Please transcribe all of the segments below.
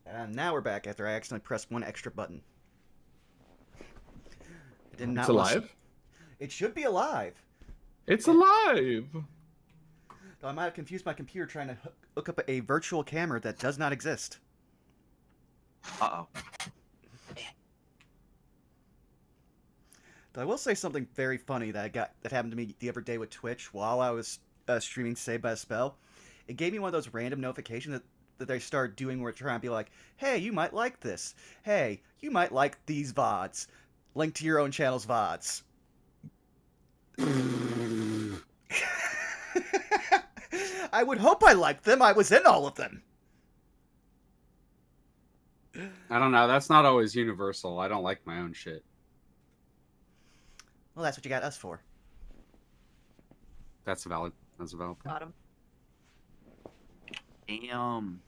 And now we're back after I accidentally pressed one extra button. I did It's not want to. alive. It should be alive. It's Eh, alive. Though I might have confused my computer trying to hook up a virtual camera that does not exist. Uh-oh. Though I will say something very funny that happened to me the other day with Twitch while I was streaming Saved by a Spell. It gave me one of those random notifications that they start doing where it's trying to be like, "Hey, you might like this. Hey, you might like these VODs. Link to your own channel's VODs." I would hope I liked them. I was in all of them. I don't know. That's not always universal. I don't like my own shit. Well, that's what you got us for. That's valid. That's a valid point. Got him. Damn.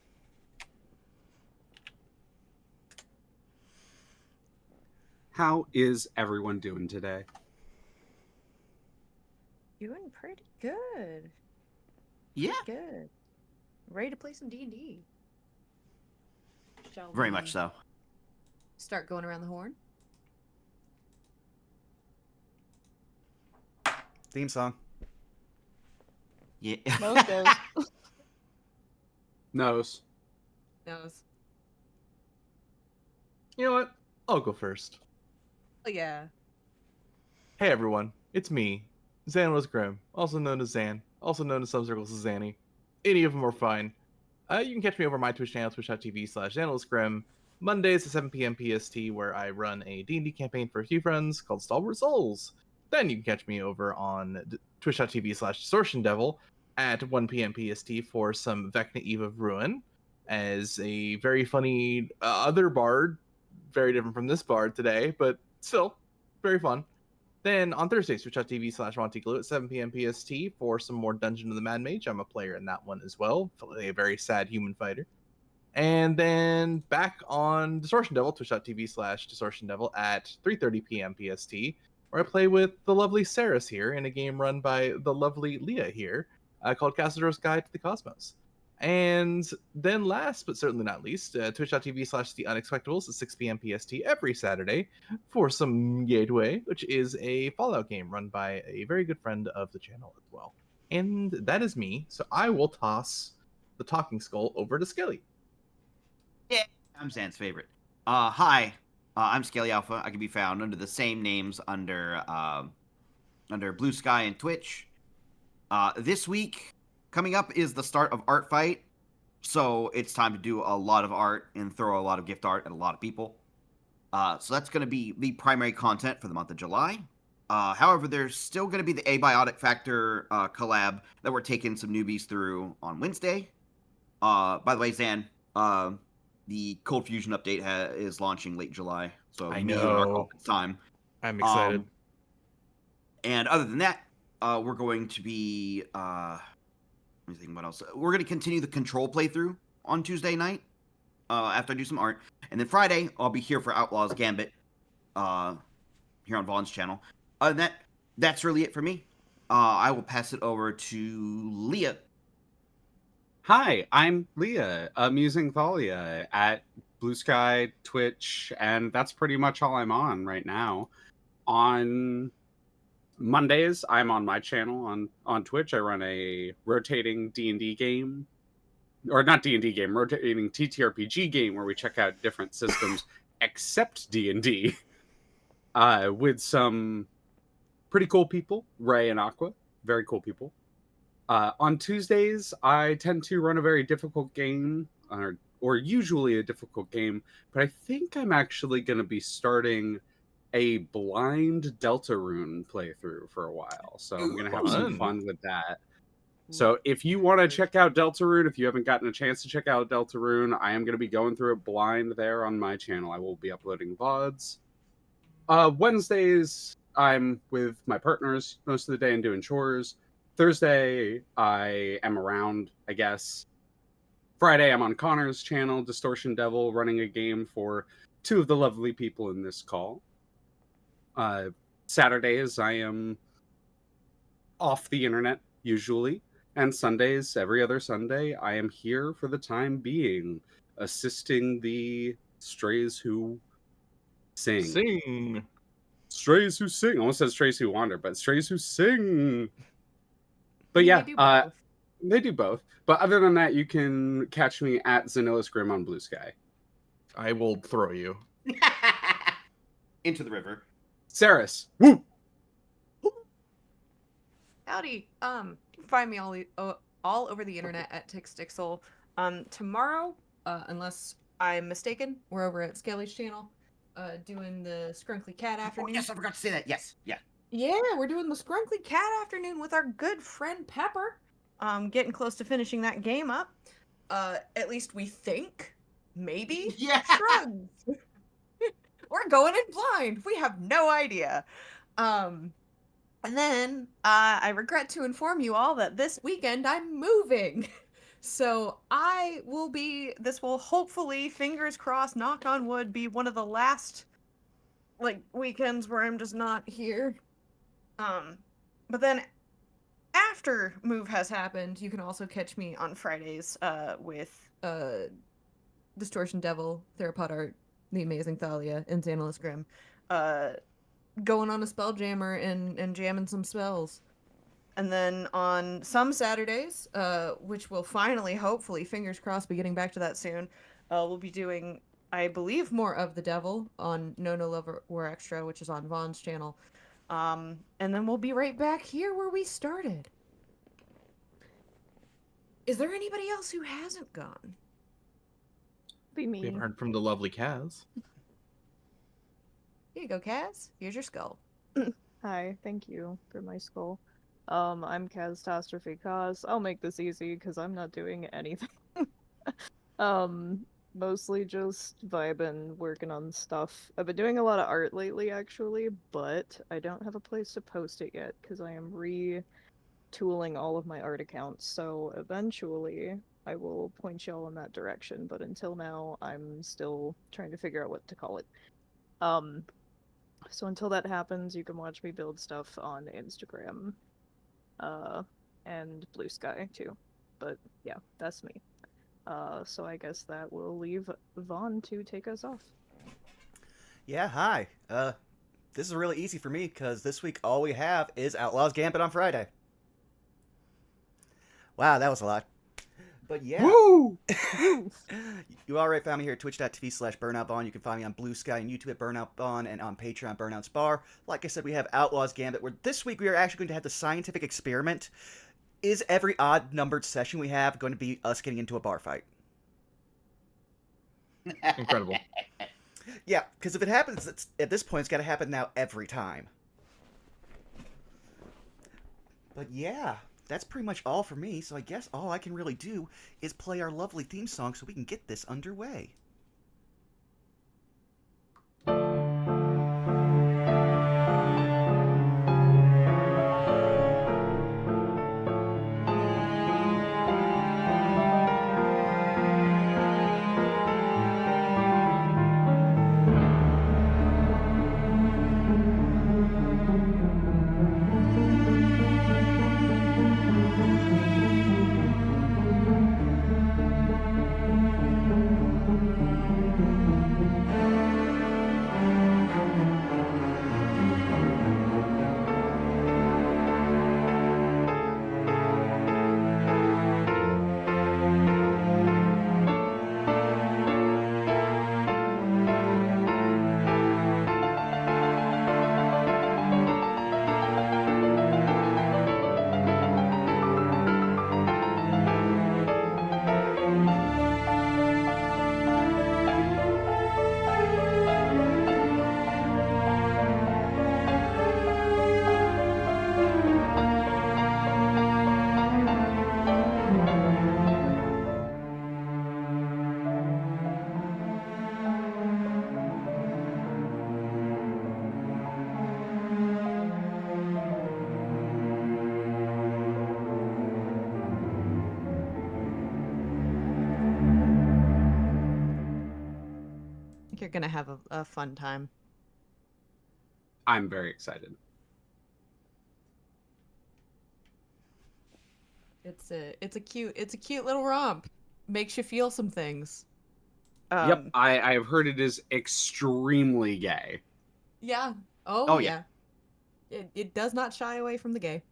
How is everyone doing today? Doing pretty good. Yeah. Good. Ready to play some D&D. Shall Very we much so. start going around the horn? Theme song. Yeah. Most goes. Nose. Nose. You know what? I'll go first. Oh, yeah. Hey everyone, it's me, Xanos Grim, also known as Zan, also known in some circles as Zanny. Any of them are fine. You can catch me over my Twitch channel, twitch.tv/ZanosGrim, Mondays at 7 p.m. PST, where I run a D&D campaign for a few friends called Stalwart Souls. Then you can catch me over on twitch.tv/Distortion Devil at 1 p.m. PST for some Vecna Eve of Ruin, as a very funny other bard, very different from this bard today, but still very fun. Then on Thursdays, twitch.tv/MontyGlue at 7 p.m. PST for some more Dungeon of the Mad Mage. I'm a player in that one as well, a very sad human fighter. And then back on Distortion Devil, twitch.tv/Distortion Devil at 3:30 p.m. PST, where I play with the lovely Saris here in a game run by the lovely Leah here, called Cassadore's Guide to the Cosmos. And then last but certainly not least, twitch.tv/The Unexpectables at 6 p.m. PST every Saturday for some Gateway, which is a Fallout game run by a very good friend of the channel as well. And that is me, so I will toss the Talking Skull over to Skelly. Yeah. I'm Zan's favorite. Hi. I'm Scaly Alpha. I can be found under the same names under Blue Sky and Twitch. This week, coming up is the start of Art Fight, so it's time to do a lot of art and throw a lot of gift art at a lot of people. So that's going to be the primary content for the month of July. However, there's still going to be the Abiotic Factor collab that we're taking some newbies through on Wednesday. By the way, Zan, the Cold Fusion update is launching late July, so I me and our know. time. I'm excited. And other than that, we're going to be let me think what else. We're going to continue the Control playthrough on Tuesday night after I do some art. And then Friday, I'll be here for Outlaws Gambit here on Vaughn's channel. Other than that, that's really it for me. I will pass it over to Leah. Hi, I'm Leah, Amusing Thalia at Blue Sky, Twitch, and that's pretty much all I'm on right now. On Mondays, I'm on my channel on Twitch. I run a rotating D&D game, or not D&D game, rotating TTRPG game where we check out different systems except D&D with some pretty cool people, Ray and Aqua, very cool people. On Tuesdays, I tend to run a very difficult game, or usually a difficult game, but I think I'm actually going to be starting a blind Deltarune playthrough for a while. So I'm going to have some fun with that. So if you want to check out Deltarune, if you haven't gotten a chance to check out Deltarune, I am going to be going through it blind there on my channel. I will be uploading VODs. Wednesdays, I'm with my partners most of the day and doing chores. Thursday, I am around, I guess. Friday, I'm on Connor's channel, Distortion Devil, running a game for two of the lovely people in this call. Saturdays, I am off the internet, usually. And Sundays, every other Sunday, I am here for the time being. assisting the strays who sing. Sing. Strays who sing. Almost said strays who wander, but strays who sing. But I mean, yeah, they do both. they do both. But other than that, you can catch me at Xanilus Grim on Blue Sky. I will throw you. Into the river. Saris, woo! Howdy. You can find me all over the internet at TixDixel. Tomorrow, unless I'm mistaken, we're over at Scaly's channel, doing the Scrunkly Cat Oh, afternoon. yes, I forgot to say that. Yes, yeah. Yeah, we're doing the Scrunkly Cat afternoon with our good friend Pepper. Getting close to finishing that game up. At least we think. Maybe. Yeah. Shrugs. We're going in blind. We have no idea. And then I regret to inform you all that this weekend I'm moving. So I will be, this will hopefully, fingers crossed, knock on wood, be one of the last like weekends where I'm just not here. But then after move has happened, you can also catch me on Fridays with Distortion Devil, Theropod Art, The Amazing Thalia, and Xanilus Grim. Going on a Spelljammer and jamming some spells. And then on some Saturdays, which will finally, hopefully, fingers crossed, be getting back to that soon, we'll be doing, I believe, more of the Devil on No Love or Extra, which is on Vaughn's channel. And then we'll be right back here where we started. Is there anybody else who hasn't gone? Be We haven't mean. heard from the lovely Kaz. Here you go, Kaz. Here's your skull. Hi, thank you for my skull. I'm Catastrophe Cause. I'll make this easy because I'm not doing anything. Mostly just vibing, working on stuff. I've been doing a lot of art lately, actually, but I don't have a place to post it yet because I am retooling all of my art accounts. So eventually, I will point y'all in that direction. But until now, I'm still trying to figure out what to call it. So until that happens, you can watch me build stuff on Instagram. And Blue Sky too. But yeah, that's me. So I guess that will leave Vaughn to take us off. Yeah, hi. This is really easy for me because this week all we have is Outlaws Gambit on Friday. Wow, that was a lot. But yeah. Woo! You already found me here at twitch.tv/burnoutbon. You can find me on Blue Sky and YouTube at burnoutbon and on Patreon Burnout's Bar. Like I said, we have Outlaws Gambit, where this week we are actually going to have the scientific experiment. Is every odd-numbered session we have going to be us getting into a bar fight? Incredible. Yeah, because if it happens, at this point, it's got to happen now every time. But yeah, that's pretty much all for me, so I guess all I can really do is play our lovely theme song so we can get this underway. I think you're gonna have a fun time. I'm very excited. It's a cute little romp. Makes you feel some things. Yep, Um, I have heard it is extremely gay. Yeah. Oh, Oh, yeah. yeah. It does not shy away from the gay.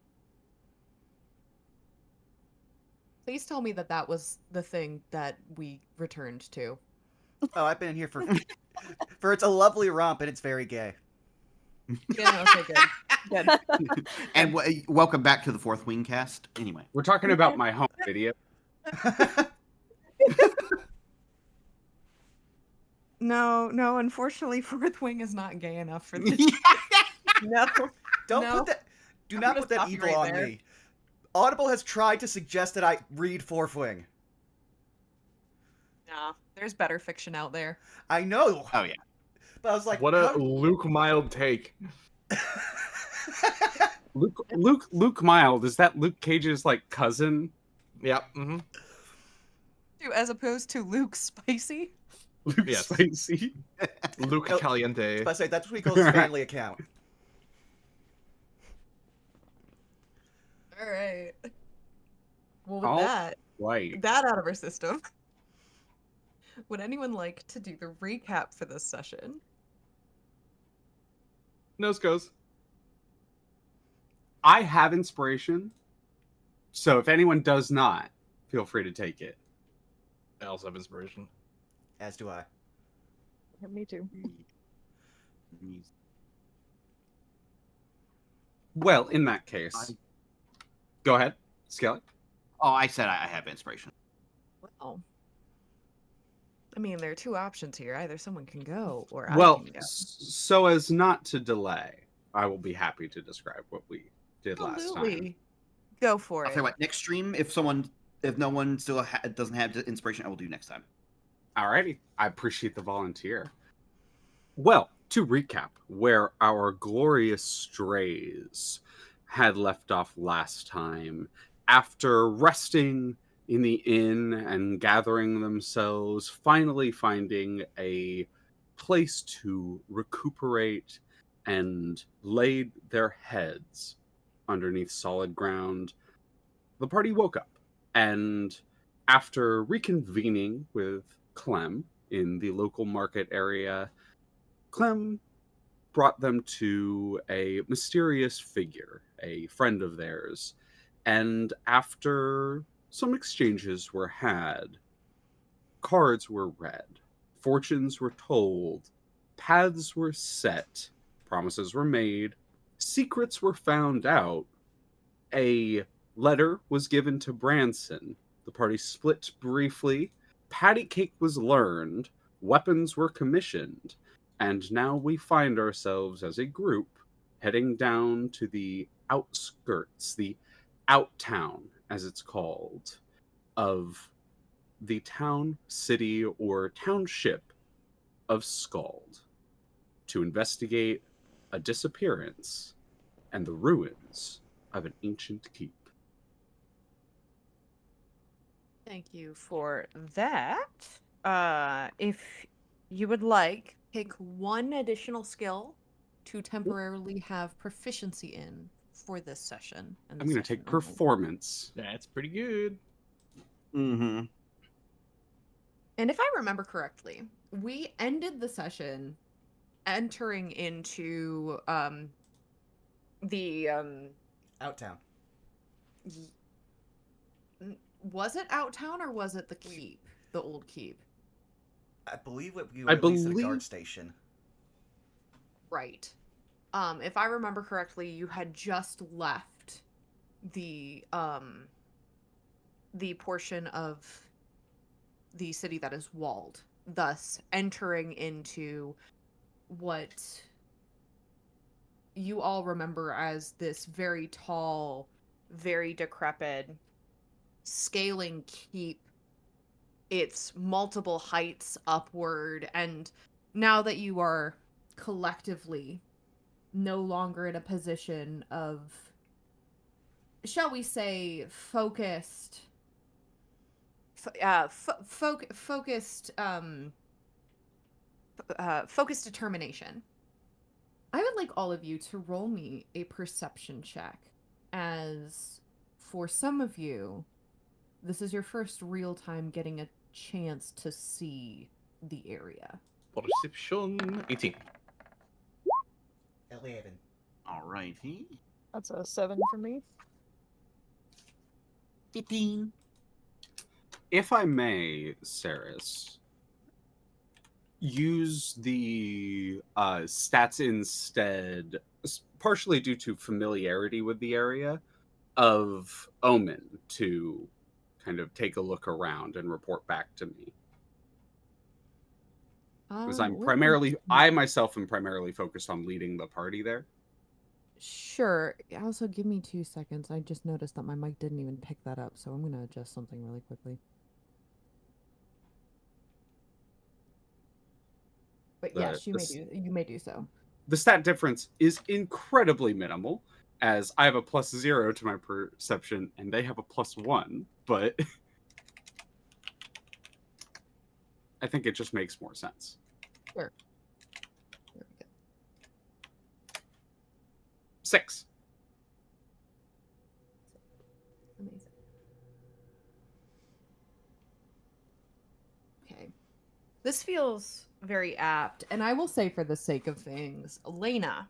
Please tell me that that was the thing that we returned to. Oh, I've been in here for it's a lovely romp and it's very gay. Yeah, okay, good. Good. And welcome back to the Fourth Wing cast. Anyway. We're talking about my home video. No, unfortunately, Fourth Wing is not gay enough for this. No. Don't No. put that. Do I'm not gonna put that stop you evil right on there. me. Audible has tried to suggest that I read Fourth Wing. Nah, there's better fiction out there. I know, Oh, yeah. but I was like, What a how- Luke mild take. Luke Mild, is that Luke Cage's like cousin? Yep. Mm-hmm. As opposed to Luke Spicy. Luke Yes. Spicy. Luke No, Caliente. But I say that's what he calls his family account. All right. Well, with All that Right. out of our system, would anyone like to do the recap for this session? Nose goes. I have inspiration, so if anyone does not, feel free to take it. I also have inspiration. As do I. Yeah, me too. Well, in that case, go ahead, Skelly. Oh, I said I have inspiration. Well, I mean, there are two options here. Either someone can go, or Well, I can go. so as not to delay, I will be happy to describe what we did last time. Absolutely. Go for I'll it. tell you what. Next stream, if no one still doesn't have the inspiration, I will do next time. Alrighty, I appreciate the volunteer. Well, to recap where our glorious strays had left off last time, after resting in the inn and gathering themselves, finally finding a place to recuperate and laid their heads underneath solid ground, the party woke up. And after reconvening with Clem in the local market area, Clem brought them to a mysterious figure, a friend of theirs. And after some exchanges were had, cards were read, fortunes were told, paths were set, promises were made, secrets were found out, a letter was given to Branson, the party split briefly, patty cake was learned, weapons were commissioned, and now we find ourselves as a group heading down to the outskirts, the Outtown, as it's called, of the town, city, or township of Scald to investigate a disappearance and the ruins of an ancient keep. Thank you for that. If you would like, pick one additional skill to temporarily have proficiency in for this session. And I'm going to take performance. That's pretty good. Mm-hmm. And if I remember correctly, we ended the session entering into the Outtown. was it Outtown or was it the keep, the old keep? I believe we I were at least at a believe- guard station. Right. If I remember correctly, you had just left the portion of the city that is walled, thus entering into what you all remember as this very tall, very decrepit, scaling keep. It's multiple heights upward, and now that you are collectively no longer in a position of, shall we say, focused focused determination, I would like all of you to roll me a perception check, as for some of you, this is your first real time getting a chance to see the area. Perception 18. 11. Alrighty. That's a 7 for me. 15. If I may, Saris, use the stats instead, partially due to familiarity with the area, of Omen to kind of take a look around and report back to me. Because I myself am primarily focused on leading the party there. Sure. Also, give me 2 seconds. I just noticed that my mic didn't even pick that up, so I'm gonna adjust something really quickly. But yes, you may do so. The stat difference is incredibly minimal, as I have a +0 to my perception and they have a +1, but I think it just makes more sense. Sure. There we go. 6. Amazing. Okay. This feels very apt, and I will say, for the sake of things, Elena,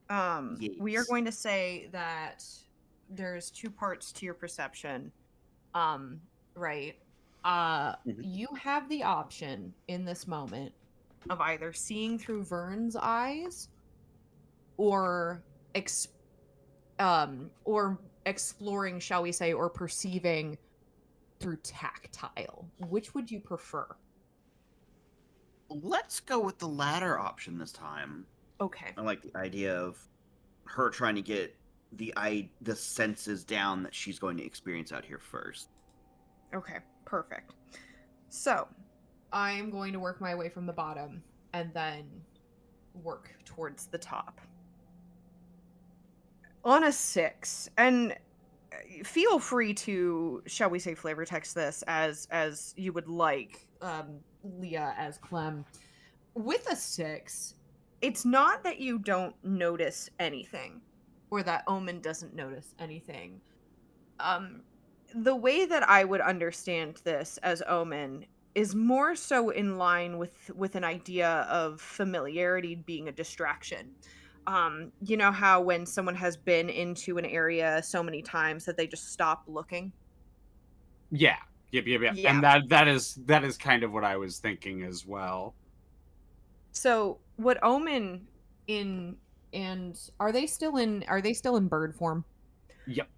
we are Yes. going to say that there's 2 parts to your perception. Right. You have the option in this moment of either seeing through Vern's eyes or exploring, shall we say, or perceiving through tactile. Which would you prefer? Let's go with the latter option this time. Okay. I like the idea of her trying to get the senses down that she's going to experience out here first. Okay, perfect. So, I am going to work my way from the bottom and then work towards the top. On a 6, and feel free to, shall we say, flavor text this as you would like, Leah as Clem. With a 6, it's not that you don't notice anything, or that Omen doesn't notice anything. The way that I would understand this as Omen is more so in line with an idea of familiarity being a distraction. You know how when someone has been into an area so many times that they just stop looking? Yeah. Yep. Yeah. And that is kind of what I was thinking as well. So what Omen are they still in bird form? Yep.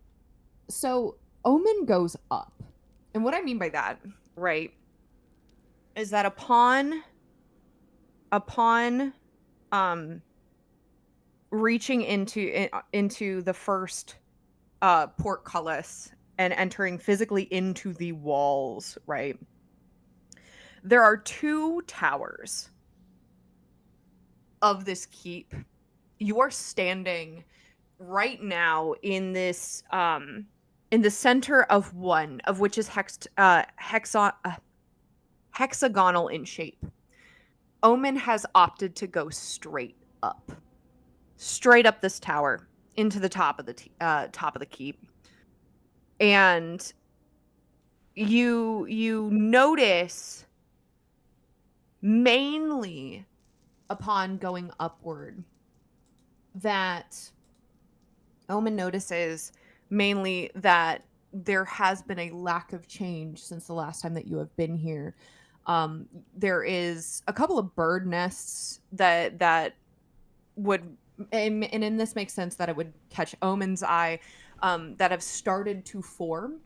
So Omen goes up. And what I mean by that, right, is that upon reaching into the first portcullis and entering physically into the walls, right? There are 2 towers of this keep. You are standing right now in this in the center of one, of which is hexagonal in shape. Omen has opted to go straight up this tower into the top of the keep, and you notice, mainly upon going upward, that Omen notices mainly that there has been a lack of change since the last time that you have been here. There is a couple of bird nests that would, and in this makes sense that it would catch Omen's eye, that have started to form,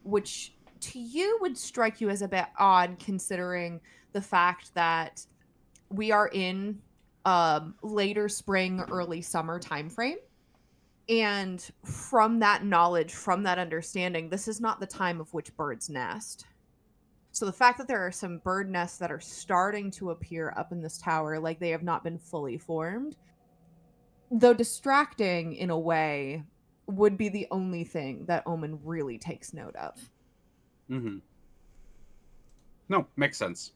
which to you would strike you as a bit odd, considering the fact that we are in later spring, early summer timeframe. And from that knowledge, from that understanding, this is not the time of which birds nest. So the fact that there are some bird nests that are starting to appear up in this tower, like they have not been fully formed, though distracting in a way, would be the only thing that Omen really takes note of. Mm-hmm. No, makes sense.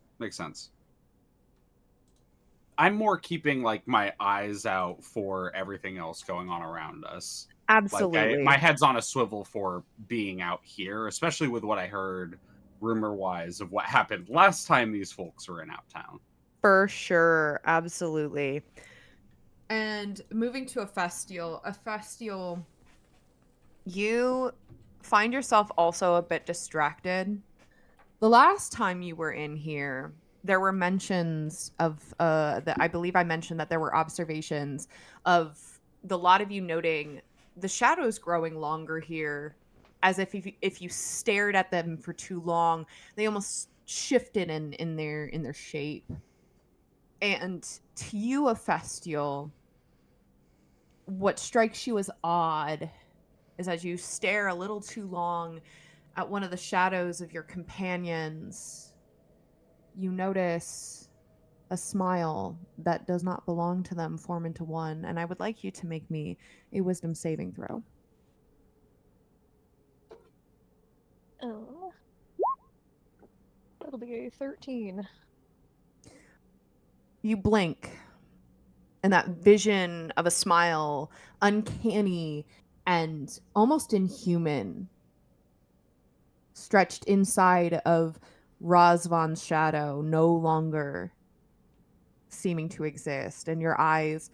I'm more keeping like my eyes out for everything else going on around us. Absolutely. Like my head's on a swivel for being out here, especially with what I heard rumor-wise, of what happened last time these folks were in Outtown. For sure, absolutely. And moving to a festial, you find yourself also a bit distracted. The last time you were in here, there were mentions of that I believe I mentioned that there were observations of the lot of you noting the shadows growing longer here, as if you stared at them for too long, they almost shifted in their shape. And to you, a Festial, what strikes you as odd is as you stare a little too long at one of the shadows of your companions, you notice a smile that does not belong to them form into one, and I would like you to make me a wisdom saving throw. Oh. That'll be a 13. You blink, and that vision of a smile, uncanny and almost inhuman, stretched inside of Razvan's shadow, no longer seeming to exist, and your eyes,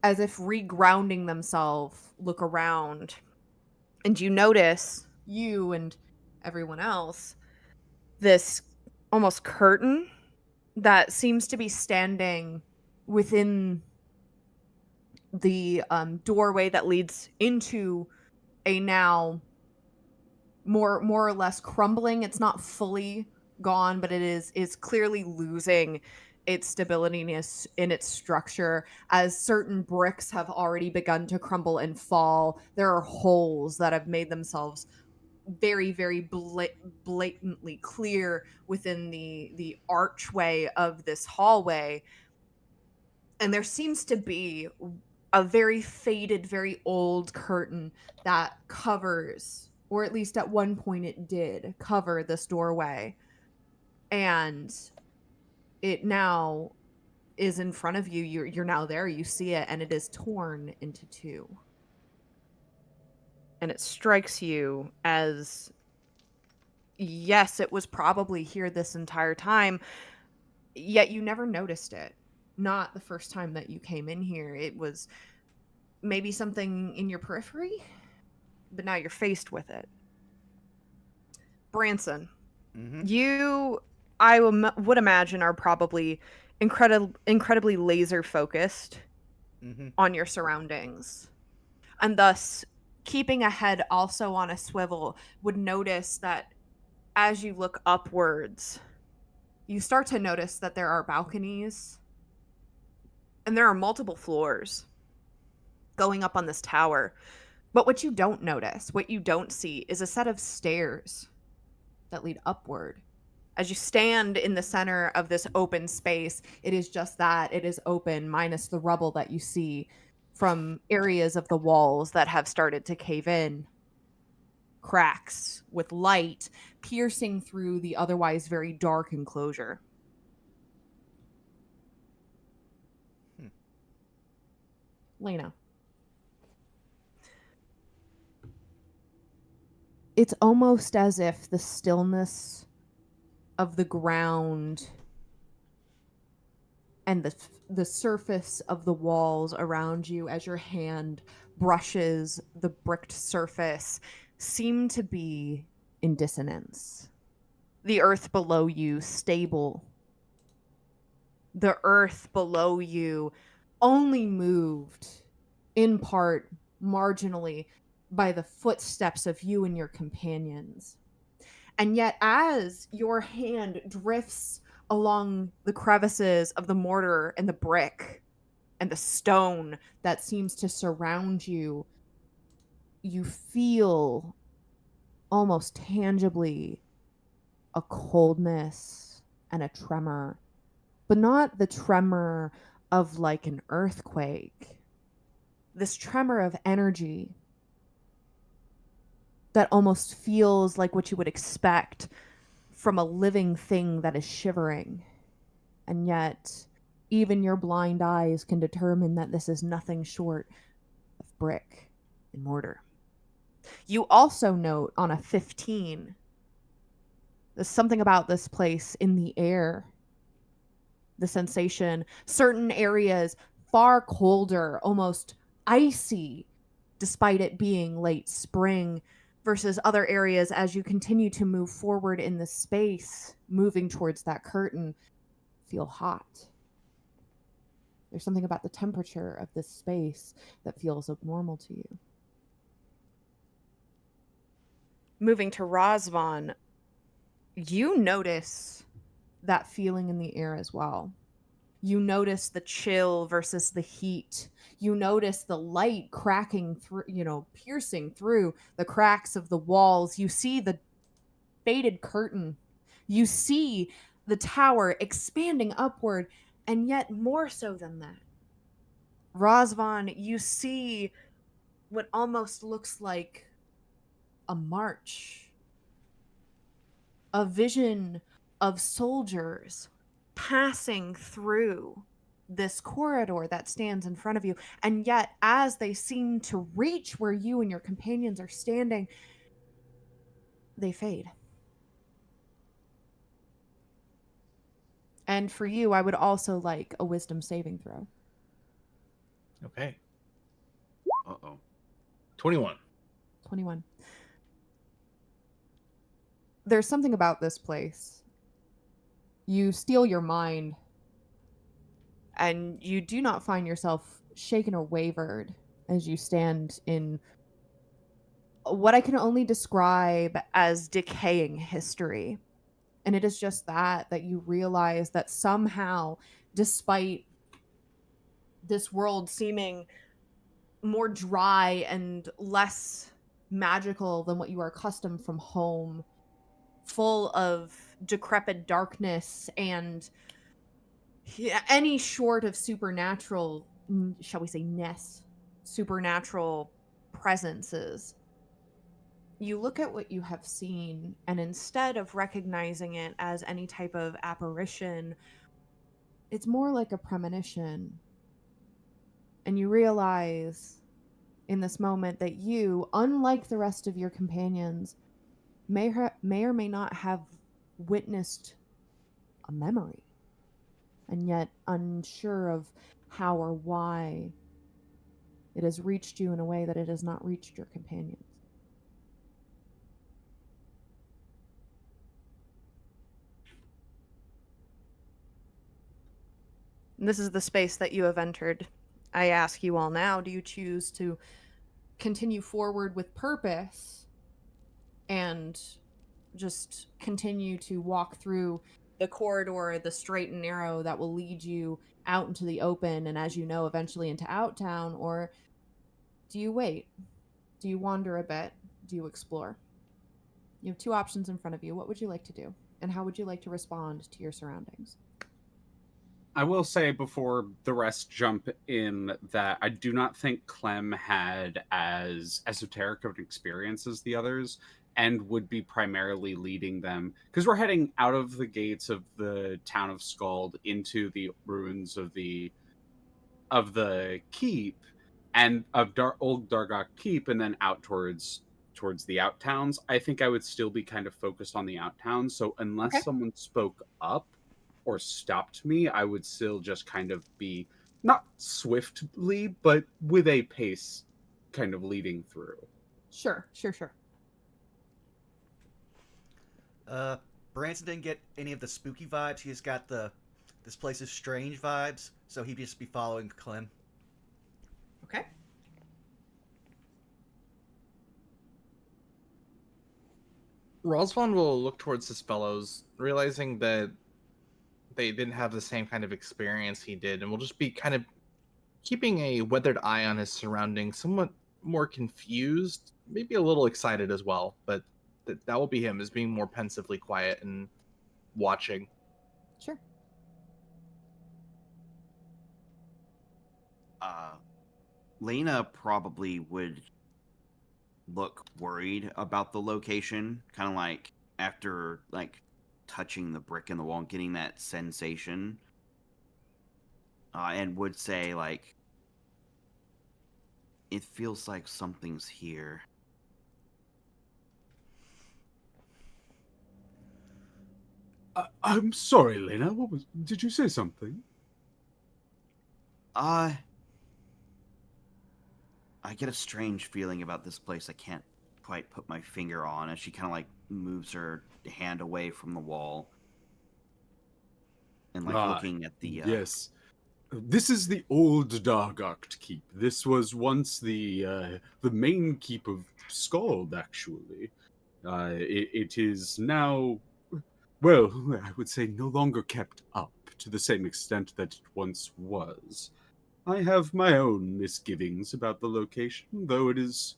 as if regrounding themselves, look around, and you notice, you and everyone else, this almost curtain that seems to be standing within the doorway that leads into a now more or less crumbling. It's not fully gone, but it is clearly losing its stability in its structure, as certain bricks have already begun to crumble and fall. There are holes that have made themselves very blatantly clear within the archway of this hallway, and there seems to be a very faded, very old curtain that covers, or at least at one point it did cover, this doorway. And it now is in front of you. You're now there. You see it, and it is torn into two. And it strikes you as, yes, it was probably here this entire time, yet you never noticed it. Not the first time that you came in here. It was maybe something in your periphery, but now you're faced with it. Branson, you, would imagine, are probably incredibly laser focused on your surroundings, and thus keeping a head also on a swivel, would notice that as you look upwards, you start to notice that there are balconies and there are multiple floors going up on this tower. But what you don't notice, what you don't see, is a set of stairs that lead upward. As you stand in the center of this open space, it is just that. It is open, minus the rubble that you see from areas of the walls that have started to cave in. Cracks with light piercing through the otherwise very dark enclosure. Lena. It's almost as if the stillness of the ground and the surface of the walls around you, as your hand brushes the bricked surface, seem to be in dissonance. The earth below you stable. The earth below you only moved, in part, marginally, by the footsteps of you and your companions. And yet, as your hand drifts along the crevices of the mortar and the brick and the stone that seems to surround you, you feel almost tangibly a coldness and a tremor, but not the tremor of like an earthquake. This tremor of energy that almost feels like what you would expect from a living thing that is shivering. And yet, even your blind eyes can determine that this is nothing short of brick and mortar. You also note on a 15 There's something about this place in the air. The sensation, certain areas far colder, almost icy, despite it being late spring, versus other areas as you continue to move forward in the space, moving towards that curtain, feel hot. There's something about the temperature of this space that feels abnormal to you. Moving to Rosvan, you notice that feeling in the air as well. You notice the chill versus the heat. You notice the light cracking through, piercing through the cracks of the walls. You see the faded curtain. You see the tower expanding upward, and yet more so than that. Rosvan, you see what almost looks like a march, a vision of soldiers passing through this corridor that stands in front of you. And yet, as they seem to reach where you and your companions are standing, they fade. And for you, I would also like a wisdom saving throw. Okay. Uh-oh. 21. 21. There's something about this place. You steel your mind, and you do not find yourself shaken or wavered as you stand in what I can only describe as decaying history. And it is just that you realize that somehow, despite this world seeming more dry and less magical than what you are accustomed from home, full of decrepit darkness and any short of supernatural, shall we say, supernatural presences. You look at what you have seen, and instead of recognizing it as any type of apparition, it's more like a premonition. And you realize in this moment that you, unlike the rest of your companions, may or may not have witnessed a memory, and yet unsure of how or why it has reached you in a way that it has not reached your companions. This is the space that you have entered. I ask you all now, do you choose to continue forward with purpose and just continue to walk through the corridor, the straight and narrow that will lead you out into the open and, as you know, eventually into Outtown? Or do you wait? Do you wander a bit? Do you explore? You have two options in front of you. What would you like to do? And how would you like to respond to your surroundings? I will say before the rest jump in that I do not think Clem had as esoteric of an experience as the others, and would be primarily leading them, because we're heading out of the gates of the town of Skald into the ruins of the keep, and of old Dargok Keep, and then out towards the outtowns. I think I would still be kind of focused on the outtowns. So unless Okay. someone spoke up or stopped me, I would still just kind of be not swiftly, but with a pace kind of leading through. Sure. Branson didn't get any of the spooky vibes. He just got the this place is strange vibes. So he'd just be following Clem. Okay. Rosvan will look towards his fellows, realizing that they didn't have the same kind of experience he did, and will just be kind of keeping a weathered eye on his surroundings, somewhat more confused, maybe a little excited as well, but that will be him, as being more pensively quiet and watching. Sure. Lena probably would look worried about the location, kind of like after like touching the brick in the wall and getting that sensation, and would say like, it feels like something's here. I'm sorry, Lena. What was? Did you say something? I get a strange feeling about this place I can't quite put my finger on as she kind of like moves her hand away from the wall and like Ah, looking at the yes. This is the old Dargart Keep. This was once the main keep of Skald, actually. It is now, well, I would say no longer kept up to the same extent that it once was. I have my own misgivings about the location, though it is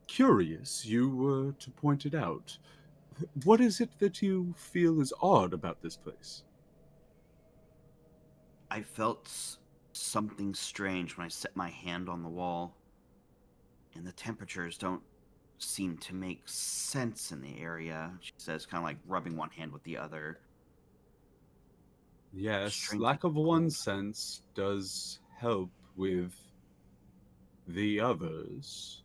curious you were to point it out. What is it that you feel is odd about this place? I felt something strange when I set my hand on the wall, and the temperatures don't seem to make sense in the area, she says, kind of like rubbing one hand with the other. Yes, Strangely lack of one cold. sense does help with the others.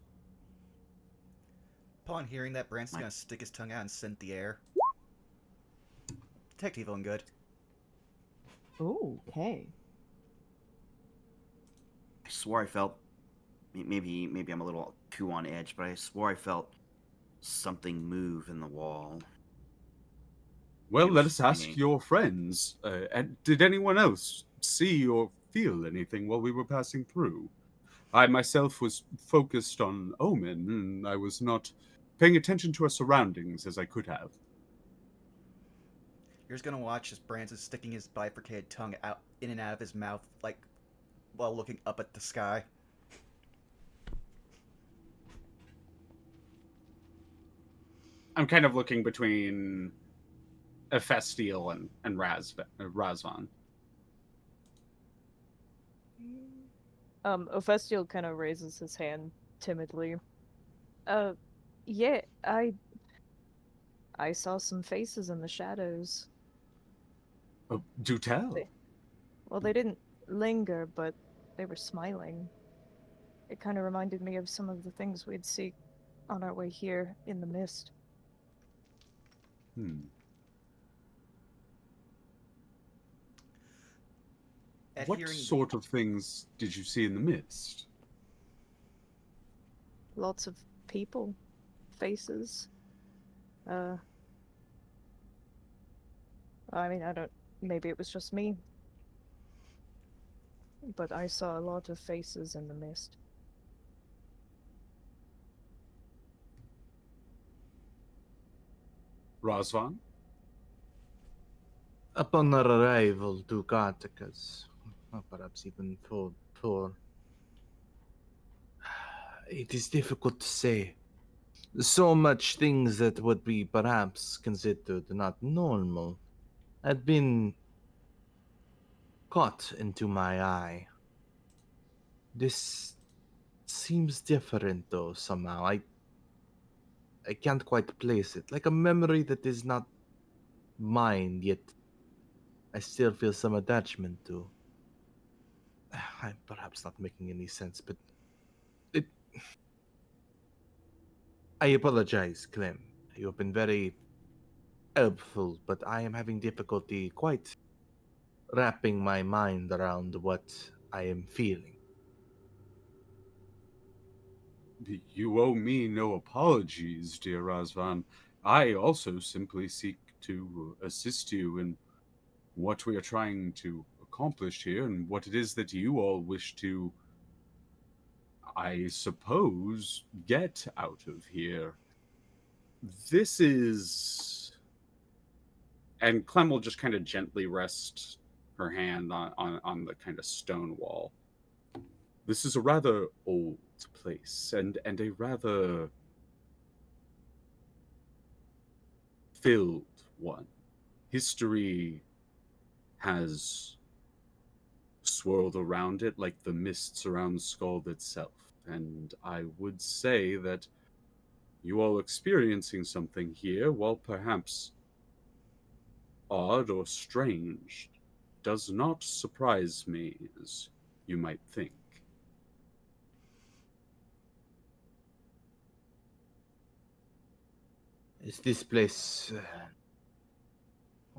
Upon hearing that, Branson's My, gonna stick his tongue out and scent the air. Detective feeling good. Okay. I swore I felt maybe I'm a little too on edge, but I swore I felt something move in the wall. Well, It was let us ask tiny. your friends. And did anyone else see or feel anything while we were passing through? I myself was focused on Omen, and I was not paying attention to our surroundings as I could have. You're just gonna watch as Branson's sticking his bifurcated tongue out in and out of his mouth, like while looking up at the sky. I'm kind of looking between Ephestiel and Razvan. Ophestiel kind of raises his hand timidly. Uh, yeah, I saw some faces in the shadows. Oh, do tell. They, well, they didn't linger, but they were smiling. It kind of reminded me of some of the things we'd see on our way here in the mist. Hmm. At What hearing the sort of things did you see in the mist? Lots of people, faces. Uh, I mean, I don't. Maybe it was just me, but I saw a lot of faces in the mist. Razvan? Upon our arrival to Garticus, or perhaps even before, it is difficult to say. So much things that would be perhaps considered not normal had been caught into my eye. This seems different though somehow. I can't quite place it. Like a memory that is not mine, yet I still feel some attachment to. I'm perhaps not making any sense, but it I apologize, Clem. You have been very helpful, but I am having difficulty quite wrapping my mind around what I am feeling. You owe me no apologies, dear Razvan. I also simply seek to assist you in what we are trying to accomplish here and what it is that you all wish to, I suppose, get out of here. This is. And Clem will just kind of gently rest her hand on the kind of stone wall. This is a rather old place and a rather filled one. History has swirled around it like the mists around Skald itself. And I would say that you all experiencing something here, while perhaps odd or strange, does not surprise me as you might think. Is this place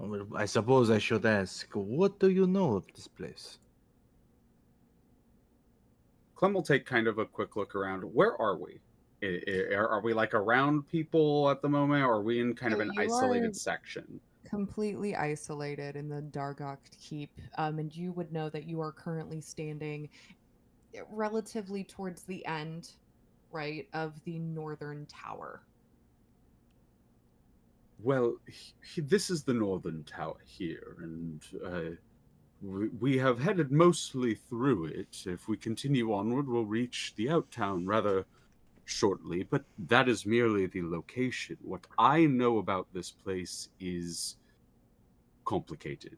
Well, I suppose I should ask, what do you know of this place? Clem will take kind of a quick look around. Where are we? Are we like around people at the moment, or are we in kind of So an you are isolated section? completely isolated in the Dargok Keep, and you would know that you are currently standing relatively towards the end, right, of the northern tower. Well, this is the northern tower here, and we have headed mostly through it. If we continue onward, we'll reach the Outtown rather shortly, but that is merely the location. What I know about this place is complicated.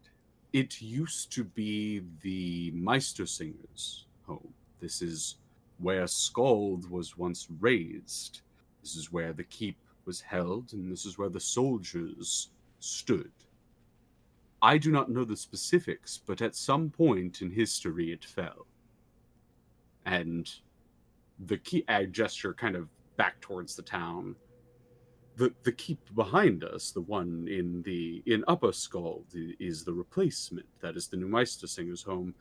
It used to be the Meistersinger's home. This is where Skald was once raised. This is where the keep was held, and this is where the soldiers stood. I do not know the specifics, but at some point in history it fell. And the keep, I gesture kind of back towards the town. The keep behind us, the one in Upper Skald, is the replacement. That is the new Meistersinger's home.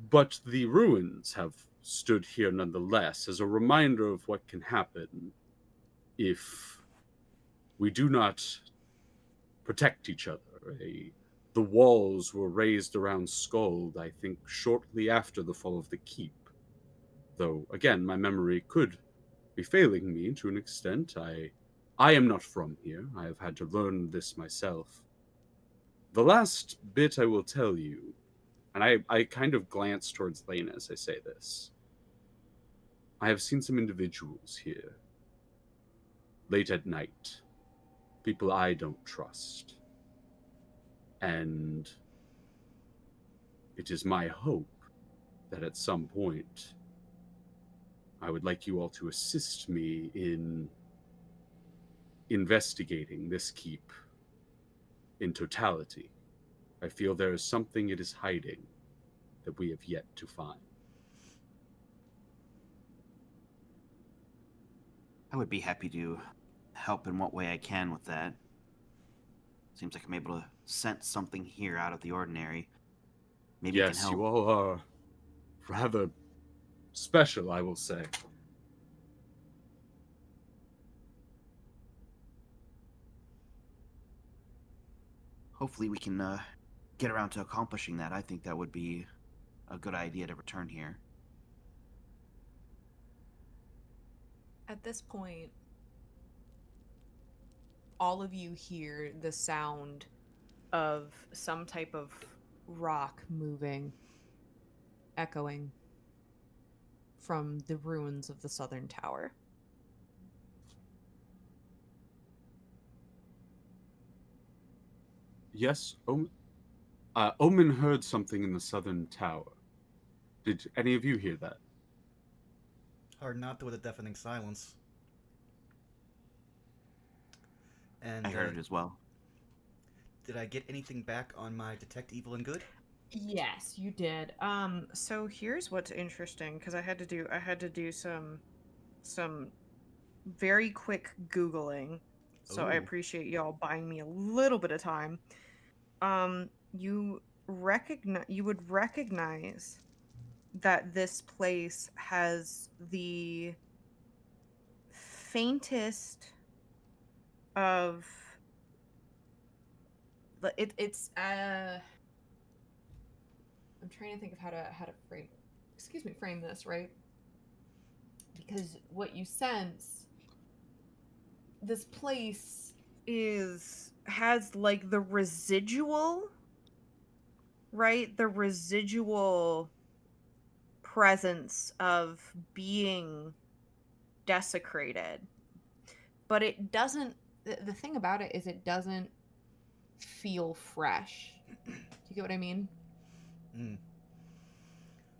But the ruins have stood here nonetheless as a reminder of what can happen if we do not protect each other. The walls were raised around Skald, I think, shortly after the fall of the keep. Though, again, my memory could be failing me to an extent. I am not from here. I have had to learn this myself. The last bit I will tell you, and I kind of glance towards Lena as I say this. I have seen some individuals here, late at night, people I don't trust. And it is my hope that at some point I would like you all to assist me in investigating this keep in totality. I feel there is something it is hiding that we have yet to find. I would be happy to help in what way I can with that. Seems like I'm able to sense something here out of the ordinary. Maybe it can Yes, help. you all are rather special, I will say. Hopefully we can get around to accomplishing that. I think that would be a good idea to return here. At this point, all of you hear the sound of some type of rock moving, echoing from the ruins of the southern tower. Yes, Omen heard something in the southern tower. Did any of you hear that? Hard not to with a deafening silence. And I heard it as well. did I get anything back on my detect evil and good? Yes, you did. So here's what's interesting, because I had to do some very quick Googling. So I Ooh. appreciate y'all buying me a little bit of time. You would recognize that this place has the faintest of I'm trying to think of how to frame this, right? Because what you sense, this place has like the residual, right? The residual presence of being desecrated. But it doesn't the thing about it is it doesn't feel fresh. Do you get what I mean? Hmm.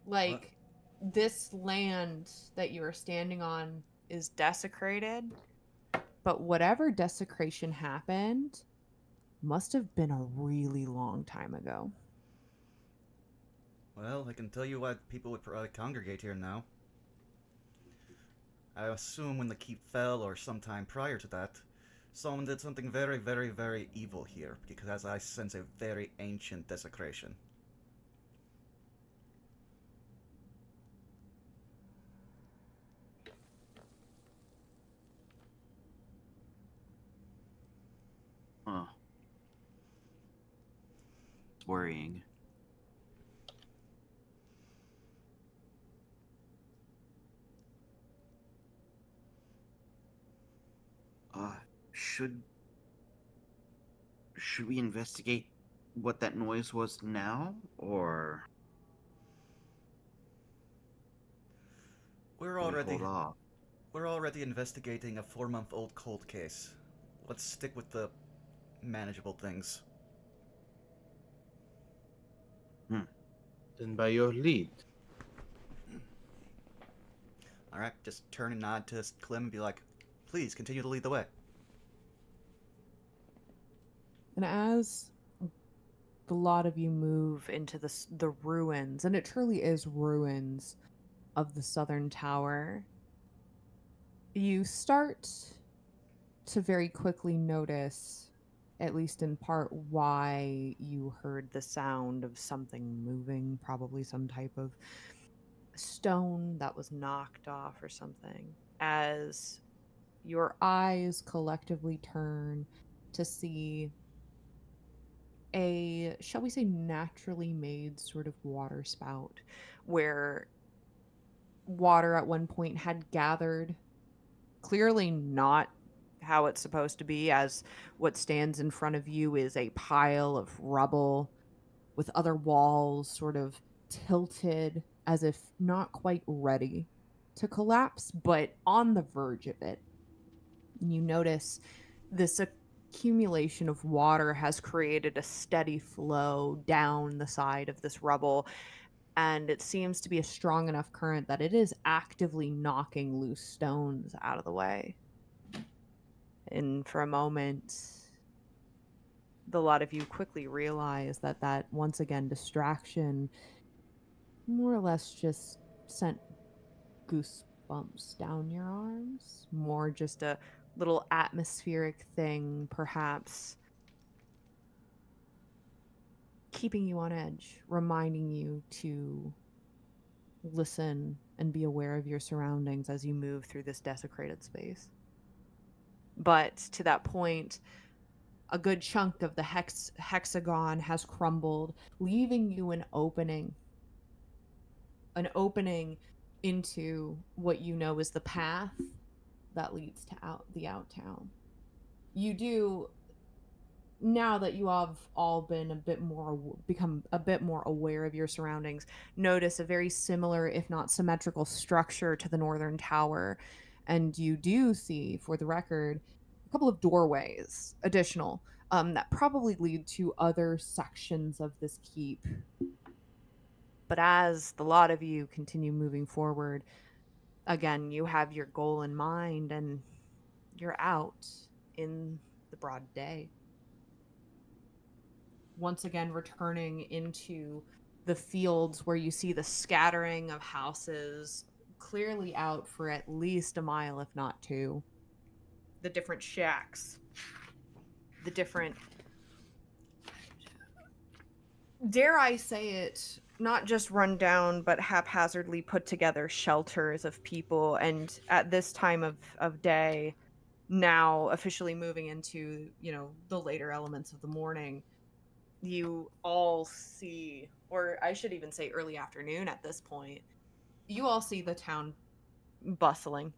Like, this land that you are standing on is desecrated, but whatever desecration happened must have been a really long time ago. Well, I can tell you why people would congregate here now. I assume when the keep fell or sometime prior to that, Someone did something very, very, very evil here, because as I sense a very ancient desecration. Huh. It's worrying. Uh, should should we investigate what that noise was now, or We're should we already hold off? we're already investigating a 4-month-old cold case. Let's stick with the manageable things. Then by your lead. Alright, just turn and nod to Clem and be like, please continue to lead the way. And as the lot of you move into the ruins, and it truly is ruins of the Southern Tower, you start to very quickly notice, at least in part, why you heard the sound of something moving, probably some type of stone that was knocked off or something. As your eyes collectively turn to see a, shall we say, naturally made sort of water spout where water at one point had gathered, clearly not how it's supposed to be, as what stands in front of you is a pile of rubble with other walls sort of tilted as if not quite ready to collapse, but on the verge of it. And you notice this accumulation of water has created a steady flow down the side of this rubble, and it seems to be a strong enough current that it is actively knocking loose stones out of the way. And for a moment, the lot of you quickly realize that once again distraction more or less just sent goosebumps down your arms, more just a little atmospheric thing, perhaps keeping you on edge, reminding you to listen and be aware of your surroundings as you move through this desecrated space. But to that point, a good chunk of the hexagon has crumbled, leaving you an opening into what you know is the path that leads to the Outtown. You do, now that you have all been become a bit more aware of your surroundings, notice a very similar, if not symmetrical, structure to the Northern Tower. And you do see, for the record, a couple of doorways additional that probably lead to other sections of this keep. But as the lot of you continue moving forward, again, you have your goal in mind and you're out in the broad day. Once again, returning into the fields where you see the scattering of houses clearly out for at least a mile, if not two. The different shacks, the different, dare I say it, not just run down, but haphazardly put together shelters of people. And at this time of day, now officially moving into, the later elements of the morning, you all see, or I should even say early afternoon at this point, you all see the town bustling.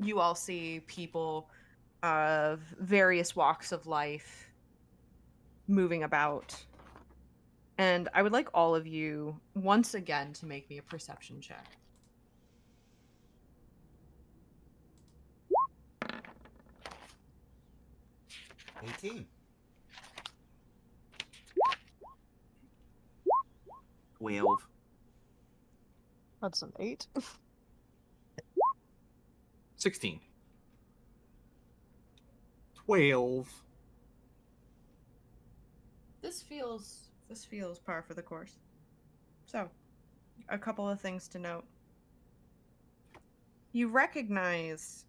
You all see people of various walks of life moving about. And I would like all of you, once again, to make me a perception check. 18. 12. That's an 8. 16. 12. This feels par for the course. So, a couple of things to note. You recognize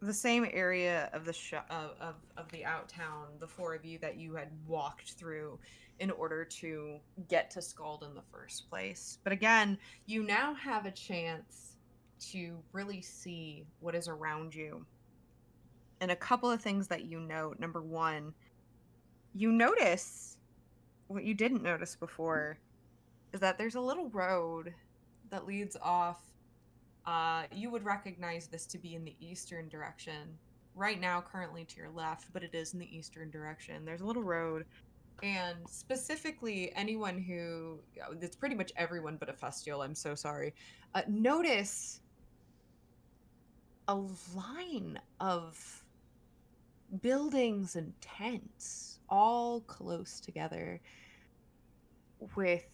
the same area of the of the Outtown, the four of you that you had walked through in order to get to Scald in the first place. But again, you now have a chance to really see what is around you. And a couple of things that you note. Number one, you notice what you didn't notice before is that there's a little road that leads off. You would recognize this to be in the eastern direction. Right now, currently to your left, but it is in the eastern direction. There's a little road, and specifically, anyone who, it's pretty much everyone but a Festial, I'm so sorry, notice a line of buildings and tents all close together with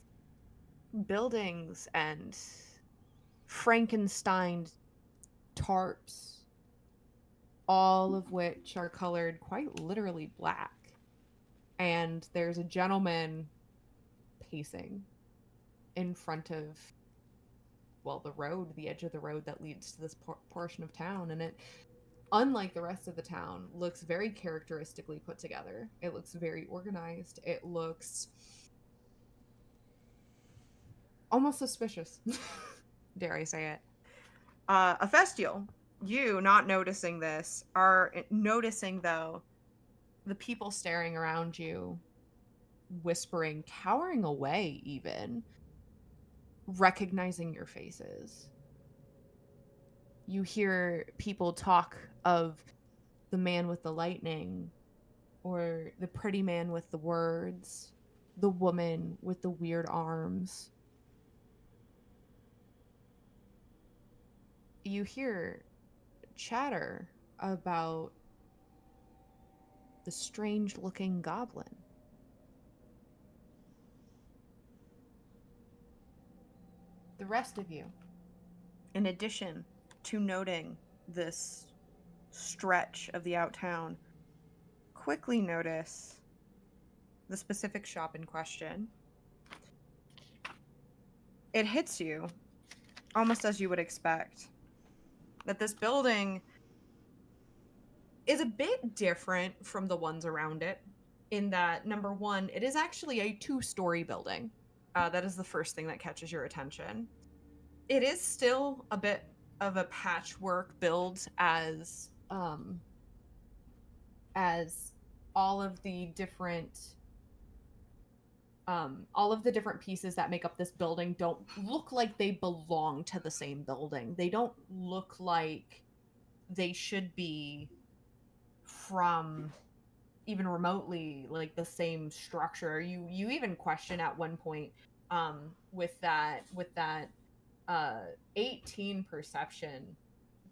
buildings and Frankenstein tarps, all of which are colored quite literally black. And there's a gentleman pacing in front of, well, the road, the edge of the road that leads to this portion of town. And it, unlike the rest of the town, looks very characteristically put together. It looks very organized. It looks almost suspicious, dare I say it. A Festial, you not noticing this, are noticing, though, the people staring around you, whispering, cowering away, even recognizing your faces. You hear people talk of the man with the lightning, or the pretty man with the words, the woman with the weird arms. You hear chatter about the strange looking goblin. The rest of you, in addition to noting this stretch of the Outtown, quickly notice the specific shop in question. It hits you, almost as you would expect, that this building is a bit different from the ones around it, in that, number one, it is actually a 2-story building. That is the first thing that catches your attention. It is still a bit of a patchwork build, as all of the different pieces that make up this building don't look like they belong to the same building. They don't look like they should be from even remotely like the same structure. You even question at one point, with that 18 perception,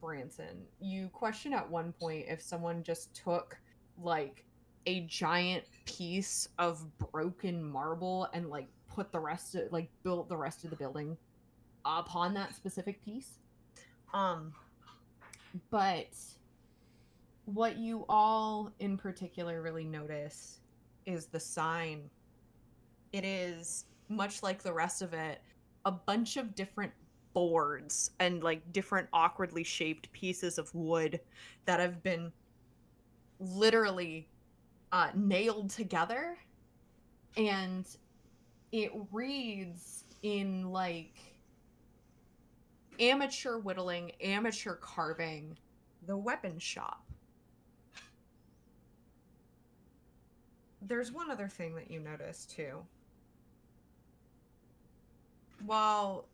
Branson, you question at one point if someone just took like a giant piece of broken marble and like put the rest of, like, built the rest of the building upon that specific piece. But what you all in particular really notice is the sign. It is, much like the rest of it, a bunch of different boards and like different awkwardly shaped pieces of wood that have been literally nailed together, and it reads in like amateur whittling, amateur carving, the weapon shop. There's one other thing that you notice too. While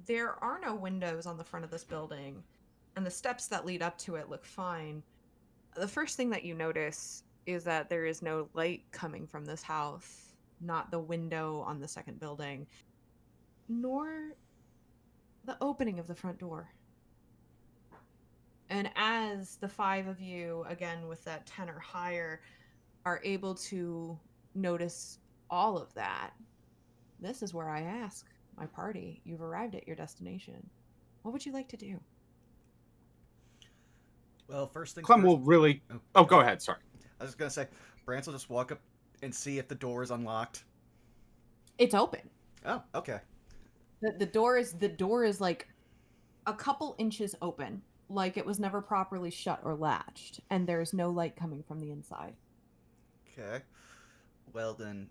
there are no windows on the front of this building, and the steps that lead up to it look fine, the first thing that you notice is that there is no light coming from this house, not the window on the second building, nor the opening of the front door. And as the 5 of you, again with that 10 or higher, are able to notice all of that, this is where I ask my party, you've arrived at your destination. What would you like to do? Well, first things Clem first. will really. Oh, go ahead. Sorry. I was just gonna say, Branson will just walk up and see if the door is unlocked. It's open. Oh, okay. The door is like a couple inches open. like it was never properly shut or latched, and there's no light coming from the inside. Okay. Well then,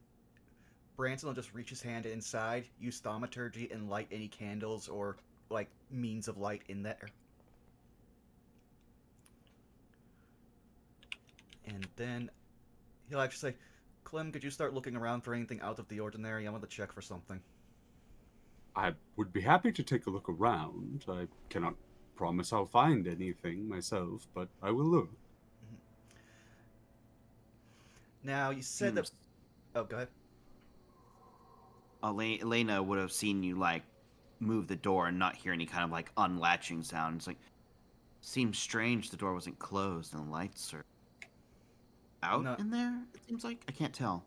Branson will just reach his hand inside, use thaumaturgy, and light any candles or like means of light in there. And then he'll actually say, "Clem, could you start looking around for anything out of the ordinary? I want to check for something." I would be happy to take a look around. I cannot promise I'll find anything myself, but I will look. Mhm. Now you said that. Oh, go ahead. Elena would have seen you like move the door and not hear any kind of like unlatching sound. It's like seems strange the door wasn't closed and the lights are out No, in there. It seems like I can't tell.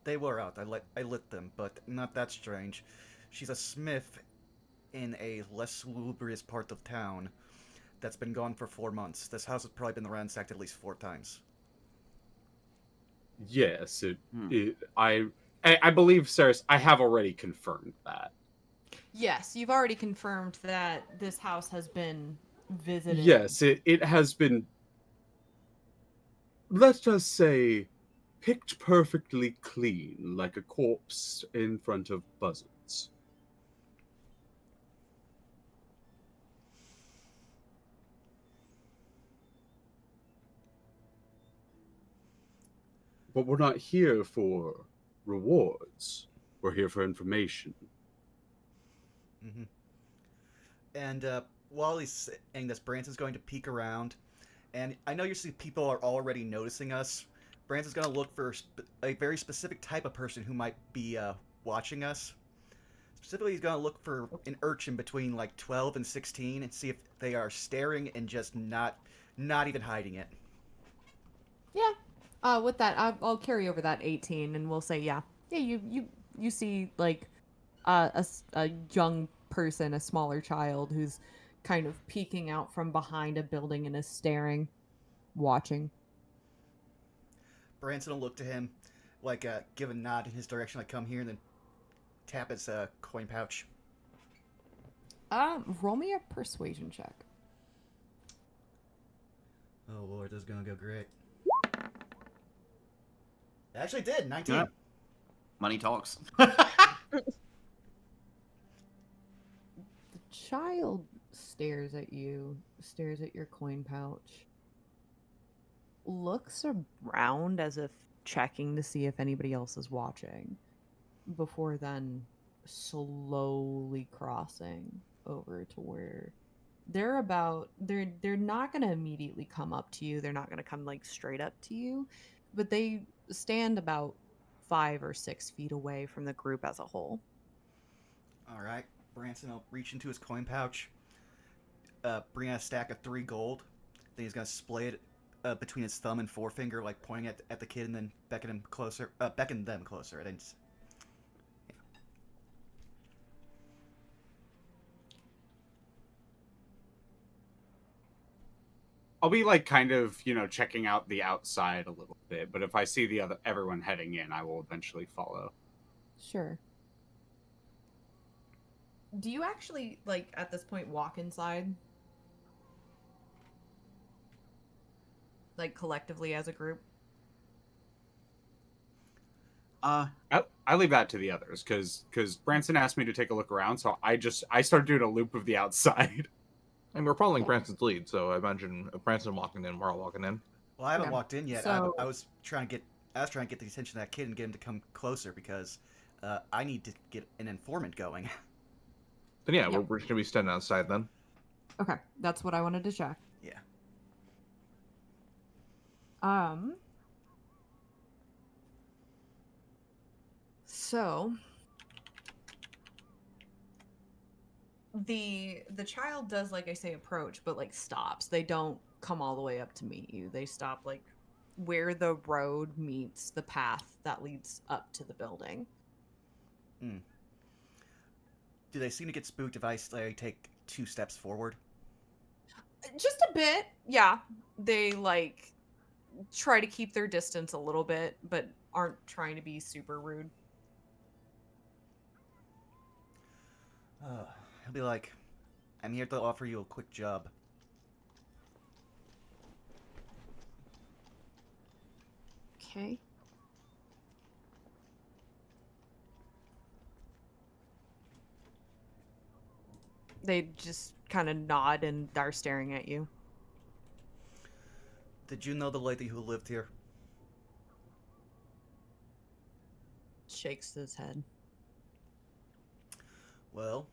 they were out. I lit them, but not that strange. She's a smith in a less salubrious part of town that's been gone for 4 months. This house has probably been ransacked at least 4 times. Yes, Hmm. I believe, sirs, I have already confirmed that. Yes, you've already confirmed that this house has been visited. Yes, it has been, let's just say, picked perfectly clean, like a corpse in front of buzzards. But we're not here for rewards. We're here for information. Mm-hmm. And while he's saying this, Branson's going to peek around. And I know you see people are already noticing us. Branson's going to look for a very specific type of person who might be watching us. Specifically, he's going to look for an urchin between like 12 and 16 and see if they are staring and just not even hiding it. Yeah. With that, I'll carry over that 18, and we'll say, yeah, yeah. You see like a young person, a smaller child who's kind of peeking out from behind a building and is staring, watching. Branson will look to him, like give a nod in his direction, like come here, and then tap his coin pouch. Roll me a persuasion check. Oh lord, this is gonna go great. It actually did 19. Yeah. Money talks. The child stares at you, stares at your coin pouch, looks around as if checking to see if anybody else is watching, before then slowly crossing over to where they're not going to immediately come up to you. They're not going to come like straight up to you, but they stand about 5 or 6 feet away from the group as a whole. All right, Branson will reach into his coin pouch, bring out a stack of 3 gold. Then he's gonna split it between his thumb and forefinger, like pointing at the kid, and then beckon him closer. Beckon them closer. I didn't. Yeah. I'll be like kind of, checking out the outside a little bit, but if I see everyone heading in, I will eventually follow. Sure. Do you actually, like, at this point walk inside? Like, collectively as a group? I leave that to the others because Branson asked me to take a look around, so I started doing a loop of the outside. And we're following Branson's lead, so I imagine if Branson walking in, we're all walking in. Well, I haven't Okay. walked in yet. So- I was trying to get the attention of that kid and get him to come closer because I need to get an informant going. Then yeah, Yeah. we're just gonna be standing outside then. Okay, that's what I wanted to check. Yeah. So the child does, like I say, approach, but like stops. They don't come all the way up to meet you. They stop like where the road meets the path that leads up to the building. Hmm. Do they seem to get spooked if I take 2 steps forward? Just a bit, yeah. They like try to keep their distance a little bit, but aren't trying to be super rude. He'll be like, "I'm here to offer you a quick job." Okay. They just kind of nod and are staring at you. Did you know the lady who lived here? Shakes his head. Well,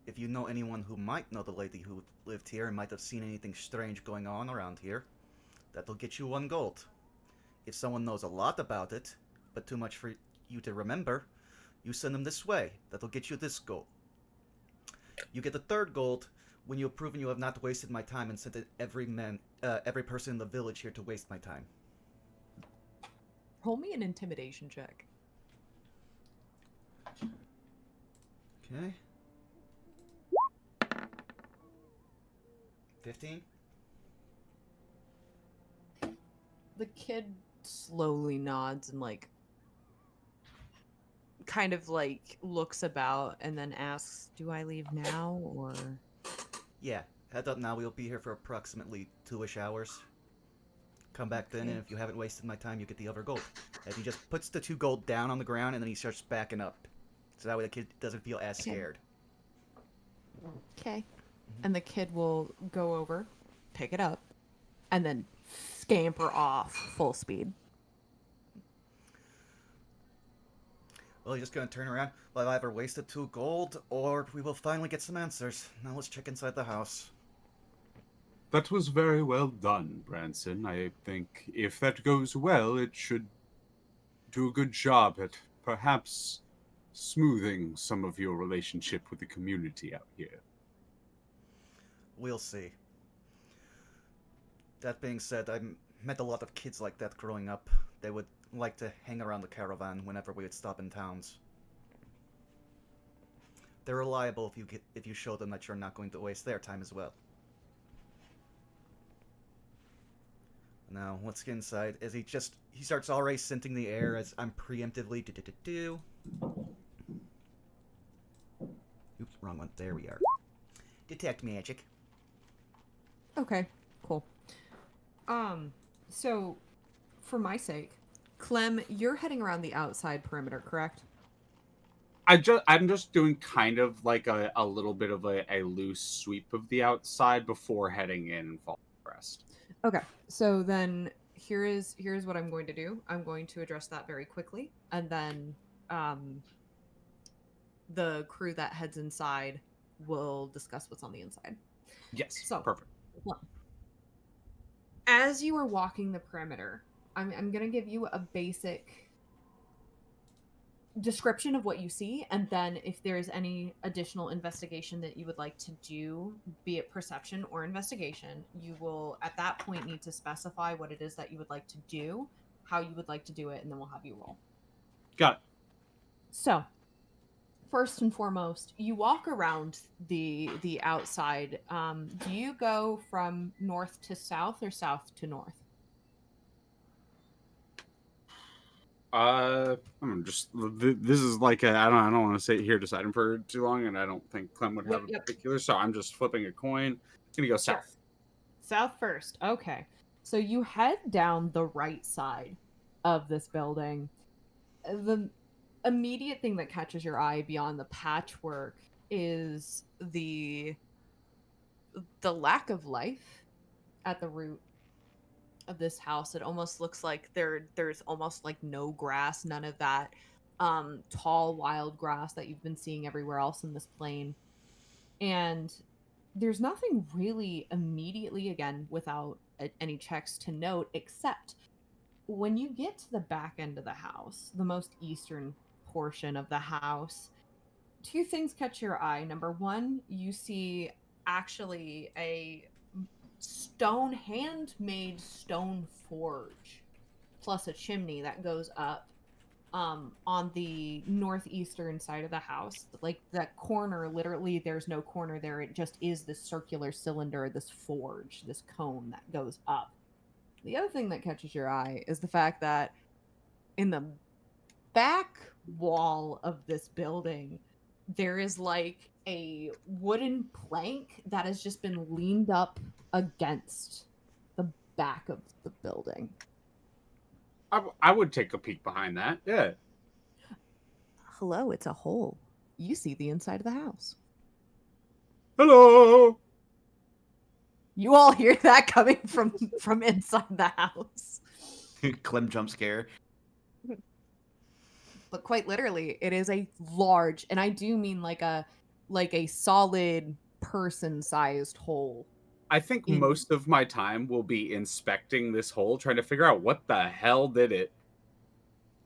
if you know anyone who might know the lady who lived here and might have seen anything strange going on around here, that'll get you 1 gold. If someone knows a lot about it, but too much for you to remember, you send them this way. That'll get you this gold. You get the 3rd gold when you have proven you have not wasted my time and sent every person in the village here to waste my time. Roll me an intimidation check. Okay. 15? The kid slowly nods and like kind of like looks about and then asks, "Do I leave now or?" Yeah. Head up now. We'll be here for approximately 2-ish hours. Come back then, Okay. and if you haven't wasted my time, you get the other gold. And he just puts the 2 gold down on the ground, and then he starts backing up. So that way the kid doesn't feel as Okay. scared. Okay. And the kid will go over, pick it up, and then scamper off full speed. Well, he's just gonna turn around. Well, I've either wasted 2 gold, or we will finally get some answers. Now let's check inside the house. That was very well done, Branson. I think if that goes well, it should do a good job at perhaps smoothing some of your relationship with the community out here. We'll see. That being said, I met a lot of kids like that growing up. They would like to hang around the caravan whenever we would stop in towns. They're reliable if you show them that you're not going to waste their time as well. Now, let's get inside. As he starts already scenting the air as I'm preemptively do. Oops, wrong one. There we are. Detect magic. Okay, cool. So for my sake, Clem, you're heading around the outside perimeter, correct? I'm just doing kind of like a little bit of a loose sweep of the outside before heading in and fall rest. Okay. So then here's what I'm going to do. I'm going to address that very quickly, and then the crew that heads inside will discuss what's on the inside. Yes. So Perfect. as you are walking the perimeter, I'm going to give you a basic description of what you see, and then if there's any additional investigation that you would like to do, be it perception or investigation, you will at that point need to specify what it is that you would like to do, how you would like to do it, and then we'll have you roll. Got it. So first and foremost, you walk around the outside. Do you go from north to south or south to north? I'm just. This is like I don't want to sit here deciding for too long, and I don't think Clem would have Yep. a particular. So I'm just flipping a coin. Gonna go Sure. south. South first. Okay. So you head down the right side of this building. The immediate thing that catches your eye beyond the patchwork is the lack of life at the root of this house. It almost looks like there's almost like no grass, none of that tall wild grass that you've been seeing everywhere else in this plane. And there's nothing really immediately, again, without any checks to note, except when you get to the back end of the house, the most eastern portion of the house, 2 things catch your eye. Number one, you see actually a handmade stone forge plus a chimney that goes up on the northeastern side of the house. Like that corner, literally there's no corner there. It just is this circular cylinder, this forge, this cone that goes up. The other thing that catches your eye is the fact that in the back wall of this building, there is like a wooden plank that has just been leaned up against the back of the building. I would take a peek behind that. Yeah. Hello, it's a hole. You see the inside of the house. Hello. You all hear that coming from inside the house. Clem jump scare. But quite literally, it is a large, and I do mean like a solid person-sized hole. I think In- most of my time will be inspecting this hole, trying to figure out what the hell did it.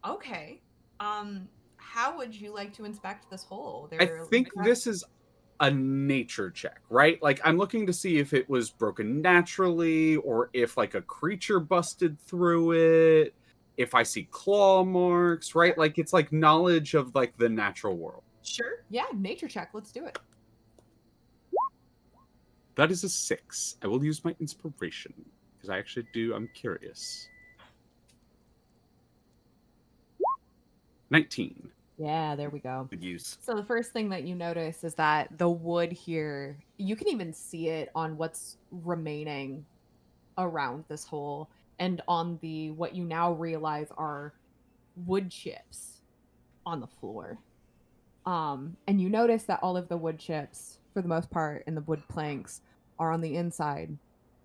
Okay. How would you like to inspect this hole? I think this is a nature check, right? Like, I'm looking to see if it was broken naturally, or if like a creature busted through it, if I see claw marks, right? Like, it's like knowledge of like the natural world. Sure. Yeah, nature check. Let's do it. That is a 6. I will use my inspiration because I'm curious. 19. Yeah, there we go. Good use. So the first thing that you notice is that the wood here, you can even see it on what's remaining around this hole and on the what you now realize are wood chips on the floor. And you notice that all of the wood chips, for the most part, and the wood planks are on the inside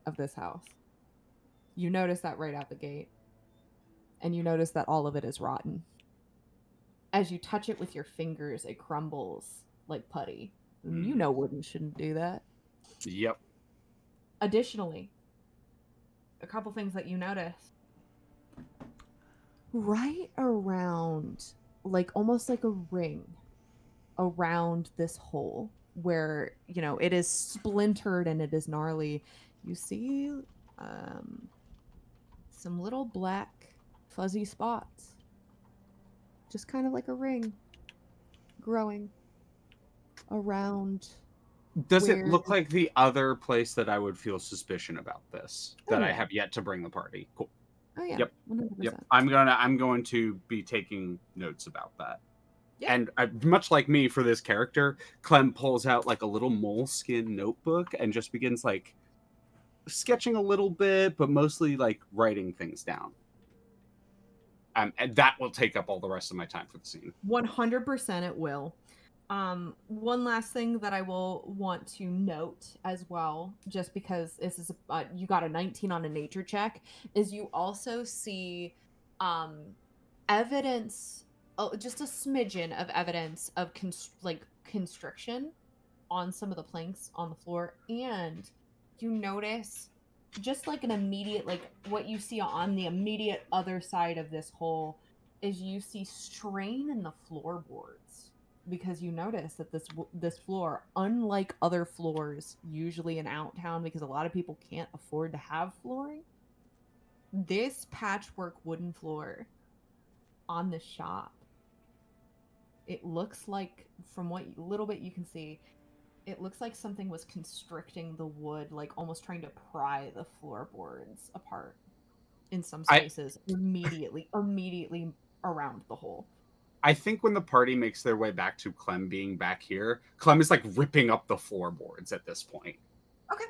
of this house. You notice that right out the gate. And you notice that all of it is rotten. As you touch it with your fingers, it crumbles like putty. You know wooden shouldn't do that. Yep. Additionally, a couple things that you notice. Right around, like almost like a ring around this hole where, you know, it is splintered and it is gnarly, you see some little black fuzzy spots. Just kind of like a ring growing around. Does it where- look like the other place that I would feel suspicion about this that I yeah. have yet to bring the party? Cool. Oh yeah. Yep. 100%. Yep. I'm going to be taking notes about that. Yeah. And much like me for this character, Clem pulls out like a little moleskin notebook and just begins like sketching a little bit, but mostly like writing things down. And that will take up all the rest of my time for the scene. 100% it will. One last thing that I will want to note as well, just because this is you got a 19 on a nature check, is you also see evidence, just a smidgen of evidence of constriction on some of the planks on the floor, and you notice just like an immediate, like what you see on the immediate other side of this hole is you see strain in the floorboards, because you notice that this floor, unlike other floors usually in Outtown, because a lot of people can't afford to have flooring, this patchwork wooden floor on the shop, it looks like, from what little bit you can see, it looks like something was constricting the wood, like almost trying to pry the floorboards apart in some spaces immediately around the hole. I think when the party makes their way back to Clem being back here, Clem is like ripping up the floorboards at this point. Okay.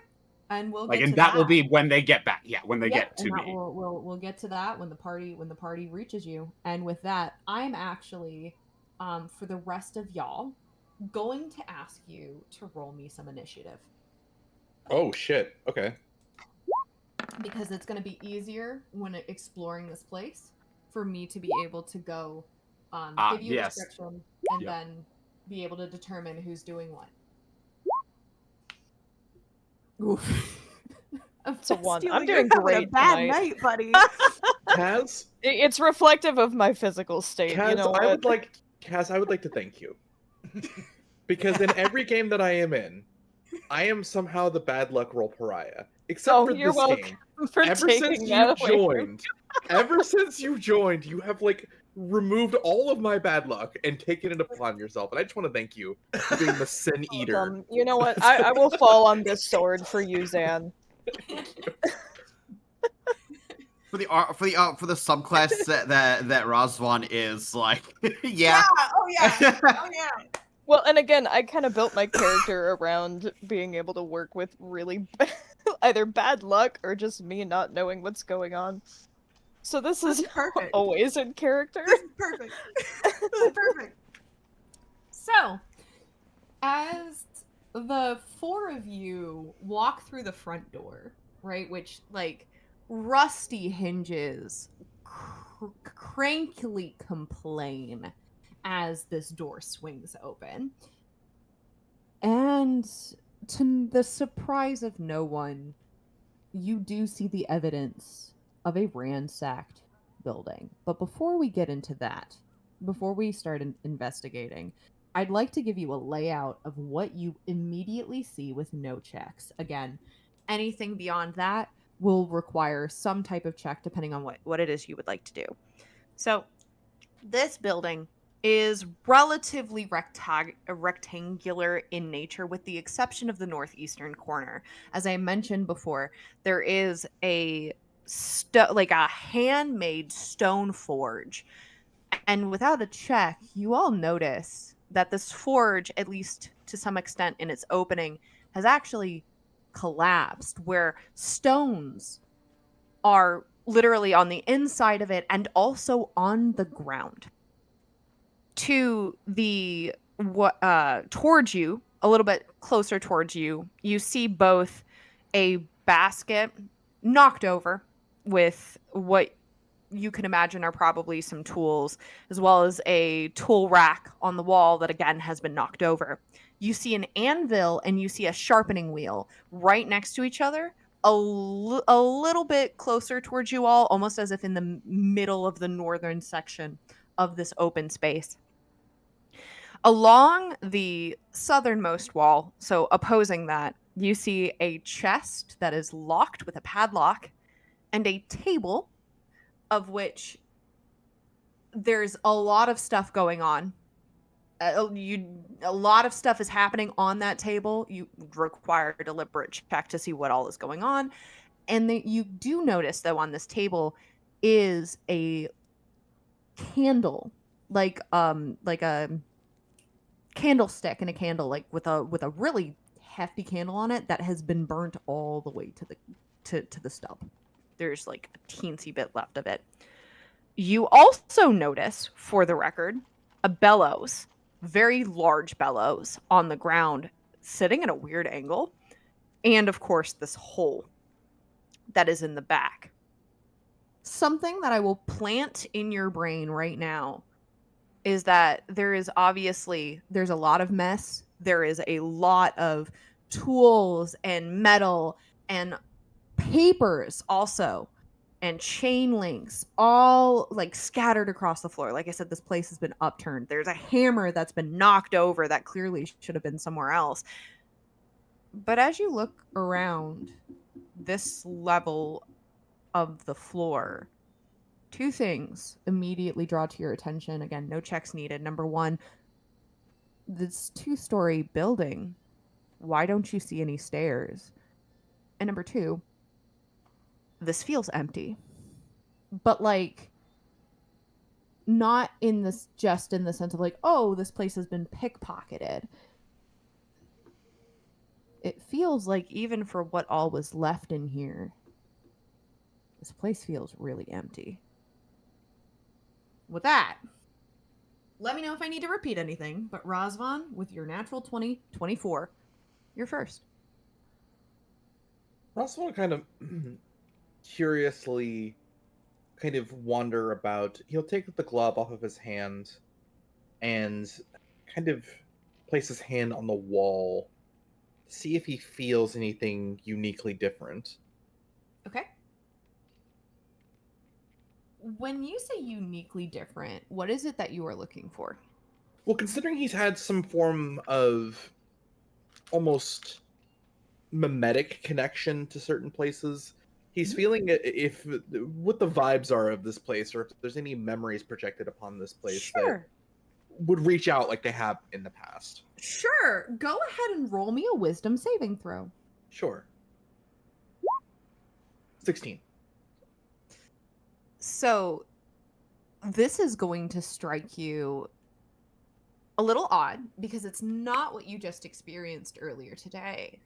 And we'll Like, get and to that will be when they get back. Yeah, when they get to and me. We'll get to that when the party reaches you. And with that, I'm actually for the rest of y'all going to ask you to roll me some initiative, Oh shit. Okay. because it's going to be easier when exploring this place for me to be able to go give you a yes. description and Yep. then be able to determine who's doing what. Oof. It's a 1. I'm You're doing having great a bad tonight. night, buddy. Kaz, It's reflective of my physical state. Kaz, You know what? I would like to thank you. Because in every game that I am in, I am somehow the bad luck roll pariah. Except for you're this welcome game. for Ever taking since that you away from joined, you have like removed all of my bad luck and taken it upon yourself. And I just want to thank you for being the sin eater. You know what? I will fall on this sword for you, Zan. For the subclass that Razvan is like, yeah. Oh yeah. Oh yeah. Well, and again, I kind of built my character around being able to work with really either bad luck or just me not knowing what's going on. So this This is is perfect. always in character. This is perfect. This is perfect. So, as the four of you walk through the front door, right, which, like, rusty hinges crankily complain as this door swings open. And to the surprise of no one, you do see the evidence of a ransacked building. But before we get into that, before we start investigating, I'd like to give you a layout of what you immediately see with no checks. Again, anything beyond that will require some type of check depending on what it is you would like to do. So, this building is relatively rectangular in nature, with the exception of the northeastern corner. As I mentioned before, there is a like a handmade stone forge, and without a check, you all notice that this forge, at least to some extent in its opening, has actually collapsed, where stones are literally on the inside of it and also on the ground. To the towards you, a little bit closer towards you, you see both a basket knocked over with what you can imagine are probably some tools, as well as a tool rack on the wall that again has been knocked over. You see an anvil and you see a sharpening wheel right next to each other, a little bit closer towards you all, almost as if in the middle of the northern section of this open space. Along the southernmost wall, so opposing that, you see a chest that is locked with a padlock and a table of which there's a lot of stuff going on. A lot of stuff is happening on that table. You require a deliberate check to see what all is going on. And you do notice, though, on this table is a candle, like a candlestick and a candle, like with a really hefty candle on it that has been burnt all the way to the stub. There's like a teensy bit left of it. You also notice, for the record, a bellows, very large bellows on the ground, sitting at a weird angle, and of course this hole that is in the back. Something that I will plant in your brain right now is that there's a lot of mess. There is a lot of tools and metal and papers also, and chain links all like scattered across the floor. Like I said, this place has been upturned. There's a hammer that's been knocked over that clearly should have been somewhere else. But as you look around this level of the floor, two things immediately draw to your attention. Again, no checks needed. Number one, this 2-story building, why don't you see any stairs? And number two, this feels empty. But like, not in this, just in the sense of like, oh, this place has been pickpocketed. It feels like, even for what all was left in here, this place feels really empty. With that, let me know if I need to repeat anything, but Razvan, with your natural 20, 24, you're first. Ross will kind of curiously kind of wander about. He'll take the glove off of his hand and kind of place his hand on the wall, see if he feels anything uniquely different. Okay. When you say uniquely different, what is it that you are looking for? Well, considering he's had some form of almost mimetic connection to certain places, he's feeling if what the vibes are of this place, or if there's any memories projected upon this place Sure. that would reach out like they have in the past. Sure. Go ahead and roll me a wisdom saving throw. Sure. 16. So, this is going to strike you a little odd because it's not what you just experienced earlier today.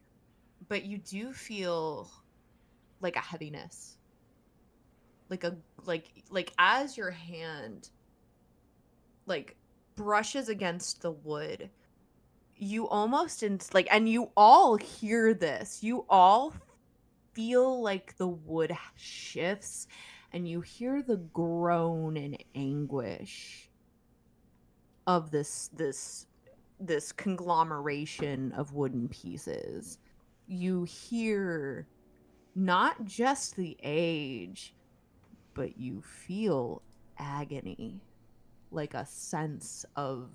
But you do feel like a heaviness. like a like as your hand like brushes against the wood, you almost like, and you all hear this, you all feel like the wood shifts, and you hear the groan and anguish of this conglomeration of wooden pieces. You hear not just the age, but you feel agony, like a sense of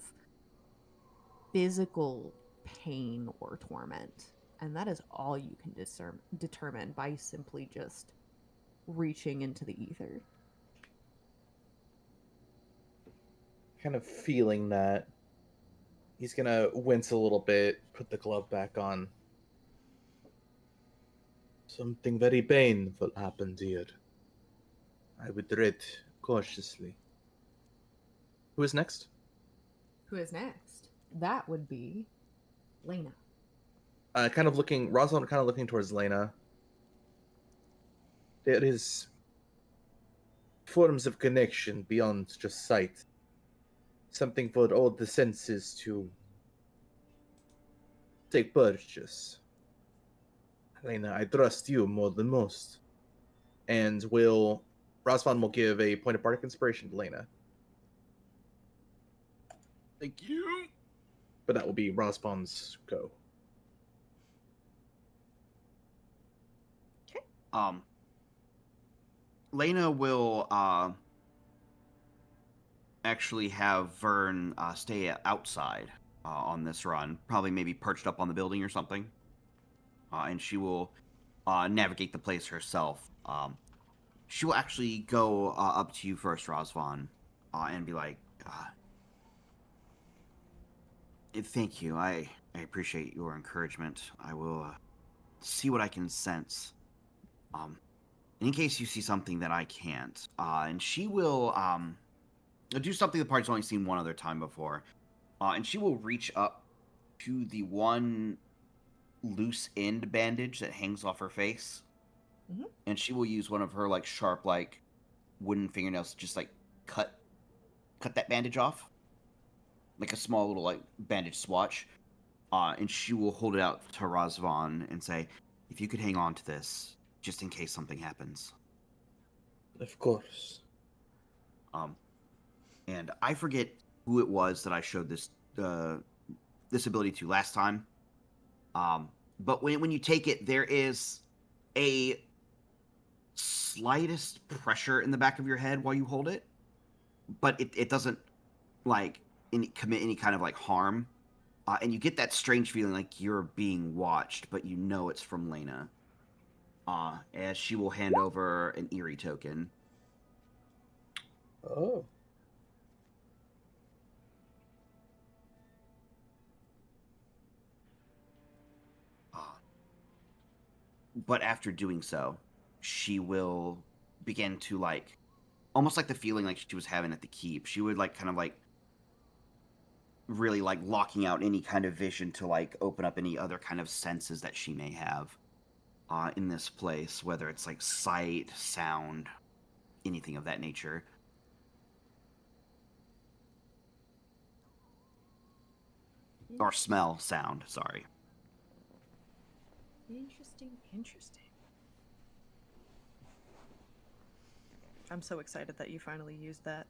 physical pain or torment. And that is all you can determine by simply just reaching into the ether. Kind of feeling that, he's gonna wince a little bit, put the glove back on. Something very painful happened here. I would tread cautiously. Who is next? Who is next? That would be Lena. Kind of looking, Rosalind kind of looking towards Lena. There is forms of connection beyond just sight. Something for all the senses to take purchase. Lena, I trust you more than most. And Rosvan will give a point of bardic inspiration to Lena. Thank you. But that will be Rosvan's go. Lena will actually have Vern stay outside on this run, probably maybe perched up on the building or something, and she will navigate the place herself. She will actually go up to you first, Rosvan, and be like, "Thank you. I appreciate your encouragement. I will see what I can sense. In case you see something that I can't." And she will do something the party's only seen one other time before. And she will reach up to the one loose end bandage that hangs off her face. Mhm. And she will use one of her like sharp like wooden fingernails to just like cut that bandage off. Like a small little like bandage swatch. And she will hold it out to Razvan and say, "If you could hang on to this, just in case something happens." Of course. And I forget who it was that I showed this this ability to last time. But when you take it, there is a slightest pressure in the back of your head while you hold it, but it doesn't like commit any kind of like harm. And you get that strange feeling like you're being watched, but you know it's from Lena. As she will hand over an eerie token. Oh. But after doing so, she will begin to like, almost like the feeling like she was having at the keep. She would like kind of like really like locking out any kind of vision to like open up any other kind of senses that she may have in this place, whether it's like sight, sound, anything of that nature. Or smell, sound, sorry. Interesting. I'm so excited that you finally used that.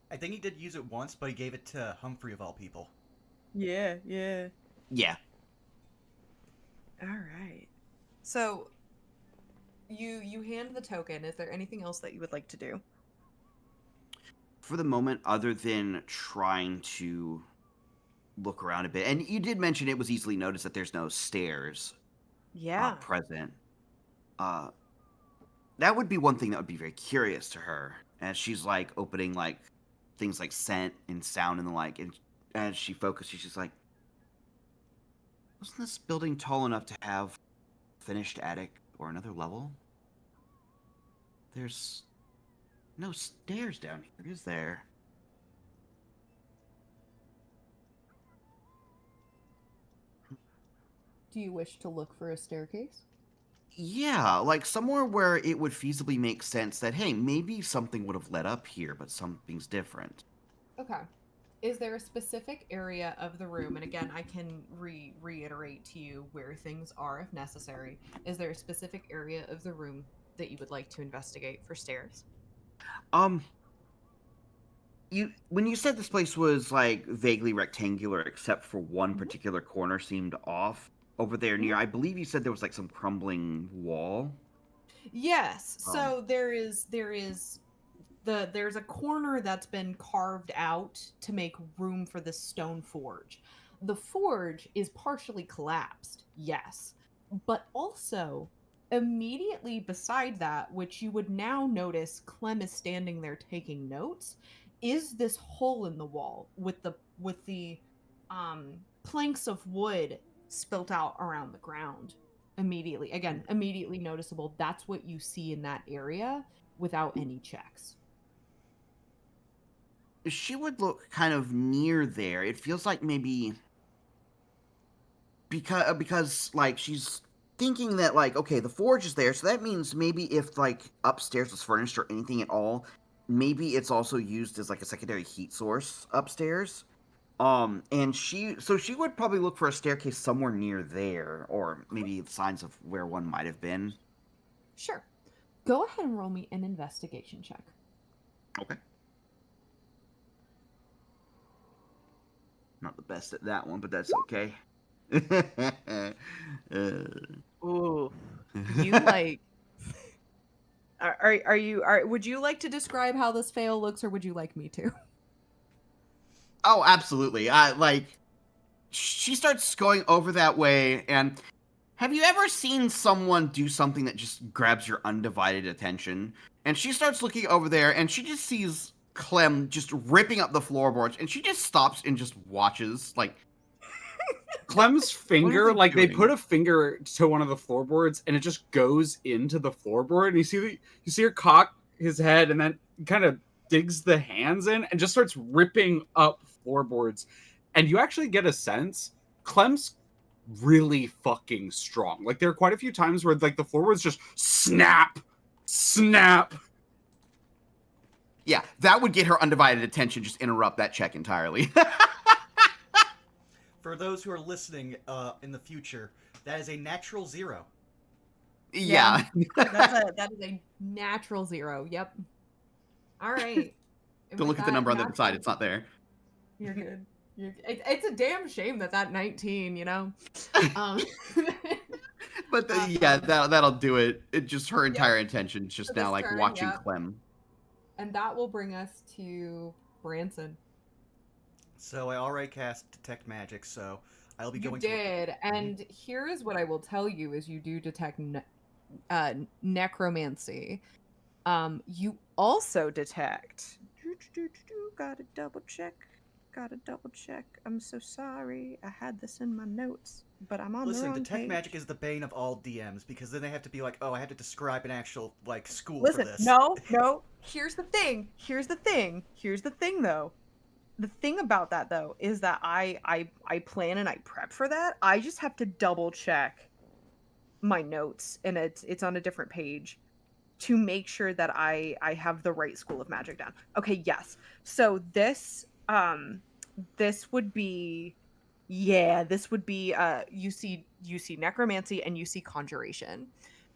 I think he did use it once, but he gave it to Humphrey of all people. Yeah. Yeah. All right. So you hand the token. Is there anything else that you would like to do? For the moment, other than trying to look around a bit, and you did mention it was easily noticed that there's no stairs present. That would be one thing that would be very curious to her, as she's like opening like things like scent and sound and the like, and as she focuses, she's like, wasn't this building tall enough to have finished attic or another level? There's no stairs down here, is there? Do you wish to look for a staircase? Yeah, like somewhere where it would feasibly make sense that, hey, maybe something would have led up here, but something's different. Okay. Is there a specific area of the room? And again, I can reiterate to you where things are if necessary. Is there a specific area of the room that you would like to investigate for stairs? Um, when you said this place was like vaguely rectangular, except for one Mhm. particular corner seemed off over there near, I believe you said there was like some crumbling wall. Yes. Um, So there's a corner that's been carved out to make room for the stone forge. The forge is partially collapsed, yes, but also immediately beside that, which you would now notice Clem is standing there taking notes, is this hole in the wall with the planks of wood spilt out around the ground. Immediately noticeable. That's what you see in that area without any checks. she would look kind of near there. It feels like maybe because like she's thinking that like okay, the forge is there, so that means maybe if like upstairs was furnished or anything at all, maybe it's also used as like a secondary heat source upstairs. And she would probably look for a staircase somewhere near there, or maybe signs of where one might have been. Sure. Go ahead and roll me an investigation check. Okay. Not the best at that one, but that's okay. Ooh. You like are you are would you like to describe how this fail looks or would you like me to? Oh, absolutely. I like she starts going over that way, and have you ever seen someone do something that just grabs your undivided attention? And she starts looking over there, and she just sees Clem just ripping up the floorboards, and she just stops and just watches. Like, Clem's what are finger, they like they put doing? a finger to one of the floorboards and it just goes into the floorboard. And you see her cock his head and then kind of digs the hands in and just starts ripping up floorboards. And you actually get a sense Clem's really fucking strong. Like there are quite a few times where like the floorboards just snap, snap. Yeah, that would get her undivided attention. Just interrupt that check entirely. For those who are listening in the future, that is a natural 0. Yeah. That is a natural 0. Yep. All right. And Don't with look at the that number on the other side. natural, It's not there. you're good. It's a damn shame that 19, you know. Um, But yeah, um, that'll do it. It just her yep. entire attention is For just now this like turn, watching yep. Clem. And that will bring us to Branson. So I already cast Detect Magic, so I'll be You going did, and here is what I will tell you: is you do detect necromancy. You also detect. Gotta double check. Gotta double check. I'm so sorry. I had this in my notes, but I'm on the Listen, wrong Detect page. Magic is the bane of all DMs because then they have to be like, oh, I have to describe an actual like school Listen, for this. no. Here's the thing. Here's the thing, though. The thing about that though is that I plan and I prep for that. I just have to double check my notes, and it's on a different page to make sure that I have the right school of magic down. Okay, yes. So this would be this would be you see necromancy and you see conjuration.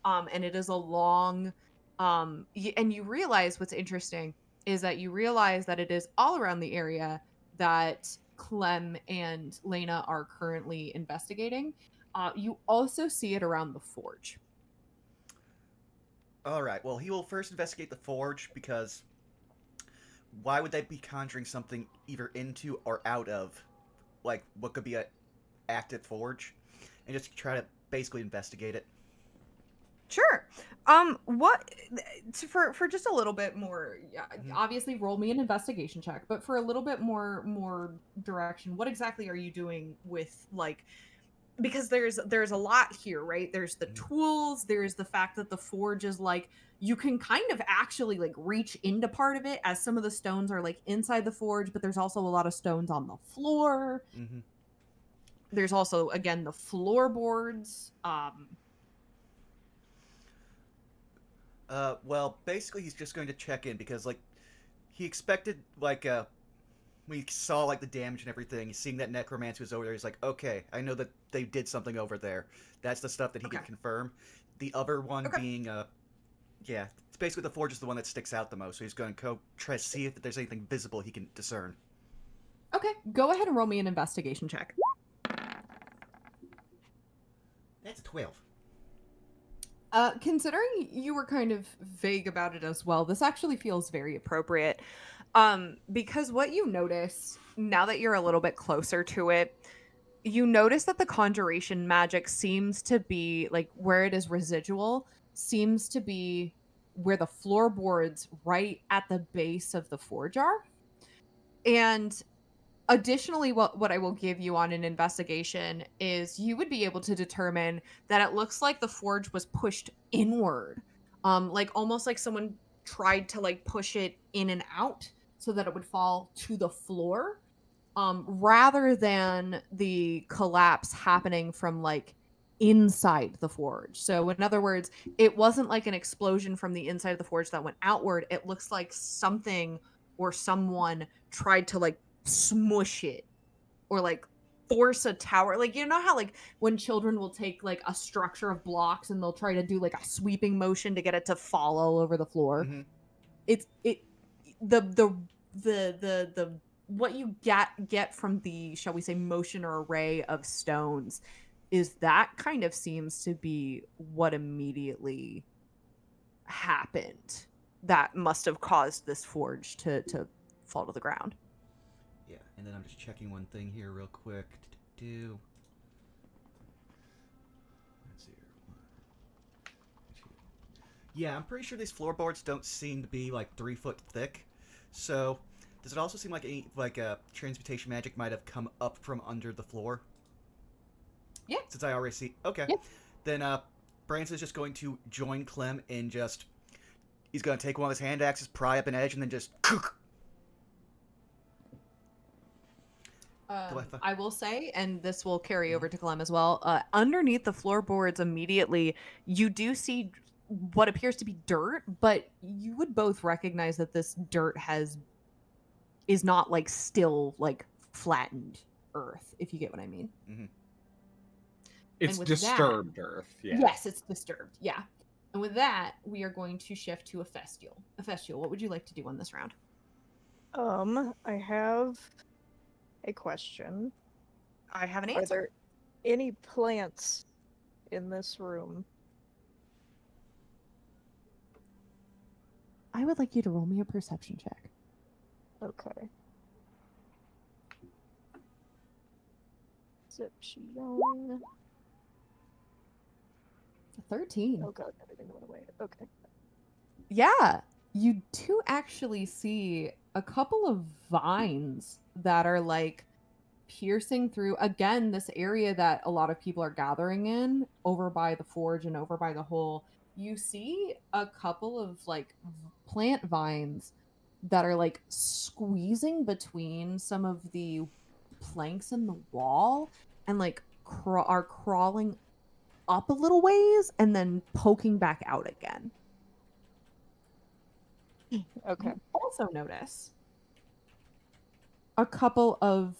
And it is a long and you realize what's interesting is that you realize that it is all around the area that Clem and Lena are currently investigating. You also see it around the forge. All right. Well, he will first investigate the forge because why would they be conjuring something either into or out of, like what could be a active forge, and just try to basically investigate it. Sure. What for just a little bit more? Yeah, Mhm. obviously, roll me an investigation check. But for a little bit more direction, what exactly are you doing with like? Because there's a lot here, right? There's the Mhm. tools. There's the fact that the forge is like you can kind of actually like reach into part of it, as some of the stones are like inside the forge. But there's also a lot of stones on the floor. Mhm. There's also again the floorboards. Well, basically, he's just going to check in because, like, he expected, like, when he saw, like, the damage and everything, seeing that necromancer was over there, he's like, okay, I know that they did something over there. That's the stuff that he Okay. can confirm. The other one Okay. being, yeah, it's basically the forge is the one that sticks out the most, so he's going to go try to see if there's anything visible he can discern. Okay, go ahead and roll me an investigation check. That's 12. Considering you were kind of vague about it as well, this actually feels very appropriate. Because what you notice now that you're a little bit closer to it, you notice that the conjuration magic seems to be like where it is residual, seems to be where the floorboards right at the base of the forge are. And additionally, what I will give you on an investigation is you would be able to determine that it looks like the forge was pushed inward. Like almost like someone tried to like push it in and out so that it would fall to the floor. Rather than the collapse happening from like inside the forge. So in other words, it wasn't like an explosion from the inside of the forge that went outward. It looks like something or someone tried to like smush it or like force a tower. Like you know how like when children will take like a structure of blocks and they'll try to do like a sweeping motion to get it to fall all over the floor. Mm-hmm. It's it the what you get from the, shall we say, motion or array of stones is that kind of seems to be what immediately happened that must have caused this forge to fall to the ground. Yeah, and then I'm just checking one thing here real quick. Do. Let's see here. Yeah, I'm pretty sure these floorboards don't seem to be like 3 foot thick. So, does it also seem like any transmutation magic might have come up from under the floor? Yeah. Since I already see. Okay. Yeah. Then Branson's just going to join Clem in just. He's going to take one of his hand axes, pry up an edge, and then just. I will say, and this will carry over to Clem as well, underneath the floorboards immediately, you do see what appears to be dirt, but you would both recognize that this dirt is not like still like flattened earth, if you get what I mean. Mm-hmm. It's with disturbed earth. Yeah. Yes, it's disturbed. Yeah. And with that, we are going to shift to a Festial. A Festial, what would you like to do on this round? I have a question. I have an Are answer. there any plants in this room? I would like you to roll me a perception check. Okay. Perception. 13. Oh god, everything went away. Okay. Yeah, you do actually see a couple of vines that are like piercing through again this area that a lot of people are gathering in over by the forge and over by the hole. You see a couple of like plant vines that are like squeezing between some of the planks in the wall and like are crawling up a little ways and then poking back out again. Okay. You also notice a couple of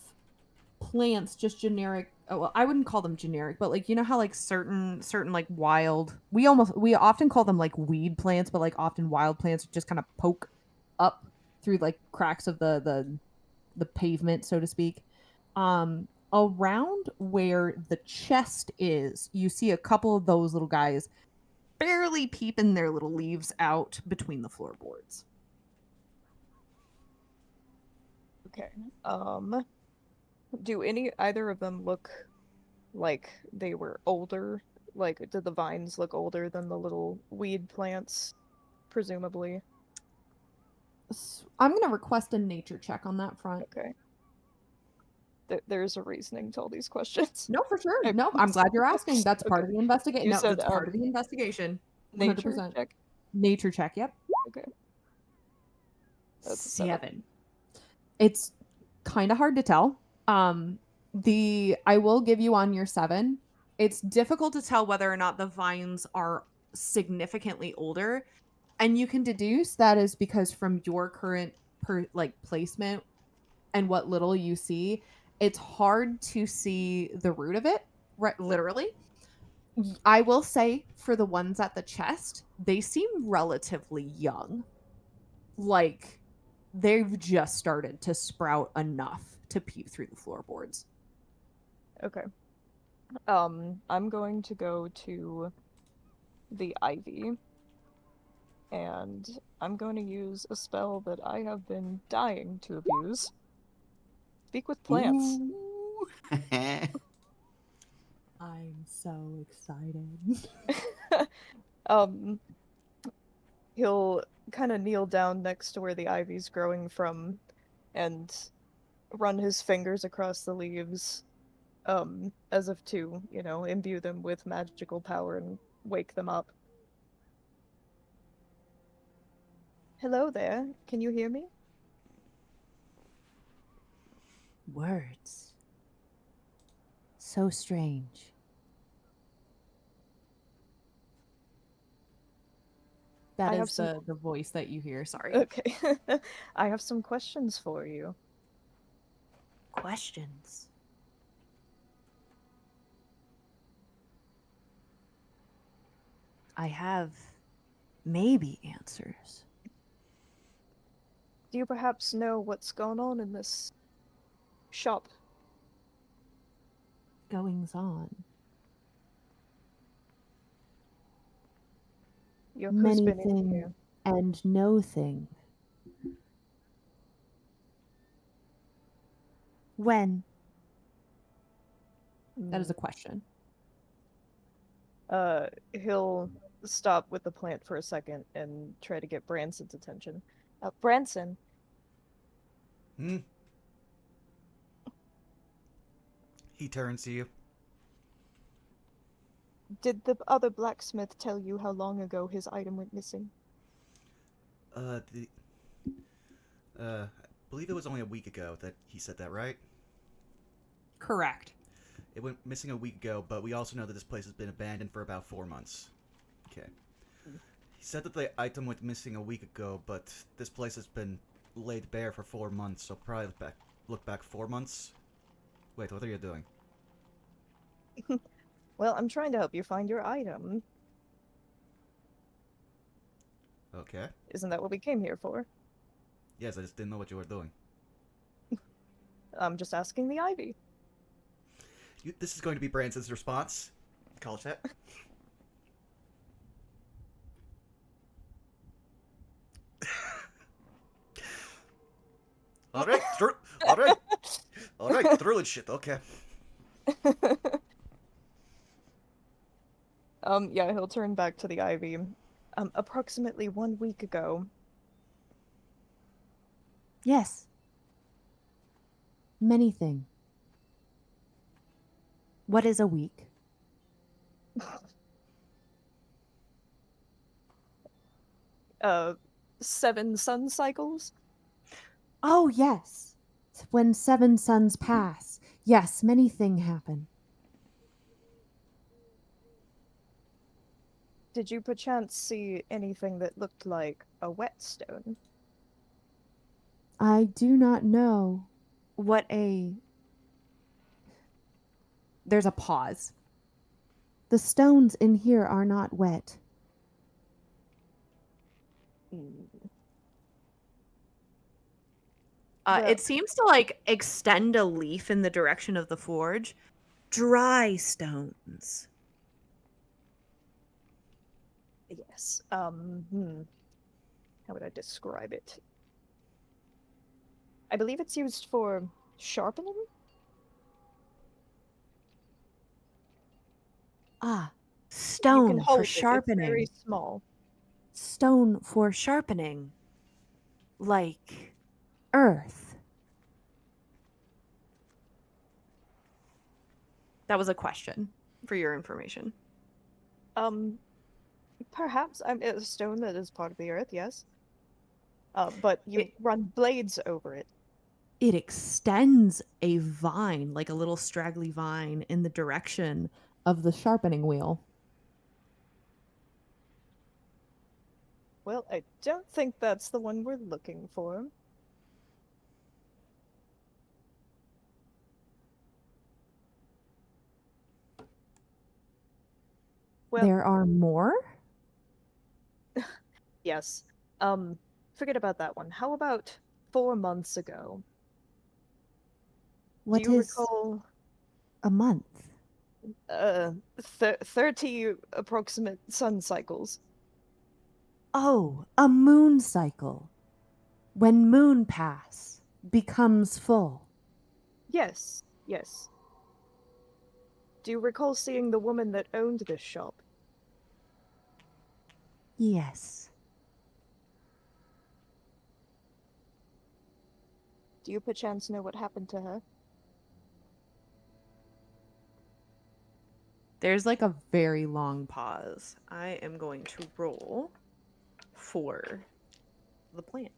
plants, just generic. Oh, well, I wouldn't call them generic, but like you know how like certain like wild. We often call them like weed plants, but like often wild plants just kind of poke up through like cracks of the pavement, so to speak. Around where the chest is, you see a couple of those little guys barely peeping their little leaves out between the floorboards. Okay. Do either of them look like they were older? Like, did the vines look older than the little weed plants, presumably? I'm gonna request a nature check on that front. Okay. There's a reasoning to all these questions. No, for sure. No, I'm glad you're asking. That's part of the investigation. You No, said, that's part of the investigation. Nature 100%. check? Nature check, yep. Okay. That's a 7. It's kind of hard to tell. I will give you on your 7. It's difficult to tell whether or not the vines are significantly older. And you can deduce that is because from your current placement and what little you see, it's hard to see the root of it, right? Literally. I will say for the ones at the chest, they seem relatively young. Like they've just started to sprout enough to peep through the floorboards. Okay. I'm going to go to the ivy, and I'm going to use a spell that I have been dying to abuse. Speak with plants. Ooh. I'm so excited. um, he'll kind of kneel down next to where the ivy's growing from and run his fingers across the leaves, as if to, imbue them with magical power and wake them up. Hello there, can you hear me? Words. So strange. That I have is some- the voice that you hear. Sorry. Okay. I have some questions for you. Questions. I have maybe answers. Do you perhaps know what's going on in this shop? Goings on. Who's Many been in thing here? and no thing. When? That is a question. He'll stop with the plant for a second and try to get Branson's attention. Branson, Hmm? He turns to you. did the other blacksmith tell you how long ago his item went missing? I believe it was only a week ago that he said that, right? Correct. It went missing a week ago, but we also know that this place has been abandoned for about 4 months. Okay. He said that the item went missing a week ago, but this place has been laid bare for 4 months, so probably look back 4 months. Wait, what are you doing? Well, I'm trying to help you find your item. Okay. Isn't that what we came here for? Yes, I just didn't know what you were doing. I'm just asking the ivy. This is going to be Branson's response. College chat. Alright, alright, druid shit, okay. Yeah, he'll turn back to the ivy. Approximately 1 week ago. Yes. Many thing. What is a week? 7 sun cycles? Oh, yes. When 7 suns pass. Yes, many thing happen. Did you perchance see anything that looked like a whetstone? I do not know what a... There's a pause. The stones in here are not wet. Well- It seems to extend a leaf in the direction of the forge. Dry stones. Yes. How would I describe it? I believe it's used for sharpening? Ah, You can stone hold for it. It's sharpening. very small. Stone for sharpening. Like earth. That was a question for your information. Perhaps it's a stone that is part of the earth, yes. But you run blades over it. It extends a vine, like a little straggly vine, in the direction of the sharpening wheel. Well, I don't think that's the one we're looking for. Well, There are more? yes. Forget about that one. How about 4 months ago? Do What you is recall a month? 30 approximate sun cycles? Oh, a moon cycle. When moon pass becomes full. Yes, yes. Do you recall seeing the woman that owned this shop? Yes. Do you perchance know what happened to her? There's like a very long pause. I am going to roll for the plant.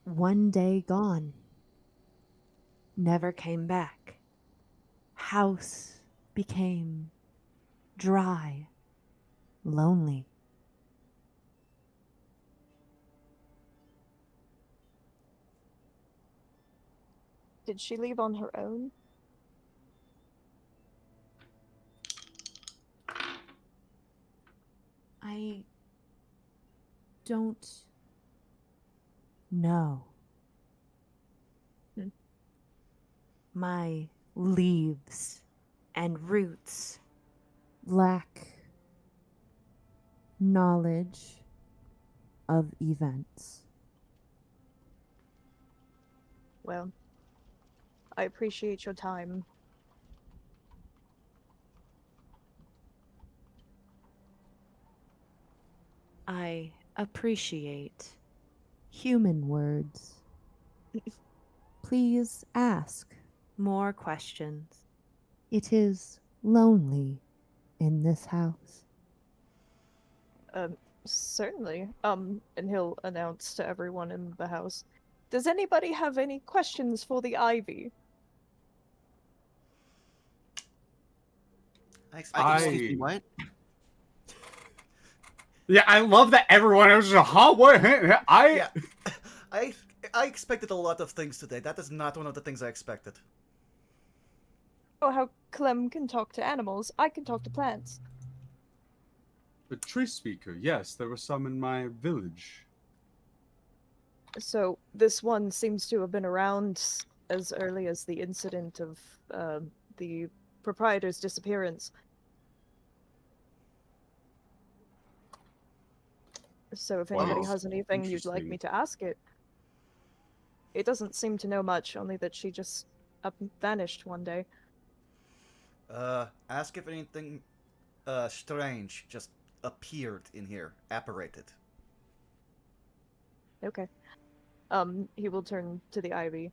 One day gone. Never came back. House became dry, lonely. Did she leave on her own? I don't know. Hmm. My leaves and roots lack knowledge of events. Well, I appreciate your time. I appreciate human words. Please ask more questions. It is lonely in this house. Um, Certainly. And he'll announce to everyone in the house. Does anybody have any questions for the Ivy? Excuse me, I what? yeah, I love that everyone else is huh? What? Yeah, I I expected a lot of things today. That is not one of the things I expected. Oh, how Clem can talk to animals. I can talk to plants. The tree speaker. Yes, there were some in my village. So this one seems to have been around as early as the incident of the proprietor's disappearance. So if anybody Wow. has anything you'd like me Interesting. to ask it, it doesn't seem to know much, only that she just up vanished one day. Ask if anything strange just appeared in here, apparated. Okay. He will turn to the Ivy.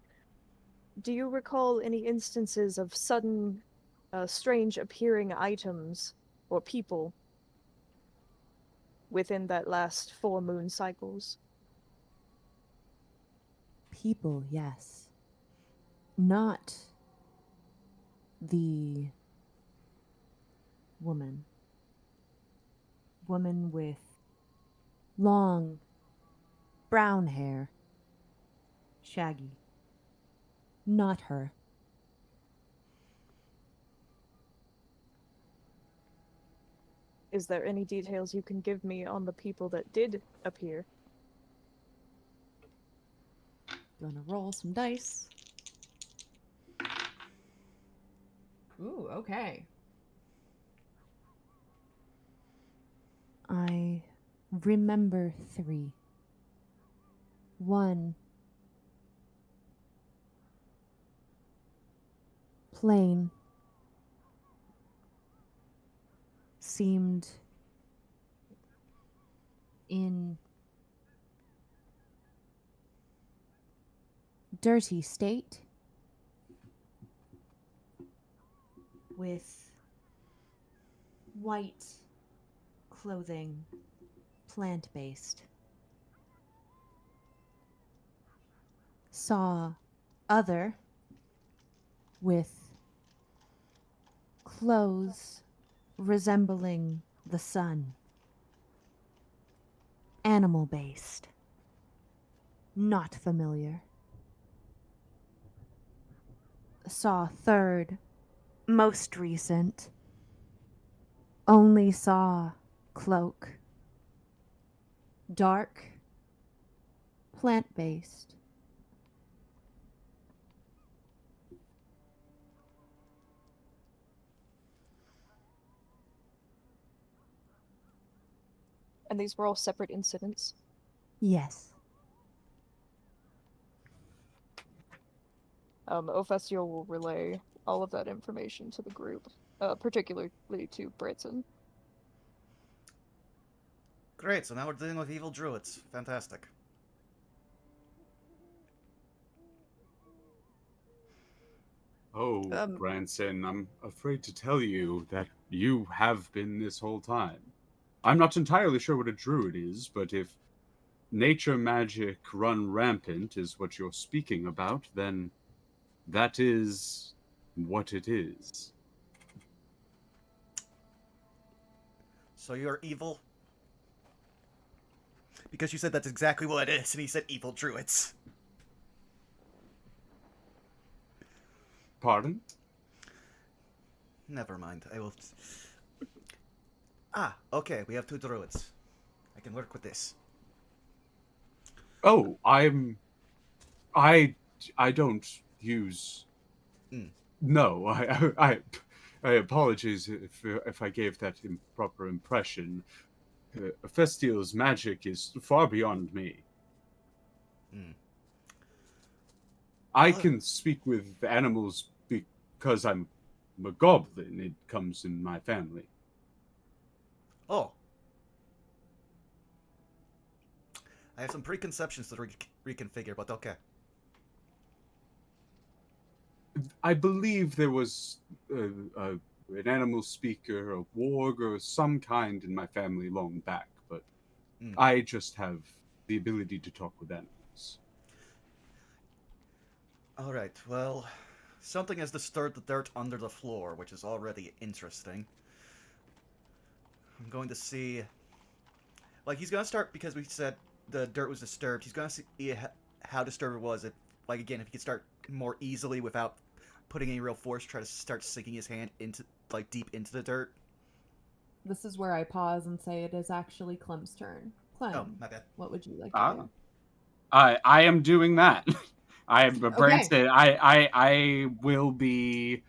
Do you recall any instances of sudden, strange appearing items or people within that last 4 moon cycles? People, yes. Not the woman. Woman with long brown hair. Shaggy. Not her. Is there any details you can give me on the people that did appear? Gonna roll some dice. Ooh, okay. I remember 3. One, plain, seemed in dirty state with white clothing, plant-based. Saw other with Clothes resembling the sun. Animal based. Not familiar. Saw third. Most recent. Only saw cloak. Dark. Plant based. And these were all separate incidents. Yes. Ophistiel will relay all of that information to the group, particularly to Branson. Great, so now we're dealing with evil druids. Fantastic. Oh, Branson, I'm afraid to tell you that you have been this whole time. I'm not entirely sure what a druid is, but if nature magic run rampant is what you're speaking about, then that is what it is. So you're evil? Because you said that's exactly what it is, and he said evil druids. Pardon? Never mind, I will... Ah, okay, we have 2 druids. I can work with this. Oh, I don't use. Mm. No, I apologize if I gave that improper impression. Festiel's magic is far beyond me. Mm. I can speak with animals because I'm a goblin. It comes in my family. Oh. I have some preconceptions to reconfigure, but okay. I believe there was an animal speaker, a warg, or some kind in my family long back, but I just have the ability to talk with animals. Alright, well, something has disturbed the dirt under the floor, which is already interesting. I'm going to see... Like, he's going to start, because we said the dirt was disturbed, he's going to see how disturbed it was. Like, again, if he could start more easily without putting any real force, try to start sinking his hand into, like, deep into the dirt. This is where I pause and say it is actually Clem's turn. Clem, Oh, my bad. what would you like to do? I am doing that. I am Okay. Branson. I will be.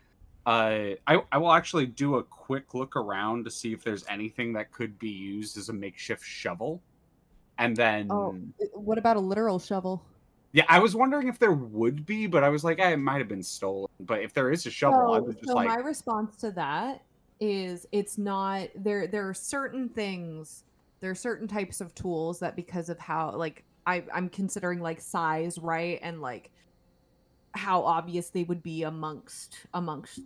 I will actually do a quick look around to see if there's anything that could be used as a makeshift shovel, and then. Oh, what about a literal shovel? Yeah, I was wondering if there would be, but I was like, it might have been stolen. But if there is a shovel, I would just So my response to that is it's not there. There are certain things. There are certain types of tools that, because of how, like, I'm considering, like, size, right, and like how obvious they would be amongst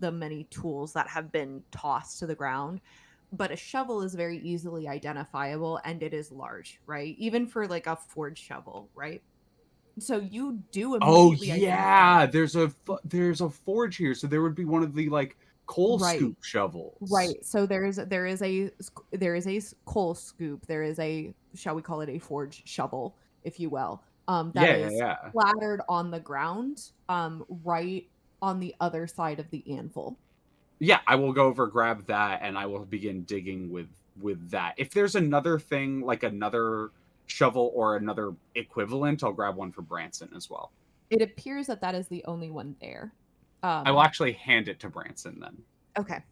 the many tools that have been tossed to the ground. But a shovel is very easily identifiable, and it is large, right? Even for like a forged shovel, right? So you do immediately yeah, identify. there's a forge here, so there would be one of the like coal Right. scoop shovels. Right. So there is a coal scoop. There is a, shall we call it, a forged shovel, if you will. That is Yeah. splattered on the ground, right on the other side of the anvil. Yeah, I will go over, grab that, and I will begin digging with that. If there's another thing, like another shovel or another equivalent, I'll grab one for Branson as well. It appears that that is the only one there. I will actually hand it to Branson then. Okay.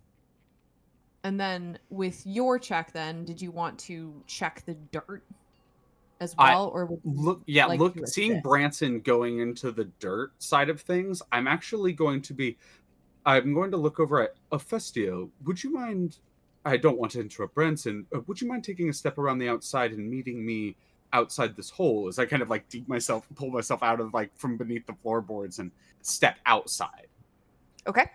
And then with your check, then, did you want to check the dirt as well, or would you like to seeing assist? Branson going into the dirt side of things, I'm going to look over at Ophestio. Would you mind? I don't want to interrupt Branson. Would you mind taking a step around the outside and meeting me outside this hole as I kind of like pull myself out of like from beneath the floorboards and step outside? Okay.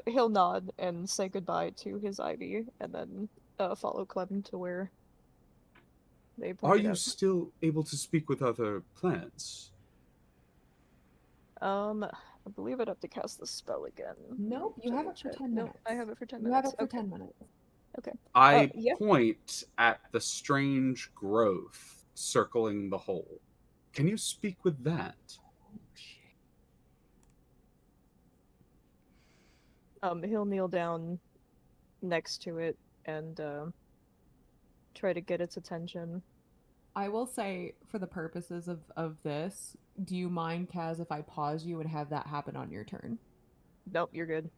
He'll nod and say goodbye to his ivy, and then follow Clem to where they Are pointed you out. still able to speak with other plants? I believe I'd have to cast the spell again. Nope, you have it for 10 Nope, minutes. I have it for 10 You have minutes. it for Okay. 10 minutes. Okay. I yeah. point at the strange growth circling the hole. Can you speak with that? He'll kneel down next to it and try to get its attention. I will say, for the purposes of this, do you mind, Kaz, if I pause you and have that happen on your turn? Nope, you're good.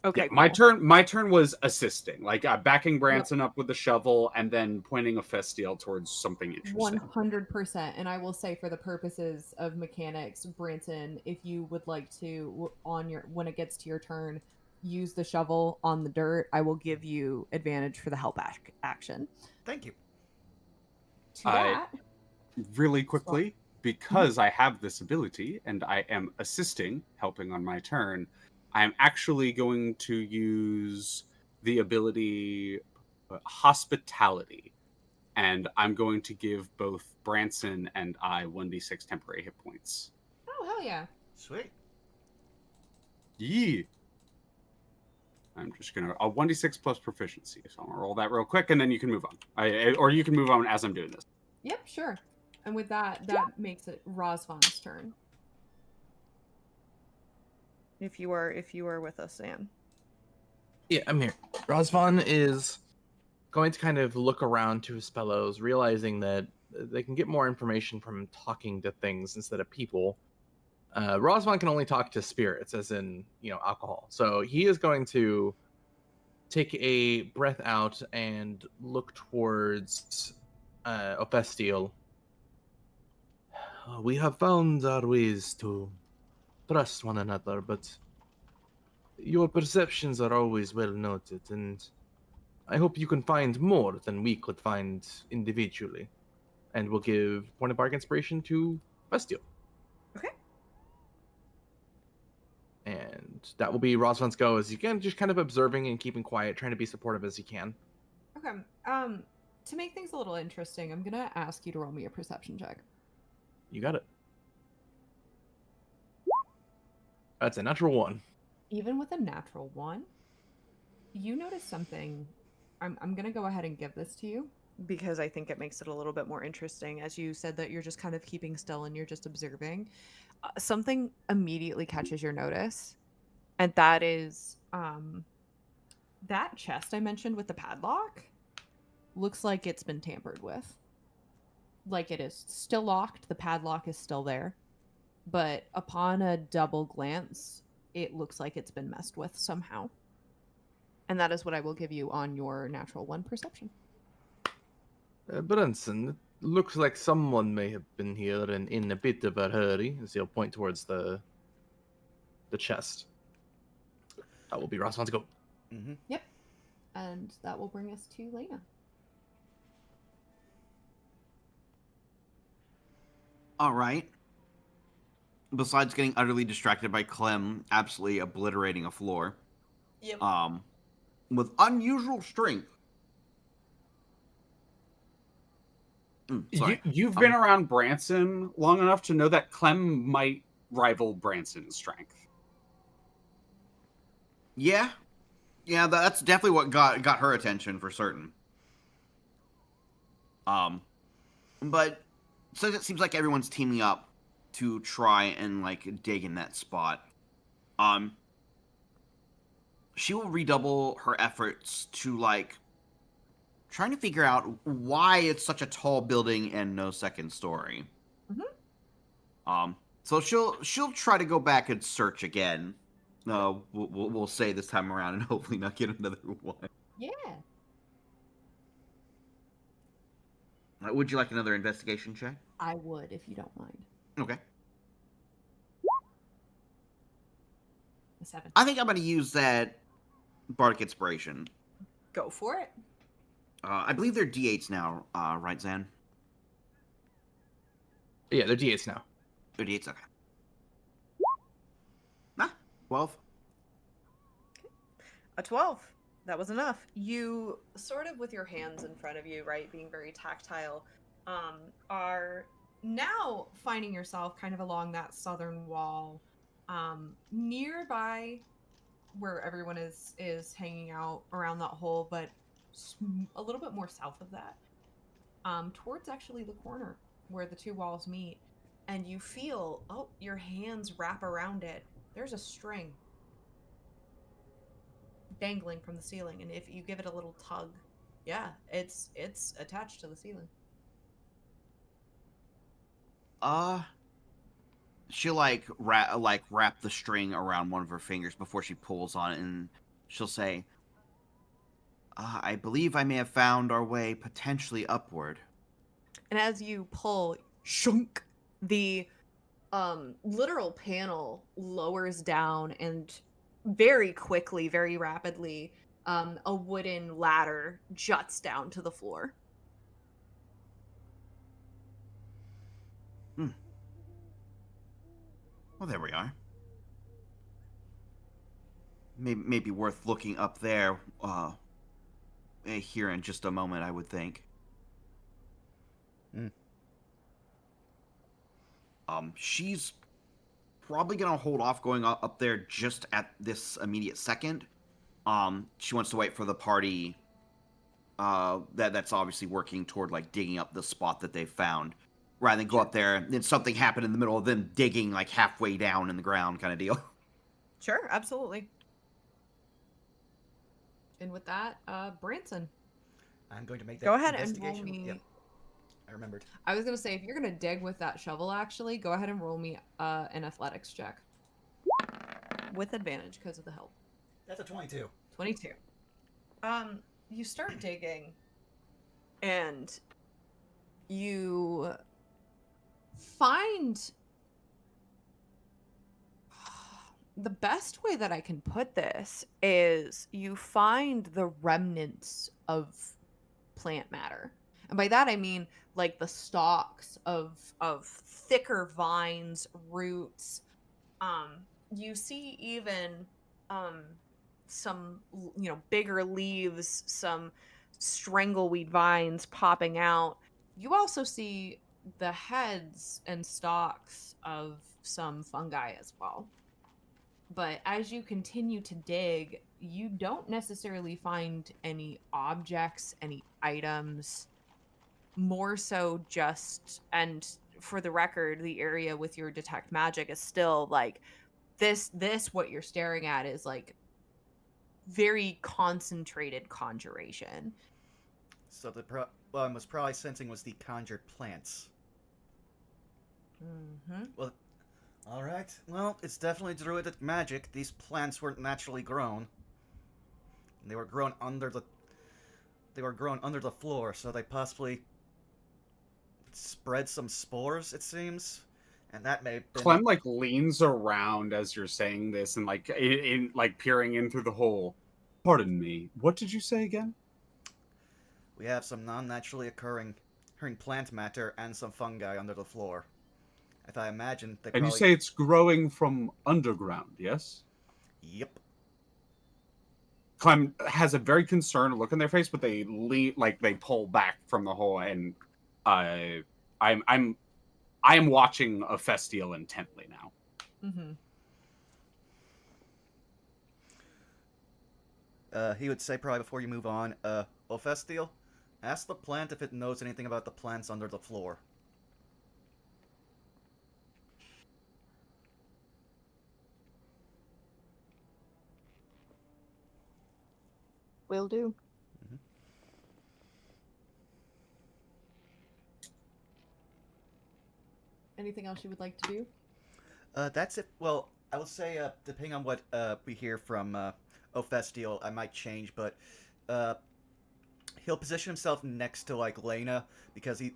Okay, Yeah, cool. my turn was assisting, like backing Branson up with the shovel and then pointing a festial towards something interesting. 100%. And I will say, for the purposes of mechanics, Branson, if you would like to, on your when it gets to your turn, use the shovel on the dirt, I will give you advantage for the help action. Thank you. To that, Really quickly, because I have this ability and I am assisting, helping on my turn, I am actually going to use the ability Hospitality. And I'm going to give both Branson and I 1d6 temporary hit points. oh hell yeah! Sweet. Yee! I'm just gonna a 1d6 plus proficiency. So I'm gonna roll that real quick, and then you can move on. Or you can move on as I'm doing this. Yep, sure. And with that, that makes it Rosvan's turn. If you are with us, Sam. Yeah, I'm here. Rosvan is going to kind of look around to his fellows, realizing that they can get more information from talking to things instead of people. Rosvan can only talk to spirits, as in, alcohol. So he is going to take a breath out and look towards Ophestiel. We have found our ways to trust one another, but your perceptions are always well noted, and I hope you can find more than we could find individually. And we'll give point of bark inspiration to Ophestiel. Okay. And that will be Rosvan's go, as you can, just kind of observing and keeping quiet, trying to be supportive as you can. Okay. To make things a little interesting, I'm gonna ask you to roll me a perception check. You got it. That's a natural 1. Even with a natural 1, you notice something. I'm gonna go ahead and give this to you because I think it makes it a little bit more interesting. As you said that you're just kind of keeping still and you're just observing. Something immediately catches your notice, and that is that chest I mentioned with the padlock looks like it's been tampered with. Like it is still locked, the padlock is still there, but upon a double glance, it looks like it's been messed with somehow. And that is what I will give you on your natural 1 perception. Branson, it looks like someone may have been here and in a bit of a hurry, as he'll point towards the chest. That will be Rosvan's go. Mm-hmm. Yep. And that will bring us to Lena. All right. Besides getting utterly distracted by Clem absolutely obliterating a floor, Yep. with unusual strength. Sorry. You've been around Branson long enough to know that Clem might rival Branson's strength. Yeah, that's definitely what got her attention for certain. But so it seems like everyone's teaming up to try and dig in that spot. She will redouble her efforts to trying to figure out why it's such a tall building and no second story. Mm-hmm. So she'll try to go back and search again. We'll say this time around and hopefully not get another one. Yeah. Would you like another investigation check? I would, if you don't mind. Okay. A 7. I think I'm going to use that bardic inspiration. Go for it. I believe they're D8s now, right, Zan? Yeah, they're D8s now. They're D8s, okay. 12. A 12. That was enough. You sort of with your hands in front of you, right, being very tactile, are now finding yourself kind of along that southern wall, Nearby where everyone is hanging out around that hole, but a little bit more south of that, towards actually the corner where the two walls meet, and you feel, oh, your hands wrap around it. There's a string dangling from the ceiling, and if you give it a little tug, yeah, it's attached to the ceiling. She'll wrap the string around one of her fingers before she pulls on it, and she'll say, I believe I may have found our way potentially upward. And as you pull, shunk, the literal panel lowers down, and very quickly, very rapidly, a wooden ladder juts down to the floor. Well, there we are. Maybe worth looking up there here in just a moment, I would think. She's probably gonna hold off going up there just at this immediate second. She wants to wait for the party that's obviously working toward like digging up the spot that they found, rather than go up there and then something happen in the middle of them digging like halfway down in the ground kind of deal. Sure, absolutely. And with that, Branson, I'm going to make that go ahead and roll investigation. me. Yep, I remembered. I was gonna say, if you're gonna dig with that shovel, actually, go ahead and roll me an athletics check with advantage because of the help. That's a 22. 22. You start digging, and you find the best way that I can put this is you find the remnants of plant matter. And by that I mean like the stalks of thicker vines, roots. You see even some bigger leaves, some strangleweed vines popping out. You also see the heads and stalks of some fungi as well. But as you continue to dig, you don't necessarily find any objects, any items. More so just, and for the record, the area with your detect magic is still like this what you're staring at is like very concentrated conjuration. So what I was probably sensing was the conjured plants. Mm-hmm. Well, all right. Well, it's definitely druidic magic. These plants weren't naturally grown. They were grown under the floor, so they possibly spread some spores, it seems. And that may have been... Clem like leans around as you're saying this and like in like peering in through the hole. Pardon me. What did you say again? We have some non-naturally occurring plant matter and some fungi under the floor. If I imagine, they And probably... you say it's growing from underground, yes? Yep. Clem has a very concerned look on their face, but they lean like they pull back from the hole, and I am watching Ophestiel intently now. Mm-hmm. He would say probably before you move on, Ophestiel, ask the plant if it knows anything about the plants under the floor. Will do. Mm-hmm. Anything else you would like to do? That's it. Well, I would say, depending on what we hear from Ophestiel, I might change, but he'll position himself next to, like, Lena, because he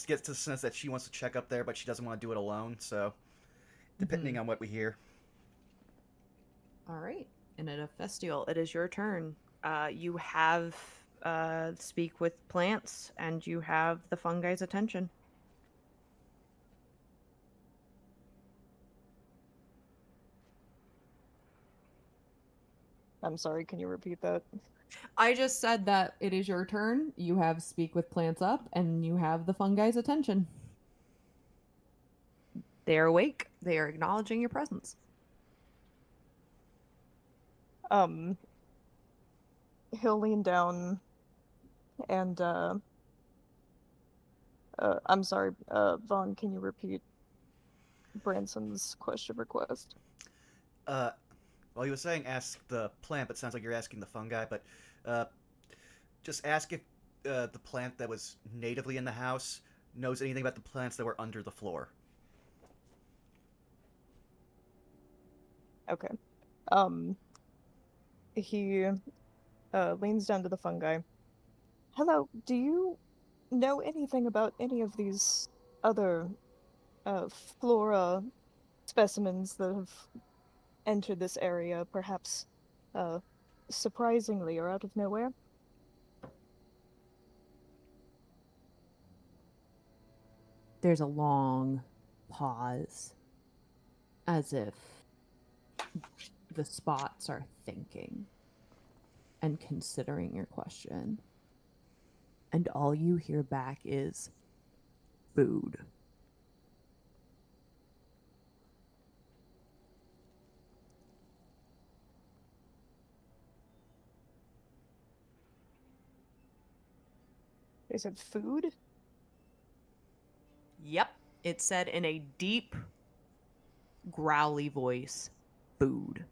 gets the sense that she wants to check up there, but she doesn't want to do it alone, so depending on what we hear. All right. And at Ophestiel, it is your turn. You have speak with plants, and you have the fungi's attention. I'm sorry, can you repeat that? I just said that it is your turn. You have speak with plants up, and you have the fungi's attention. They are awake. They are acknowledging your presence. Um, he'll lean down and I'm sorry, Vaughn, can you repeat Branson's question request? Well, you were saying ask the plant, but it sounds like you're asking the fungi. But uh, just ask if the plant that was natively in the house knows anything about the plants that were under the floor. Okay. He leans down to the fungi. Hello, do you know anything about any of these other flora specimens that have entered this area, perhaps uh, surprisingly or out of nowhere? There's a long pause, as if the spots are thinking and considering your question. And all you hear back is food. They said food? Yep. It said in a deep, growly voice, food.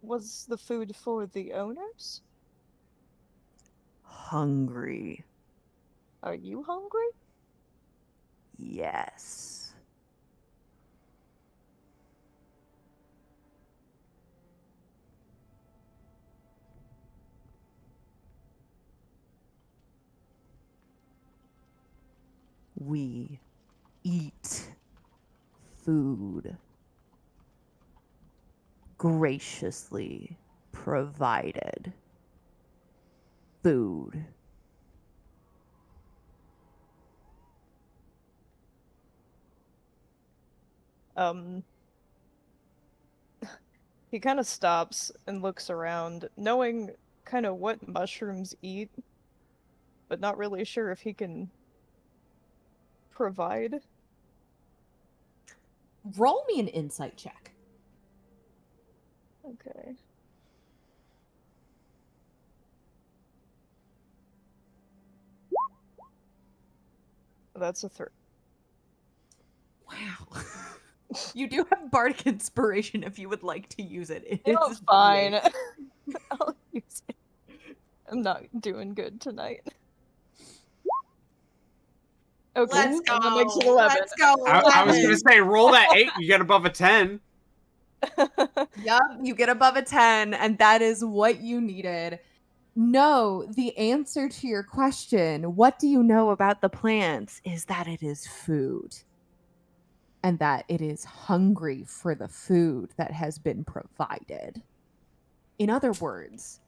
Was the food for the owners? Hungry. Are you hungry? Yes. We eat food graciously provided food. He kind of stops and looks around, knowing kind of what mushrooms eat, but not really sure if he can provide. Roll me an insight check. Okay. That's a 3. Wow. You do have bardic inspiration if you would like to use it. It No, is fine. late. I'll use it. I'm not doing good tonight. Okay, Let's and that makes it go. 11. Let's go. I was gonna 11. say, roll that 8, you get above a 10. Yep, you get above a 10, and that is what you needed. No, the answer to your question, what do you know about the plants, is that it is food. And that it is hungry for the food that has been provided. In other words,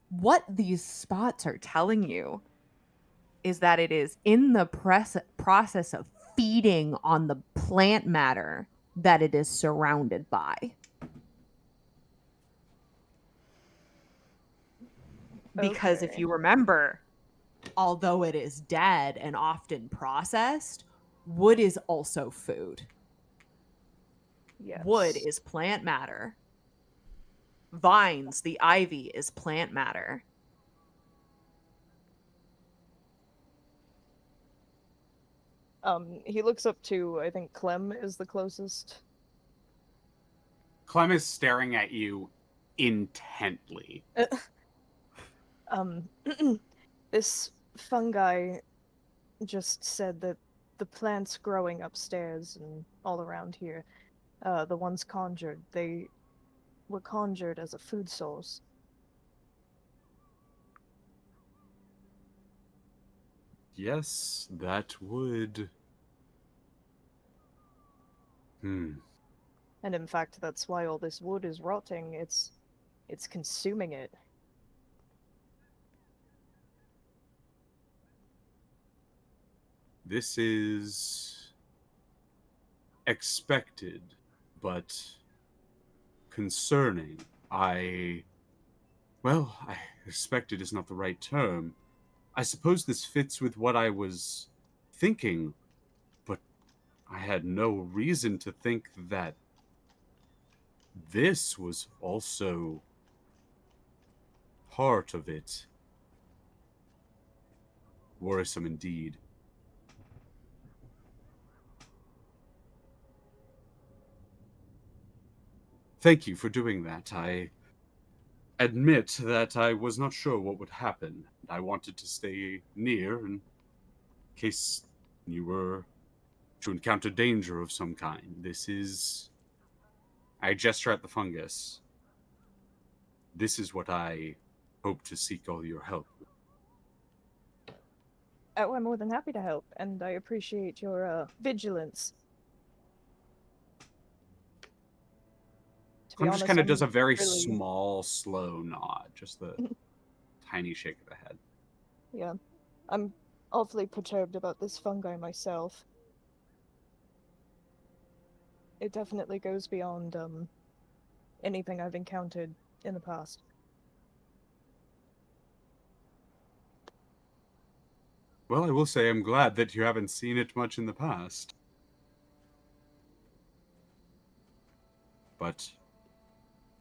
what these spots are telling you is that it is in the process of feeding on the plant matter that it is surrounded by. Because if Okay. you remember, although it is dead and often processed, wood is also food. Yes. Wood is plant matter. Vines, the ivy, is plant matter. He looks up to, I think Clem is the closest. Clem is staring at you intently. This fungi just said that the plants growing upstairs and all around here, the ones conjured, they were conjured as a food source. Yes, that would. And in fact, that's why all this wood is rotting. It's consuming it. This is expected, but concerning. Well, I expected is not the right term. I suppose this fits with what I was thinking, but I had no reason to think that this was also part of it. Worrisome indeed. Thank you for doing that. I admit that I was not sure what would happen. I wanted to stay near in case you were to encounter danger of some kind. This is... I gesture at the fungus. This is what I hope to seek all your help. Oh, I'm more than happy to help, and I appreciate your vigilance. To be Clem just honest, kind of does I'm a very really... small, slow nod. Just the tiny shake of the head. Yeah. I'm awfully perturbed about this fungi myself. It definitely goes beyond anything I've encountered in the past. Well, I will say I'm glad that you haven't seen it much in the past. But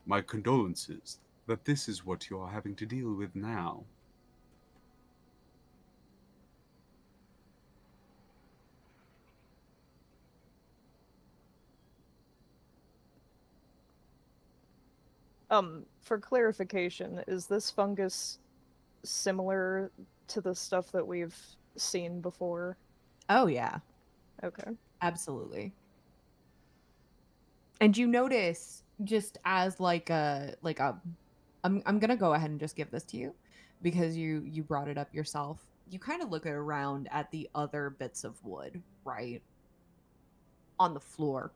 my condolences that this is what you are having to deal with now. For clarification, is this fungus similar to the stuff that we've seen before? Oh yeah, Okay. absolutely. And you notice just as I'm gonna go ahead and just give this to you because you brought it up yourself. You kind of look around at the other bits of wood, right? On the floor.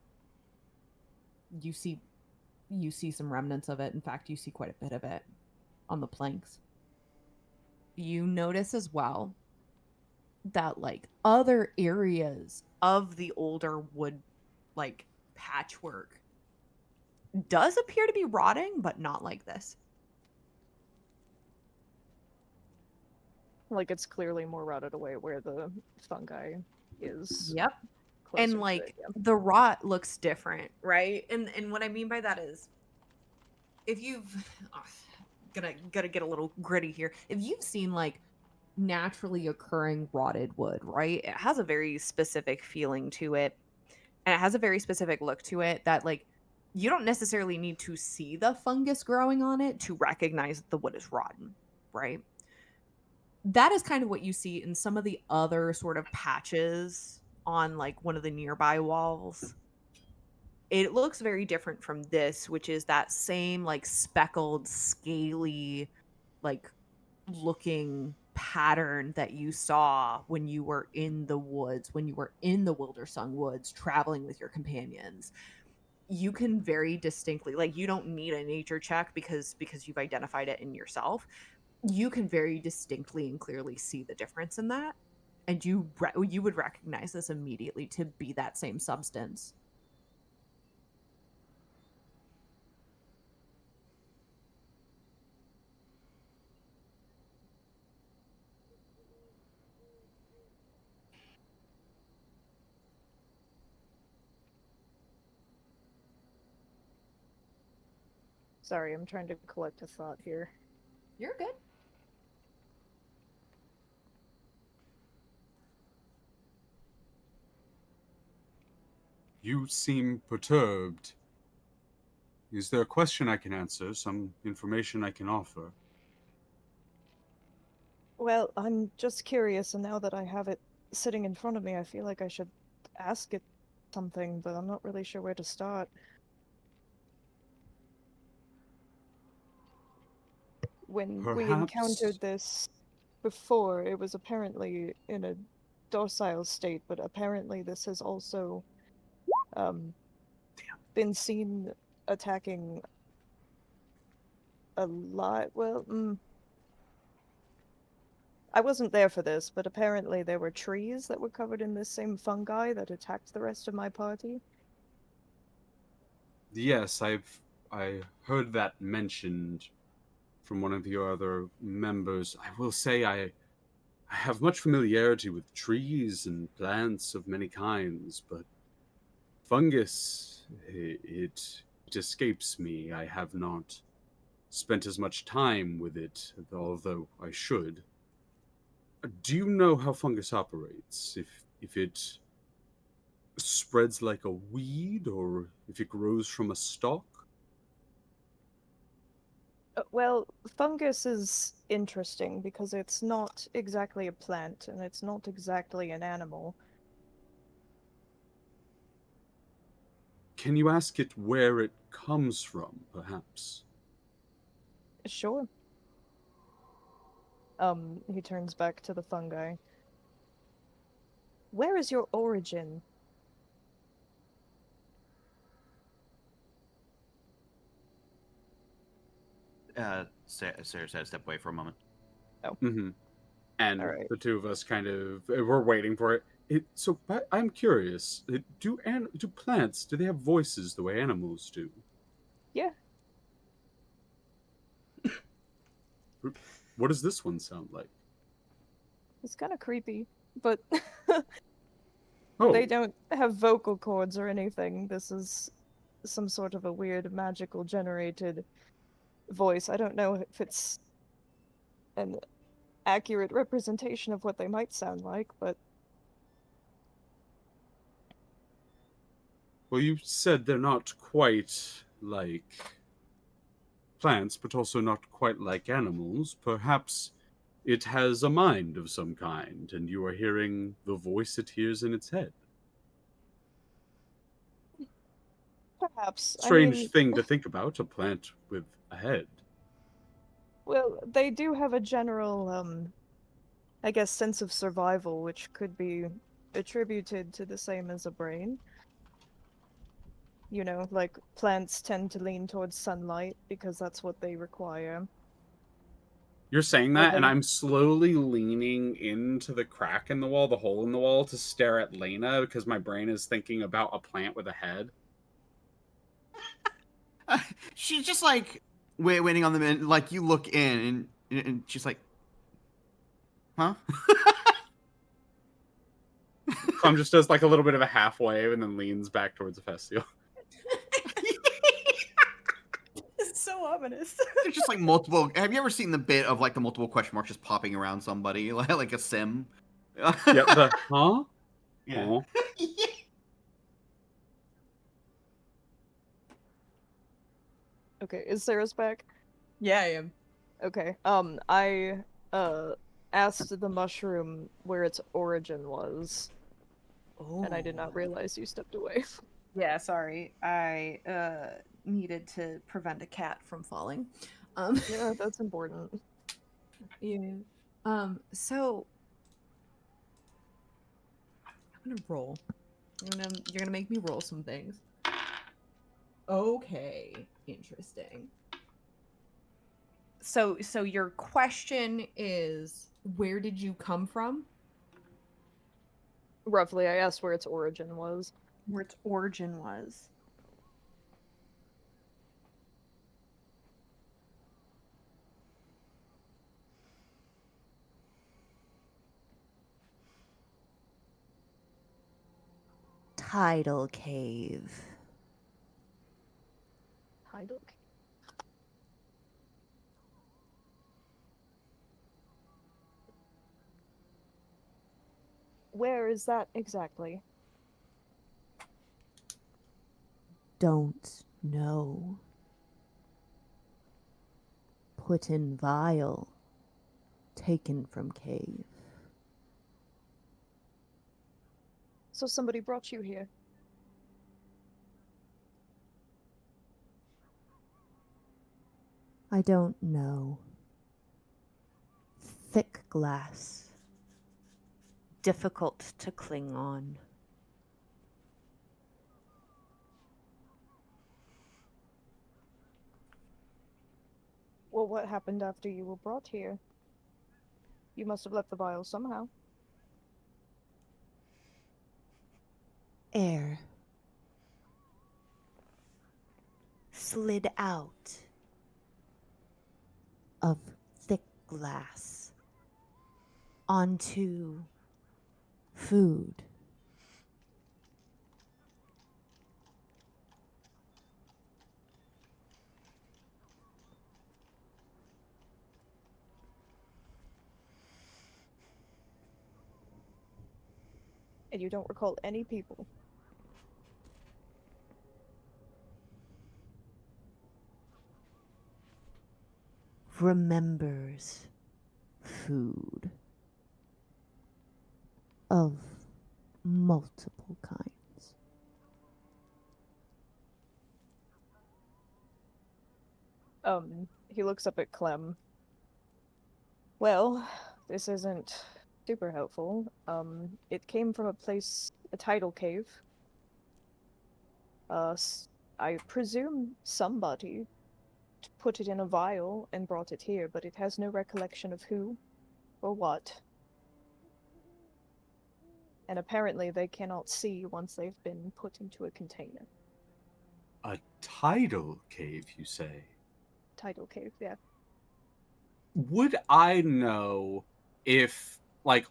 You see some remnants of it. In fact, you see quite a bit of it on the planks. You notice as well that like other areas of the older wood like patchwork does appear to be rotting, but not like this. Like it's clearly more rotted away where the fungi is Yep. closer And to like it, yeah. the rot looks different, right? And what I mean by that is if you've gonna get a little gritty here. If you've seen like naturally occurring rotted wood, right? It has a very specific feeling to it. And it has a very specific look to it that like you don't necessarily need to see the fungus growing on it to recognize that the wood is rotten, right? That is kind of what you see in some of the other sort of patches on like one of the nearby walls. It looks very different from this, which is that same like speckled, scaly, like looking pattern that you saw when you were in the woods, when you were in the Wildersung woods traveling with your companions. You can very distinctly, like, you don't need a nature check because you've identified it in yourself. You can very distinctly and clearly see the difference in that, and you would recognize this immediately to be that same substance. Sorry, I'm trying to collect a thought here. You're good. You seem perturbed. Is there a question I can answer? Some information I can offer? Well, I'm just curious, and now that I have it sitting in front of me, I feel like I should ask it something, but I'm not really sure where to start. When we Perhaps... encountered this before, it was apparently in a docile state, but apparently this has also um, been seen attacking a lot. Well, I wasn't there for this, but apparently there were trees that were covered in this same fungi that attacked the rest of my party. Yes, I heard that mentioned from one of your other members. I will say I have much familiarity with trees and plants of many kinds, but Fungus, it escapes me. I have not spent as much time with it, although I should. Do you know how fungus operates? If it spreads like a weed, or if it grows from a stalk? Well, fungus is interesting because it's not exactly a plant and it's not exactly an animal. Can you ask it where it comes from, perhaps? Sure. He turns back to the fungi. Where is your origin? Sarah said step away for a moment. Mm-hmm. And All right. the two of us kind of we're waiting for it. But I'm curious. Do plants do they have voices the way animals do? Yeah. What does this one sound like? It's kind of creepy, but Oh, they don't have vocal cords or anything. This is some sort of a weird magical generated voice. I don't know if it's an accurate representation of what they might sound like, but well, you said they're not quite like plants, but also not quite like animals. Perhaps it has a mind of some kind, and you are hearing the voice it hears in its head. perhaps. I Strange mean, thing to think about, a plant with a head. well, they do have a general, I guess, sense of survival, which could be attributed to the same as a brain. You know, like plants tend to lean towards sunlight because that's what they require. You're saying Or that, and they I'm slowly leaning into the crack in the wall, the hole in the wall, to stare at Lena because my brain is thinking about a plant with a head. She's just like waiting on them, and like you look in, and she's like, "Huh?" Clem just does like a little bit of a half wave and then leans back towards the festival. It's so ominous. There's just like multiple. Have you ever seen the bit of like the multiple question marks just popping around somebody, like a sim? Yep. The huh? Yeah. Huh? Okay, is Sarah's back? Yeah, I am. Okay. I asked the mushroom where its origin was, and I did not realize you stepped away. Yeah, sorry. I needed to prevent a cat from falling. Yeah, that's important. Yeah. So I'm gonna roll. You're gonna make me roll some things. Okay, interesting. So your question is, where did you come from? Roughly, I asked where its origin was. Where its origin was. Tidal cave. Tidal. Where is that exactly? Don't know. Put in vial. Taken from cave. So somebody brought you here. I don't know. Thick glass. Difficult to cling on. Well, what happened after you were brought here? You must have left the vial somehow. Air. Slid out of thick glass onto food. And you don't recall any people. Remembers food of multiple kinds. He looks up at Clem. Well, this isn't super helpful. It came from a tidal cave. I presume somebody put it in a vial and brought it here, but it has no recollection of who or what. And apparently they cannot see once they've been put into a container. A tidal cave, you say? Tidal cave, yeah. Would I know if, like,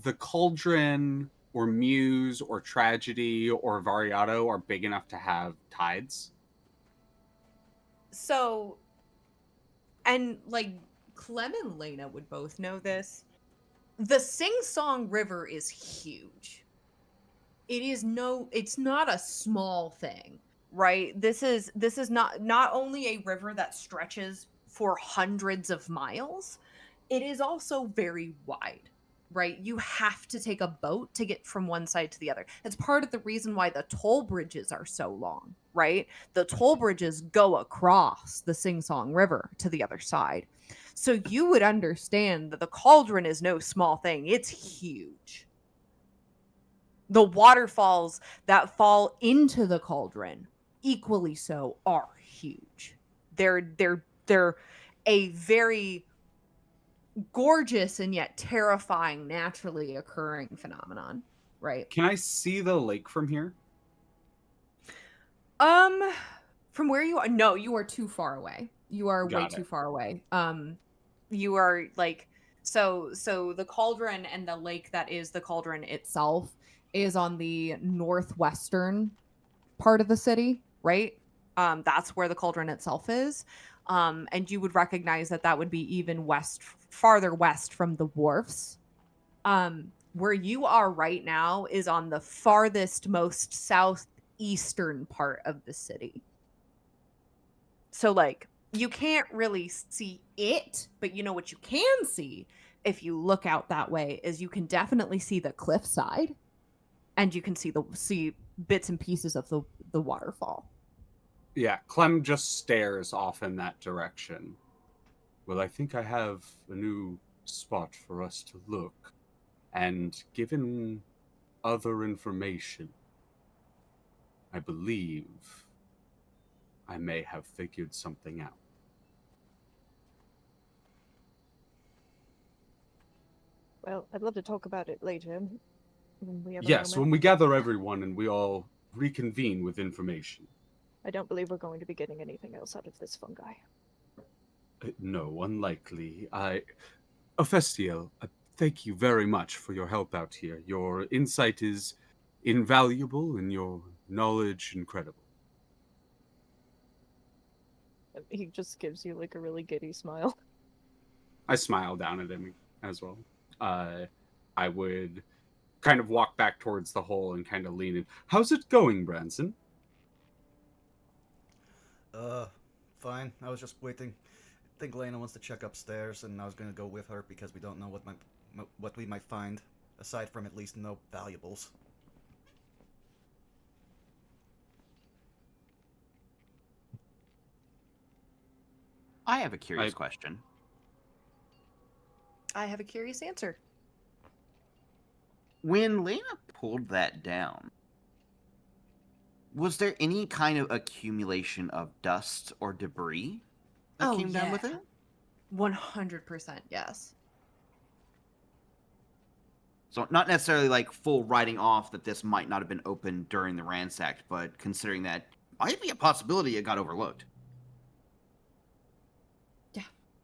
the Cauldron or Muse or Tragedy or Variato are big enough to have tides? So, and like Clem and Lena would both know this. The Sing Song River is huge. It's not a small thing, right? This is not only a river that stretches for hundreds of miles, it is also very wide, right? You have to take a boat to get from one side to the other. It's part of the reason why the toll bridges are so long, right? The toll bridges go across the Sing Song River to the other side. So you would understand that the cauldron is no small thing. It's huge. The waterfalls that fall into the cauldron, equally so, are huge. They're a very gorgeous and yet terrifying naturally occurring phenomenon, right? Can I see the lake from here? Um from where you are, no, you are too far away. You are way Got too it. far away. You are like so the cauldron and the lake that is the cauldron itself is on the northwestern part of the city, right? That's where the cauldron itself is. And you would recognize that that would be even farther west from the wharfs. Where you are right now is on the farthest, most southeastern part of the city. So, like, you can't really see it, but you know what you can see if you look out that way is you can definitely see the cliffside, and you can see bits and pieces of the waterfall. Yeah, Clem just stares off in that direction. Well, I think I have a new spot for us to look. And given other information, I believe I may have figured something out. Well, I'd love to talk about it later when we have a Yes, when moment. we gather everyone and we all reconvene with information. I don't believe we're going to be getting anything else out of this fungi. No, unlikely. Ophestiel, thank you very much for your help out here. Your insight is invaluable and your knowledge incredible. He just gives you like a really giddy smile. I smile down at him as well. I would kind of walk back towards the hole and kind of lean in. How's it going, Branson? Fine. I was just waiting. I think Lena wants to check upstairs, and I was gonna go with her because we don't know what we might find, aside from at least no valuables. I have a curious question. I have a curious answer. When Lena pulled that down, was there any kind of accumulation of dust or debris that came down with it? 100% yes. So not necessarily like full writing off that this might not have been opened during the ransack, but considering that might be a possibility it got overlooked. Yeah.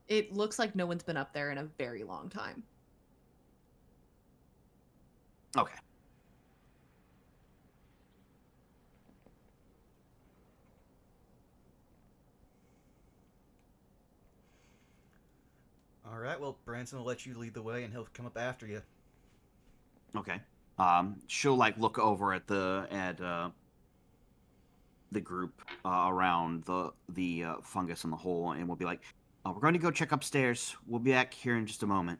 It looks like no one's been up there in a very long time. Okay. All right. Well, Branson will let you lead the way, and he'll come up after you. Okay. She'll like look over at the group around the fungus in the hole, and we'll be like, "We're going to go check upstairs. We'll be back here in just a moment."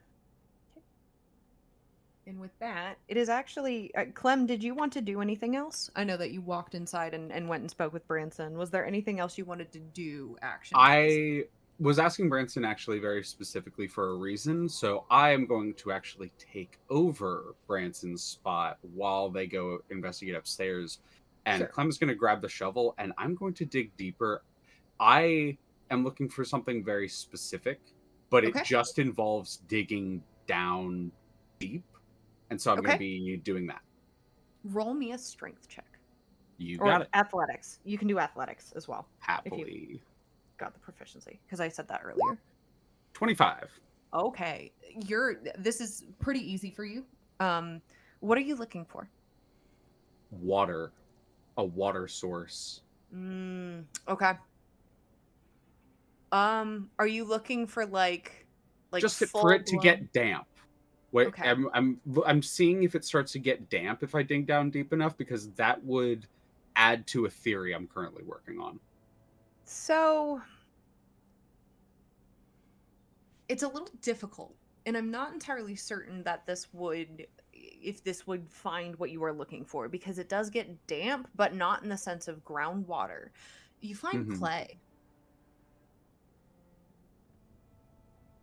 And with that, it is actually Clem. Did you want to do anything else? I know that you walked inside and went and spoke with Branson. Was there anything else you wanted to do? Action. I was asking Branson actually very specifically for a reason, so I am going to actually take over Branson's spot while they go investigate upstairs. And Sure. Clem's going to grab the shovel, and I'm going to dig deeper. I am looking for something very specific, but it Okay. just involves digging down deep. And so I'm going to Okay. be doing that. Roll me a strength check. You Or got it. athletics. You can do athletics as well. Happily. Got the proficiency because I said that earlier. 25. Okay, this is pretty easy for you. What are you looking for? Water. A water source. Okay. Are you looking for like Just for it to full-blown- get damp. Wait, Okay. I'm seeing if it starts to get damp if I dig down deep enough, because that would add to a theory I'm currently working on. So it's a little difficult, and I'm not entirely certain that this would find what you are looking for, because it does get damp, but not in the sense of groundwater. You find Mhm. clay,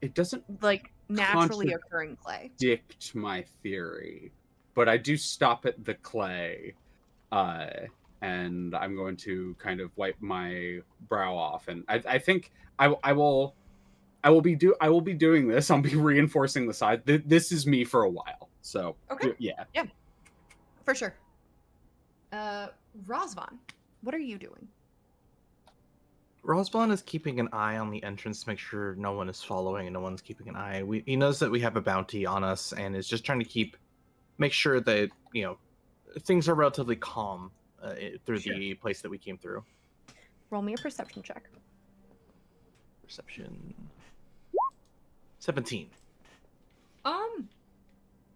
It doesn't like naturally occurring clay. contradict my theory, but I do stop at the clay, and I'm going to kind of wipe my brow off, and I think I will be doing this. I'll be reinforcing the side. This is me for a while. So Okay. yeah. Yeah, for sure. Rosvan, what are you doing? Rosblon is keeping an eye on the entrance to make sure no one is following and no one's keeping an eye. He knows that we have a bounty on us and is just trying to make sure that, things are relatively calm through Sure. the place that we came through. Roll me a perception check. Perception 17.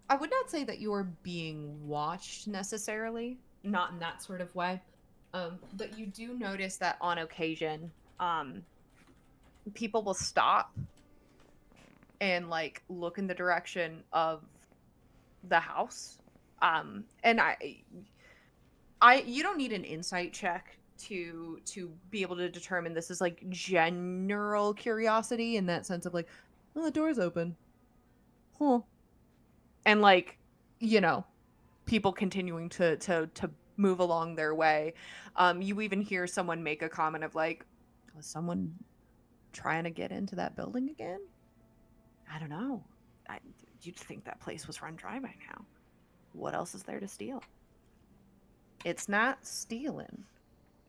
I would not say that you are being watched necessarily, not in that sort of way. But you do notice that on occasion, people will stop and like look in the direction of the house. And you don't need an insight check to be able to determine this is like general curiosity in that sense of like, oh, the door's open. Huh. And like, people continuing to move along their way. You even hear someone make a comment of like, was someone trying to get into that building again? I don't know. You'd think that place was run dry by now. What else is there to steal? It's not stealing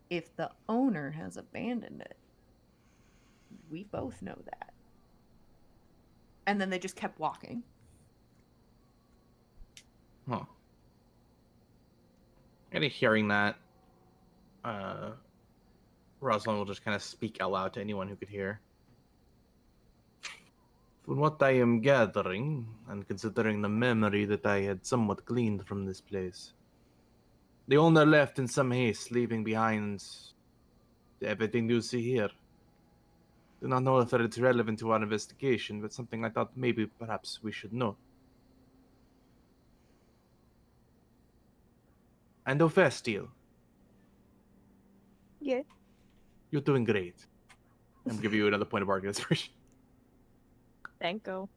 if the owner has abandoned it. We both know that. And then they just kept walking. Huh. Kind of hearing that, Rosalind will just kind of speak out loud to anyone who could hear. From what I am gathering, and considering the memory that I had somewhat gleaned from this place, the owner left in some haste, leaving behind everything you see here. Do not know if it's relevant to our investigation, but something I thought maybe perhaps we should know. And Ophastiel, Yeah. you're doing great. I'm giving you another point of bargain inspiration. Thank you.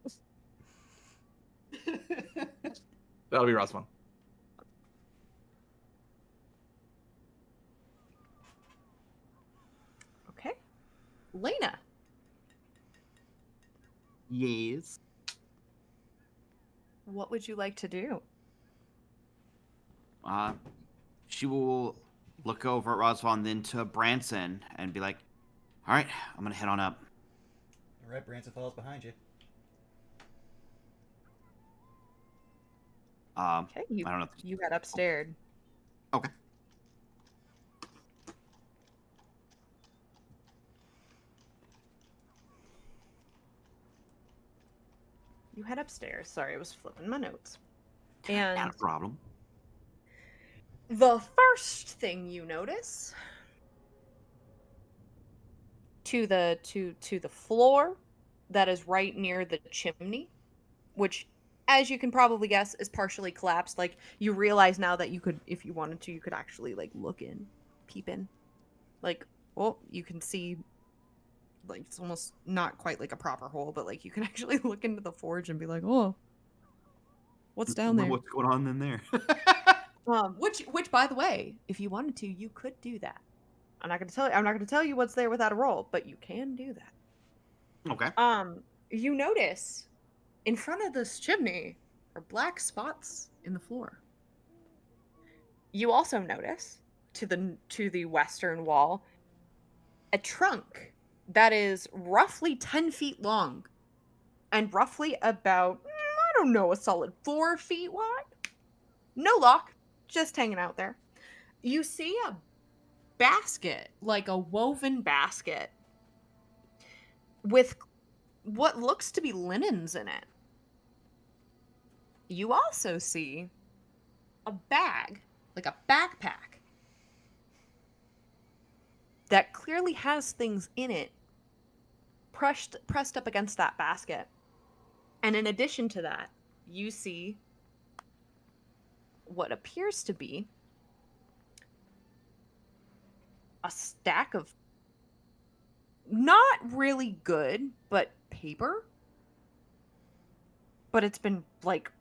That'll be Rosman. Okay. Lena. Yes. What would you like to do? She will look over at Rosvan, then to Branson, and be like, "All right, I'm gonna head on up." All right, Branson follows behind you. Okay, I don't know. you got upstairs. Okay. You head upstairs. Sorry, I was flipping my notes. And Not a problem. the first thing you notice to the floor that is right near the chimney, which, as you can probably guess, is partially collapsed. Like, you realize now that you could, if you wanted to, you could actually like look in, peep in. Like, oh, you can see, like, it's almost not quite like a proper hole, but like you can actually look into the forge and be like, oh, what's down there? What's going on in there? Which, by the way, if you wanted to, you could do that. I'm not gonna tell you what's there without a roll, but you can do that. Okay. You notice in front of this chimney are black spots in the floor. You also notice to the western wall a trunk that is roughly 10 feet long and roughly about, I don't know, a solid 4 feet wide. No lock, just hanging out there. You see a basket, like a woven basket, with what looks to be linens in it. You also see a bag, like a backpack, that clearly has things in it pressed up against that basket. And in addition to that, you see what appears to be a stack of not really good, but paper. But it's been like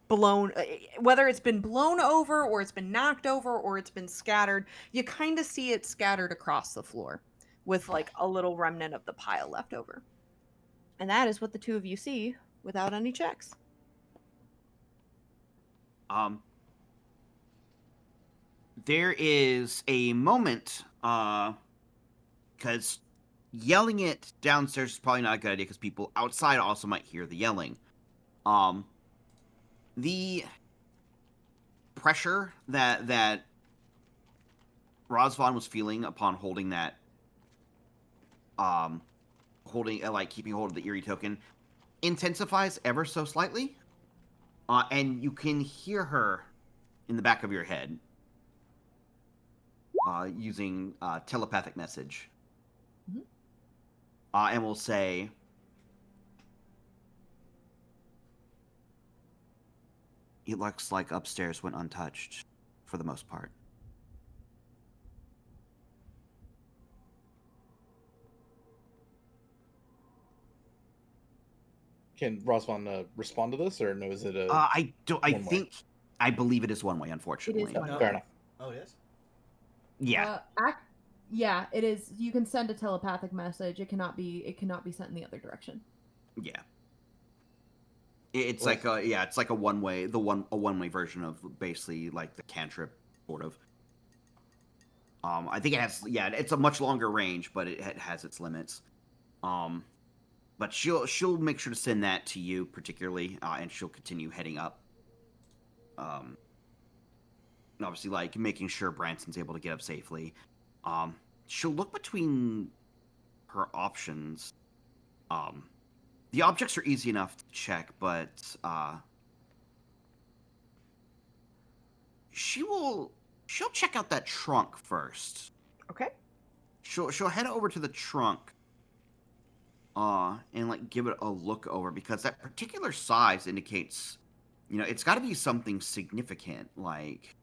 blown, whether it's been blown over or it's been knocked over or it's been scattered, you kind of see it scattered across the floor with like a little remnant of the pile left over. And that is what the two of you see without any checks. There is a moment, because yelling it downstairs is probably not a good idea because people outside also might hear the yelling. The pressure that Rosvon was feeling upon holding that, keeping hold of the eerie token, intensifies ever so slightly, and you can hear her in the back of your head, using telepathic message. Mhm. And will say, "It looks like upstairs went untouched, for the most part." Can Rosvan respond to this, or no? Is it a I don't. I one way? think. I believe it is one way. Unfortunately. one way. Fair enough. Oh, it is? Yeah. Yeah, it is. You can send a telepathic message. It cannot be sent in the other direction. Yeah. It's Well, like it's like a one-way, a one-way version of basically like the cantrip, sort of. I think it has, it's a much longer range, but it has its limits. But she'll make sure to send that to you particularly, and she'll continue heading up. And obviously, like making sure Branson's able to get up safely. She'll look between her options. The objects are easy enough to check, but she'll check out that trunk first. Okay. She'll head over to the trunk, and like give it a look over, because that particular size indicates, it's got to be something significant, like,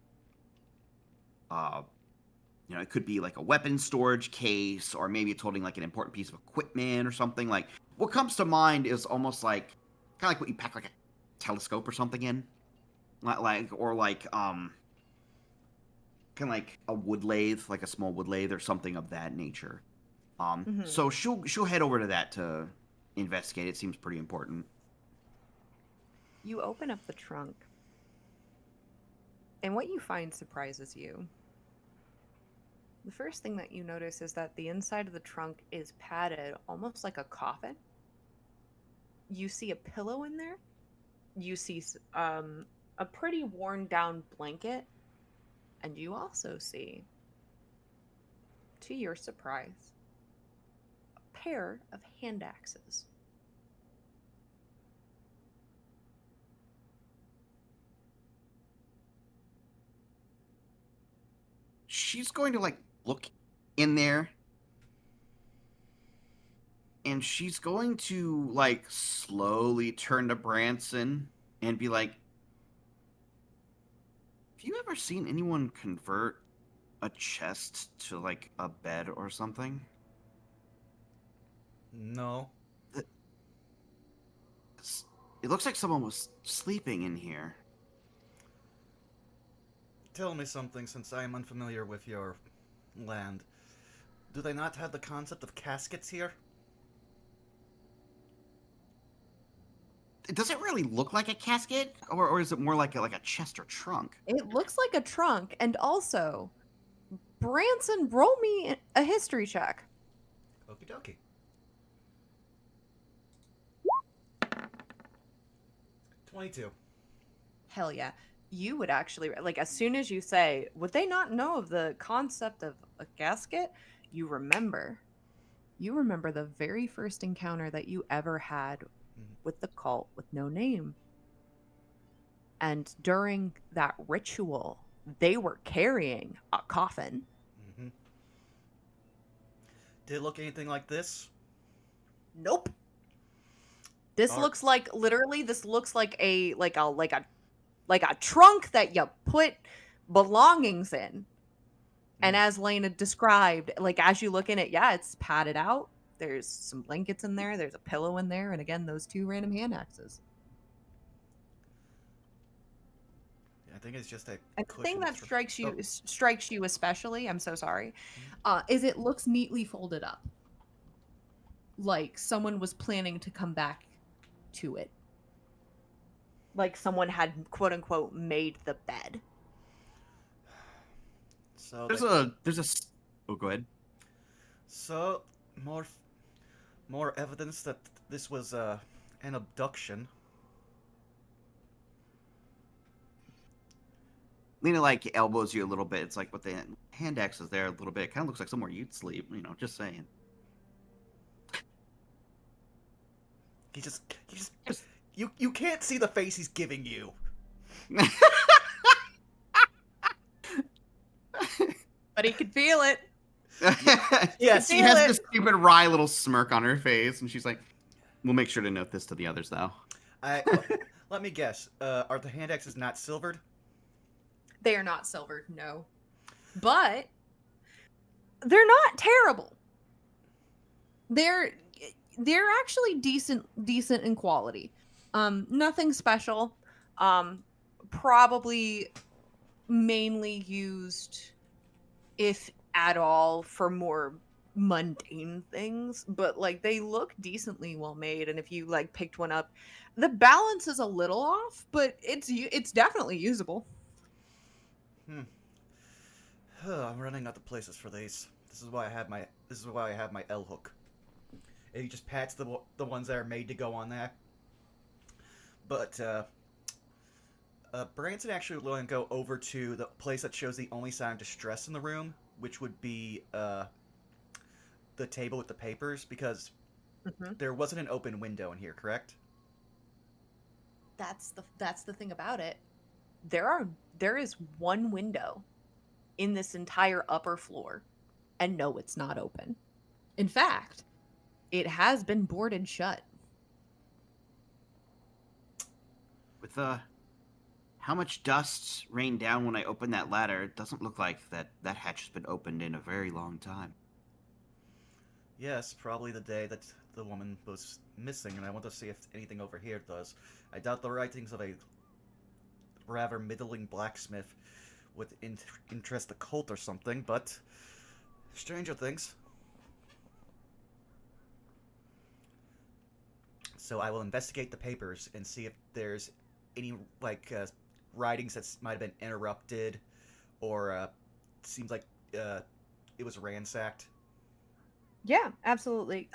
it could be like a weapon storage case, or maybe it's holding like an important piece of equipment or something. Like, what comes to mind is almost like kind of like what you pack like a telescope or something in, kind of like a wood lathe, like a small wood lathe or something of that nature. So she'll head over to that to investigate. It seems pretty important. You open up the trunk, and what you find surprises you. The first thing that you notice is that the inside of the trunk is padded almost like a coffin. You see a pillow in there. You see a pretty worn down blanket. And you also see, to your surprise, a pair of hand axes. she's going to like look in there, and she's going to like slowly turn to Branson and be like, have you ever seen anyone convert a chest to like a bed or something? No. It looks like someone was sleeping in here. Tell me something, since I am unfamiliar with your land. Do they not have the concept of caskets here? Does it really look like a casket, or is it more like a chest or trunk? It looks like a trunk, and also, Branson, roll me a history check. Okie dokie. 22. Hell yeah. You would actually, like, as soon as you say, would they not know of the concept of a gasket? You remember the very first encounter that you ever had with the cult with no name. And during that ritual, they were carrying a coffin. Mm-hmm. Did it look anything like this? Nope. This Are- looks like, literally, this looks like a trunk that you put belongings in. And as Lena described, like, as you look in it, yeah, it's padded out. There's some blankets in there. There's a pillow in there. And again, those 2 random hand axes. I think it's just a And the thing cushion that for- strikes you especially, I'm so sorry, is it looks neatly folded up. Like someone was planning to come back to it. Like someone had, quote unquote, made the bed. So Oh, go ahead. So more evidence that this was an abduction. Lena like elbows you a little bit. It's like with the hand axes there a little bit. It kind of looks like somewhere you'd sleep. Just saying. He just you can't see the face he's giving you. But he could feel it. Yes, she Feel has it. this stupid wry little smirk on her face, and she's like, "We'll make sure to note this to the others, though." Let me guess. Are the hand axes not silvered? They are not silvered, no. But they're not terrible. They're actually decent in quality. Nothing special. Probably mainly used, if at all, for more mundane things, but like they look decently well made, and if you like picked one up, the balance is a little off, but it's definitely usable. I'm running out of places for these. This is why I have my L hook. And he just pats the ones that are made to go on there. But Branson actually will go over to the place that shows the only sign of distress in the room, which would be the table with the papers, because there wasn't an open window in here, correct? That's the thing about it. There is one window in this entire upper floor, and no, it's not open. In fact, it has been boarded shut. With how much dust rained down when I opened that ladder, it doesn't look like that hatch has been opened in a very long time. Yes, probably the day that the woman was missing, and I want to see if anything over here does. I doubt the writings of a rather middling blacksmith would interest the cult or something, but stranger things. So I will investigate the papers and see if there's any writings that might have been interrupted, or seems like it was ransacked. Yeah, absolutely.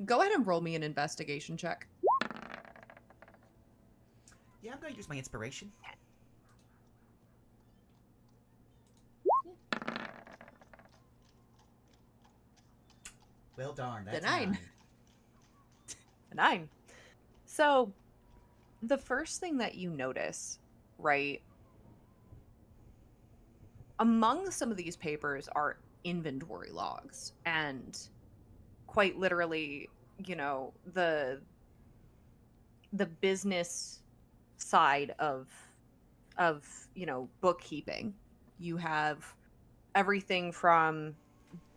Go ahead and roll me an investigation check. Yeah, I'm gonna use my inspiration. Well, darn, that's The 9. 9. A 9. So, the first thing that you notice, right, among some of these papers are inventory logs, and quite literally, the business side of bookkeeping. You have everything from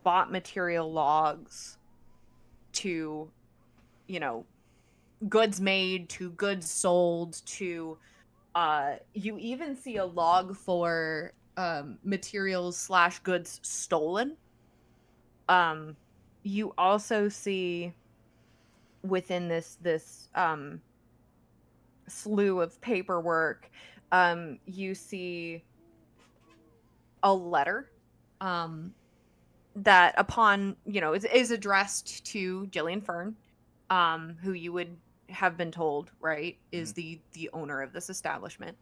bought material logs to, goods made to goods sold to you even see a log for materials slash goods stolen. You also see within this slew of paperwork, you see a letter that upon is addressed to Jillian Fern, who you would have been told, right, is the owner of this establishment.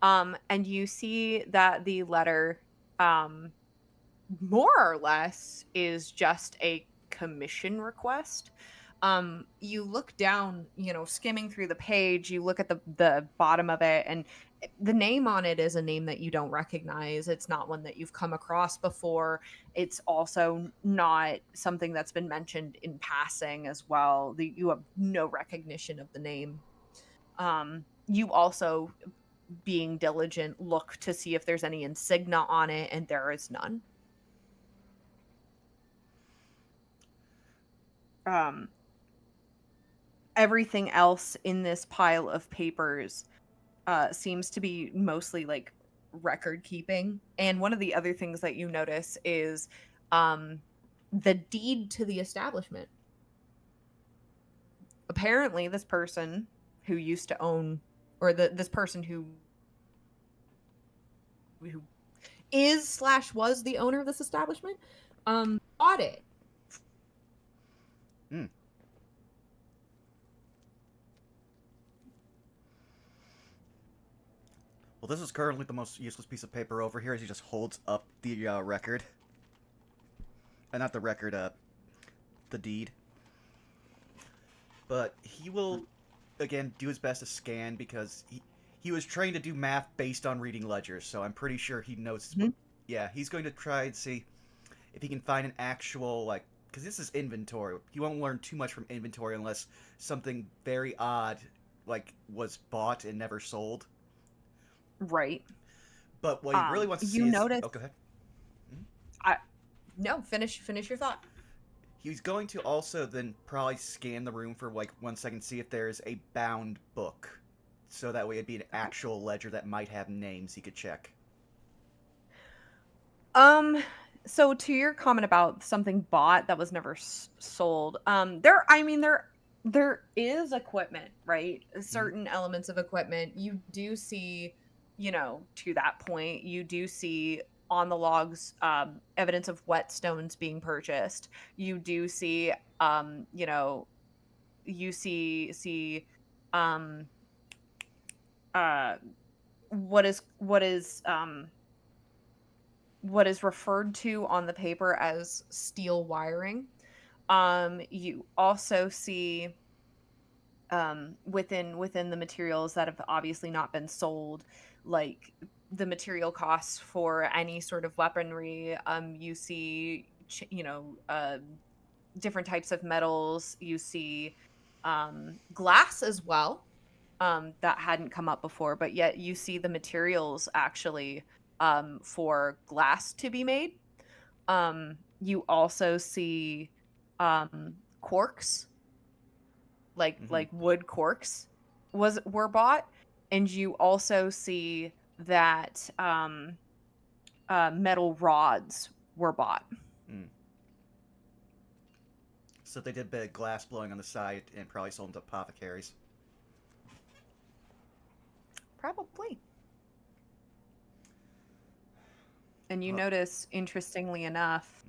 And you see that the letter, more or less, is just a commission request. You look down, skimming through the page, you look at the bottom of it, and the name on it is a name that you don't recognize. It's not one that you've come across before. It's also not something that's been mentioned in passing as well. You have no recognition of the name. You also, being diligent, look to see if there's any insignia on it, and there is none. Everything else in this pile of papers seems to be mostly like record keeping. And one of the other things that you notice is the deed to the establishment. Apparently, this person who used to own, or this person who is slash was the owner of this establishment, bought it. Well, this is currently the most useless piece of paper over here as he just holds up the record. Not the record, the deed. But he will, again, do his best to scan because he was trained to do math based on reading ledgers, so I'm pretty sure he knows. Yeah, he's going to try and see if he can find an actual, like, because this is inventory. He won't learn too much from inventory unless something very odd, like, was bought and never sold. Right. But what he really wants to see you is... notice... Oh, go ahead. No, finish your thought. He's going to also then probably scan the room for, like, 1 second, see if there's a bound book. So that way it'd be an actual ledger that might have names he could check. So to your comment about something bought that was never sold, there is equipment, right? Certain elements of equipment. You do see, to that point, you do see on the logs evidence of whetstones being purchased. You do see, you see what is referred to on the paper as steel wiring. You also see within the materials that have obviously not been sold, like the material costs for any sort of weaponry. You see, different types of metals. You see glass as well. That hadn't come up before, but yet you see the materials actually for glass to be made. You also see corks, like wood corks were bought, and you also see that metal rods were bought. So they did a bit of glass blowing on the side and probably sold them to apothecaries. Probably. And you notice, interestingly enough,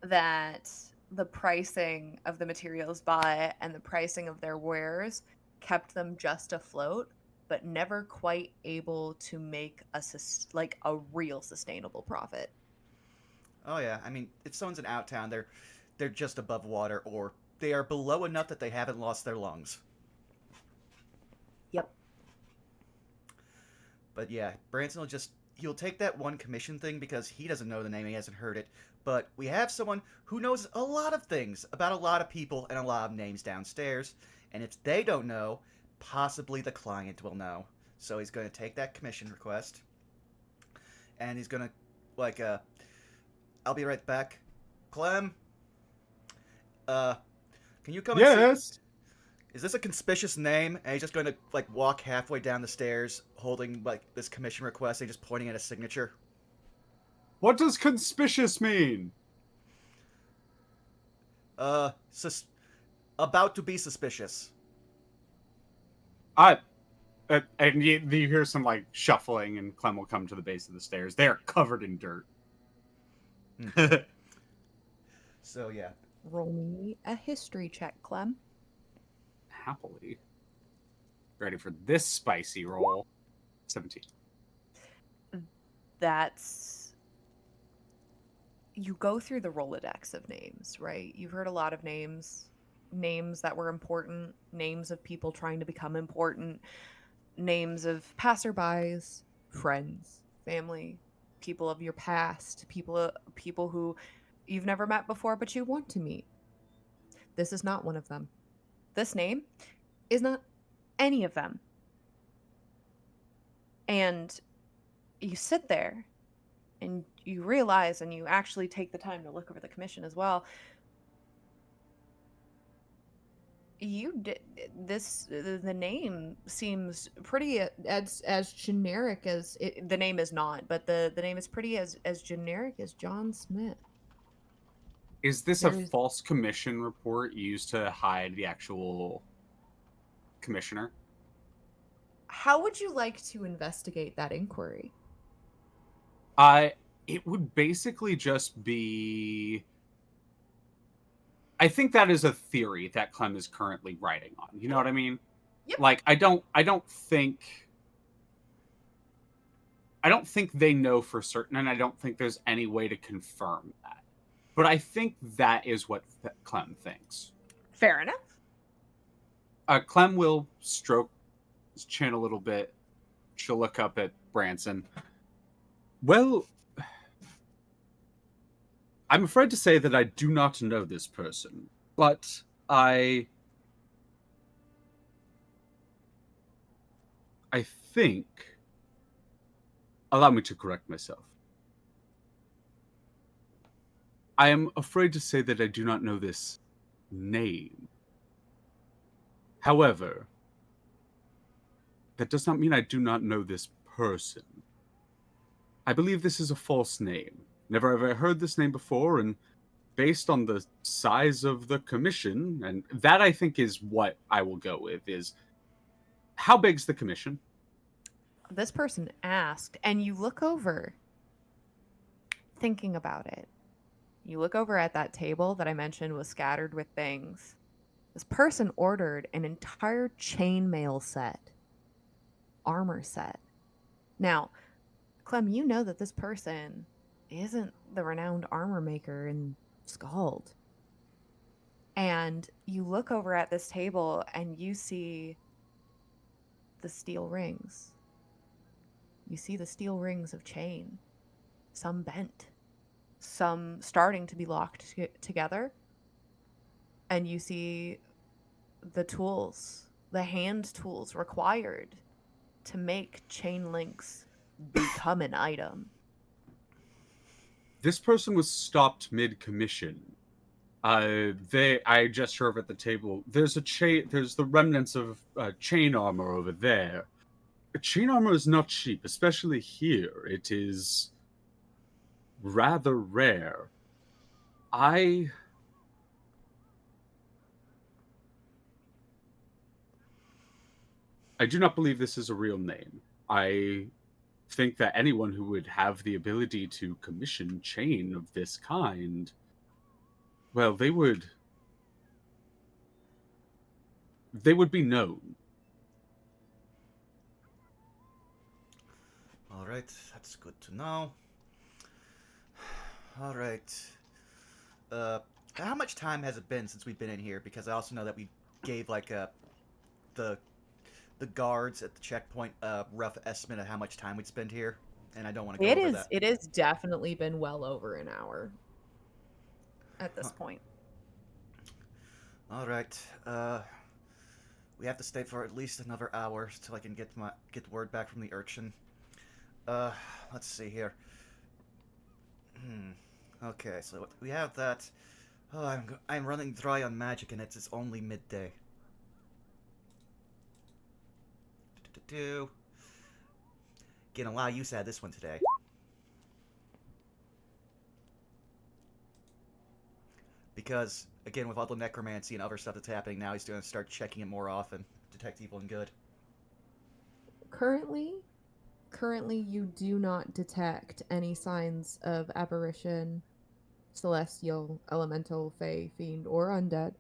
that the pricing of the materials bought and the pricing of their wares kept them just afloat, but never quite able to make a real sustainable profit. Oh yeah, I mean, if someone's in Outtown, they're just above water, or they are below enough that they haven't lost their lungs. Yep. But yeah, Branson will he'll take that one commission thing because he doesn't know the name, he hasn't heard it. But we have someone who knows a lot of things about a lot of people and a lot of names downstairs. And if they don't know, possibly the client will know. So he's going to take that commission request. And he's going to, I'll be right back. Clem? Can you come and see? Yes. Is this a conspicuous name? And he's just going to, walk halfway down the stairs holding, this commission request and just pointing at a signature. What does conspicuous mean? About to be suspicious. And you hear some shuffling, and Clem will come to the base of the stairs. They are covered in dirt. So yeah. Roll me a history check, Clem. Happily. Ready for this spicy roll. 17. That's... You go through the Rolodex of names, right? You've heard a lot of names that were important, names of people trying to become important, names of passerbys, friends, family, people of your past, people who you've never met before but you want to meet. This is not one of them. This name is not any of them. And you sit there and you realize, and you actually take the time to look over the commission as well. The name seems pretty as generic as the name is not, but the name is pretty as generic as John Smith. Is this a false commission report used to hide the actual commissioner? How would you like to investigate that inquiry? It would basically just be... I think that is a theory that Clem is currently writing on. You know what I mean? Yep. I don't think they know for certain, and I don't think there's any way to confirm that. But I think that is what Clem thinks. Fair enough. Clem will stroke his chin a little bit. She'll look up at Branson. Well, I'm afraid to say that I do not know this person, but I think... Allow me to correct myself. I am afraid to say that I do not know this name. However, that does not mean I do not know this person. I believe this is a false name. Never ever heard this name before, and based on the size of the commission, and that I think is what I will go with, is how big's the commission? This person asked, and you look over, thinking about it. You look over at that table that I mentioned was scattered with things. This person ordered an entire chainmail set, armor set. Now, Clem, you know that this person isn't the renowned armor maker in Scald. And you look over at this table and you see the steel rings. You see the steel rings of chain, some bent, some starting to be locked together. And you see the tools, the hand tools required to make chain links become an item. This person was stopped mid-commission. I gesture over at the table. There's the remnants of chain armor over there. Chain armor is not cheap, especially here. It is rather rare. I do not believe this is a real name. I think that anyone who would have the ability to commission chain of this kind, well, they would be known. All right, that's good to know. All right. How much time has it been since we've been in here? Because I also know that we gave the guards at the checkpoint a rough estimate of how much time we'd spend here. and I don't want to go over that. It has definitely been well over an hour at this Huh. point. All right. We have to stay for at least another hour till I can get word back from the urchin. Uh, let's see here. Okay, so we have that. Oh, I'm running dry on magic, and it's only midday. Getting a lot of use out of this one today. Because, again, with all the necromancy and other stuff that's happening now, he's going to start checking it more often. Detect evil and good. Currently, you do not detect any signs of apparition, celestial, elemental, fey, fiend, or undead.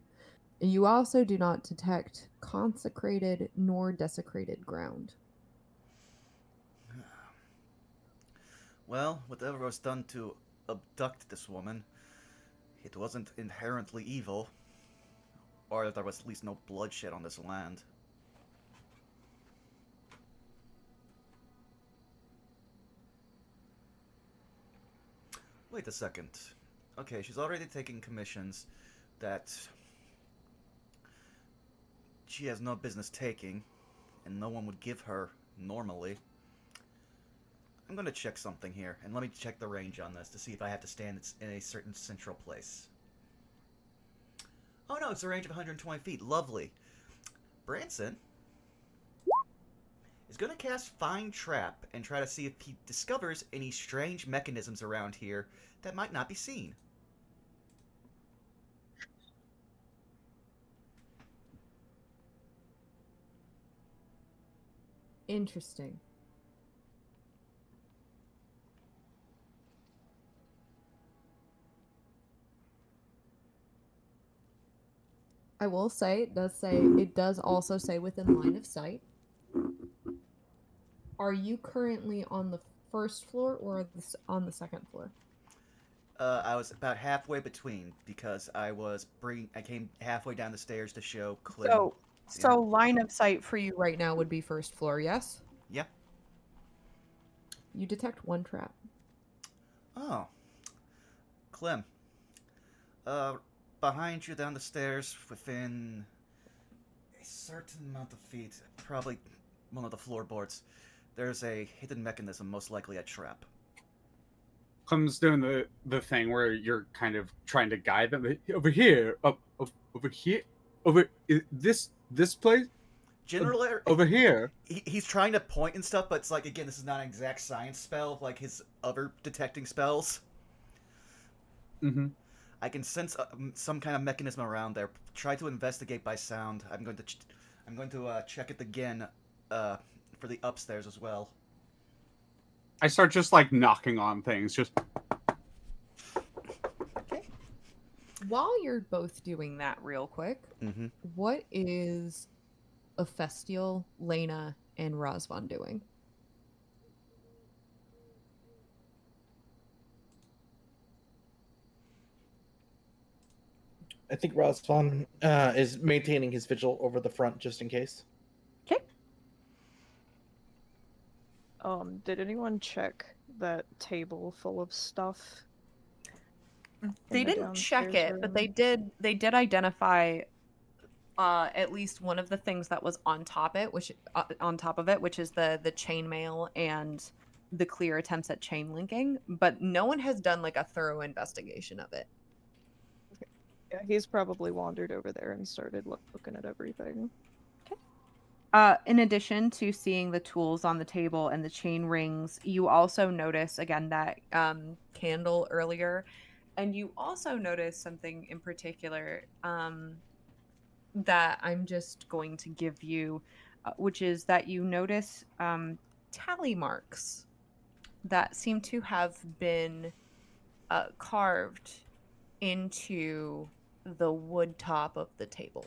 You also do not detect consecrated nor desecrated ground. Well, whatever was done to abduct this woman, it wasn't inherently evil. Or there was at least no bloodshed on this land. Wait a second. Okay, she's already taking commissions that she has no business taking, and no one would give her normally. I'm gonna check something here, and let me check the range on this to see if I have to stand in a certain central place. Oh no, it's a range of 120 feet. Lovely. Branson is gonna cast Find Trap and try to see if he discovers any strange mechanisms around here that might not be seen. Interesting. I will say it does also say within line of sight. Are you currently on the first floor or on the second floor? I was about halfway between because I came halfway down the stairs to show Clem. So line of sight for you right now would be first floor, yes? Yeah. You detect one trap. Oh. Clem. Uh, behind you down the stairs within a certain amount of feet, probably one of the floorboards, there's a hidden mechanism, most likely a trap. Clem's doing the thing where you're kind of trying to guide them over here, over here, this place, Generally, over here. he's trying to point and stuff, but it's like, again, this is not an exact science spell like his other detecting spells. Mm-hmm. I can sense some kind of mechanism around there. Try to investigate by sound. I'm going to check it again for the upstairs as well. I start just like knocking on things, just. Okay. While you're both doing that real quick, Mm-hmm. what is Ophestial, Lena, and Razvan doing? I think Razvan is maintaining his vigil over the front just in case. Okay. Did anyone check that table full of stuff? They the didn't check downstairs it, but room? they did identify at least one of the things that was on top of it, which is the chainmail and the clear attempts at chain linking, but no one has done like a thorough investigation of it. Yeah, he's probably wandered over there and started looking at everything. In addition to seeing the tools on the table and the chain rings, you also notice again that candle earlier, and you also notice something in particular that I'm just going to give you, which is that you notice tally marks that seem to have been carved into the wood top of the table.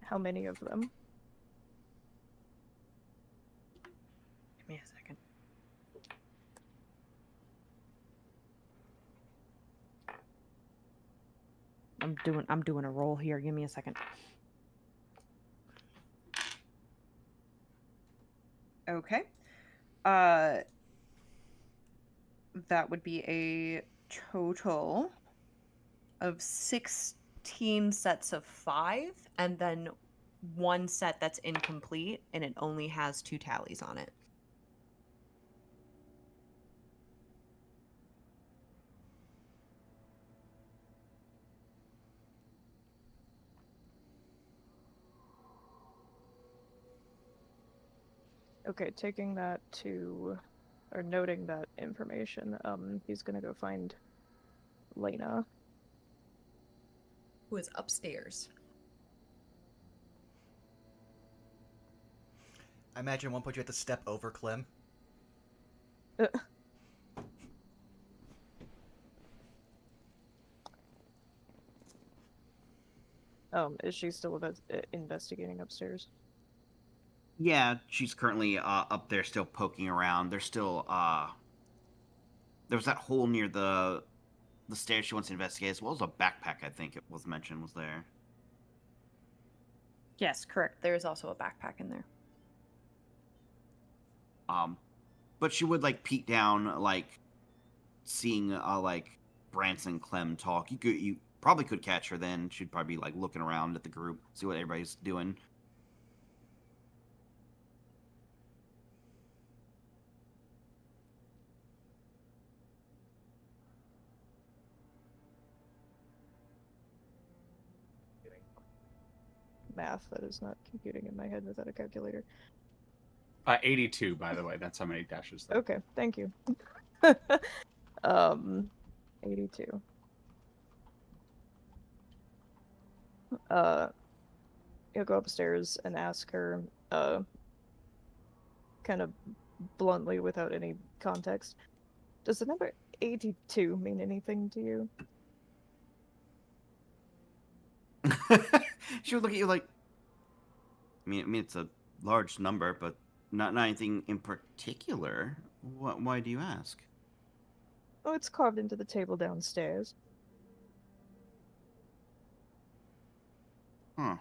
How many of them? Give me a second. I'm doing a roll here. Give me a second. Okay. That would be a total of 16 sets of 5, and then one set that's incomplete, and it only has 2 tallies on it. Okay, taking that to, or noting that information, he's gonna go find Lena. Who is upstairs. I imagine at one point you had to step over Clem. Is she still investigating upstairs? Yeah, she's currently up there still poking around. There's still there was that hole near the stairs she wants to investigate, as well as a backpack, I think it was mentioned was there. Yes, correct. There is also a backpack in there. But she would like peek down, like seeing like Branson Clem talk. You probably could catch her then. She'd probably be like looking around at the group, see what everybody's doing. Math that is not computing in my head without a calculator. 82, by the way. That's how many dashes. Though. Okay, thank you. 82. He'll go upstairs and ask her, kind of bluntly without any context, does the number 82 mean anything to you? She would look at you like, I mean, it's a large number, but not anything in particular. Why do you ask? Oh, it's carved into the table downstairs. Huh.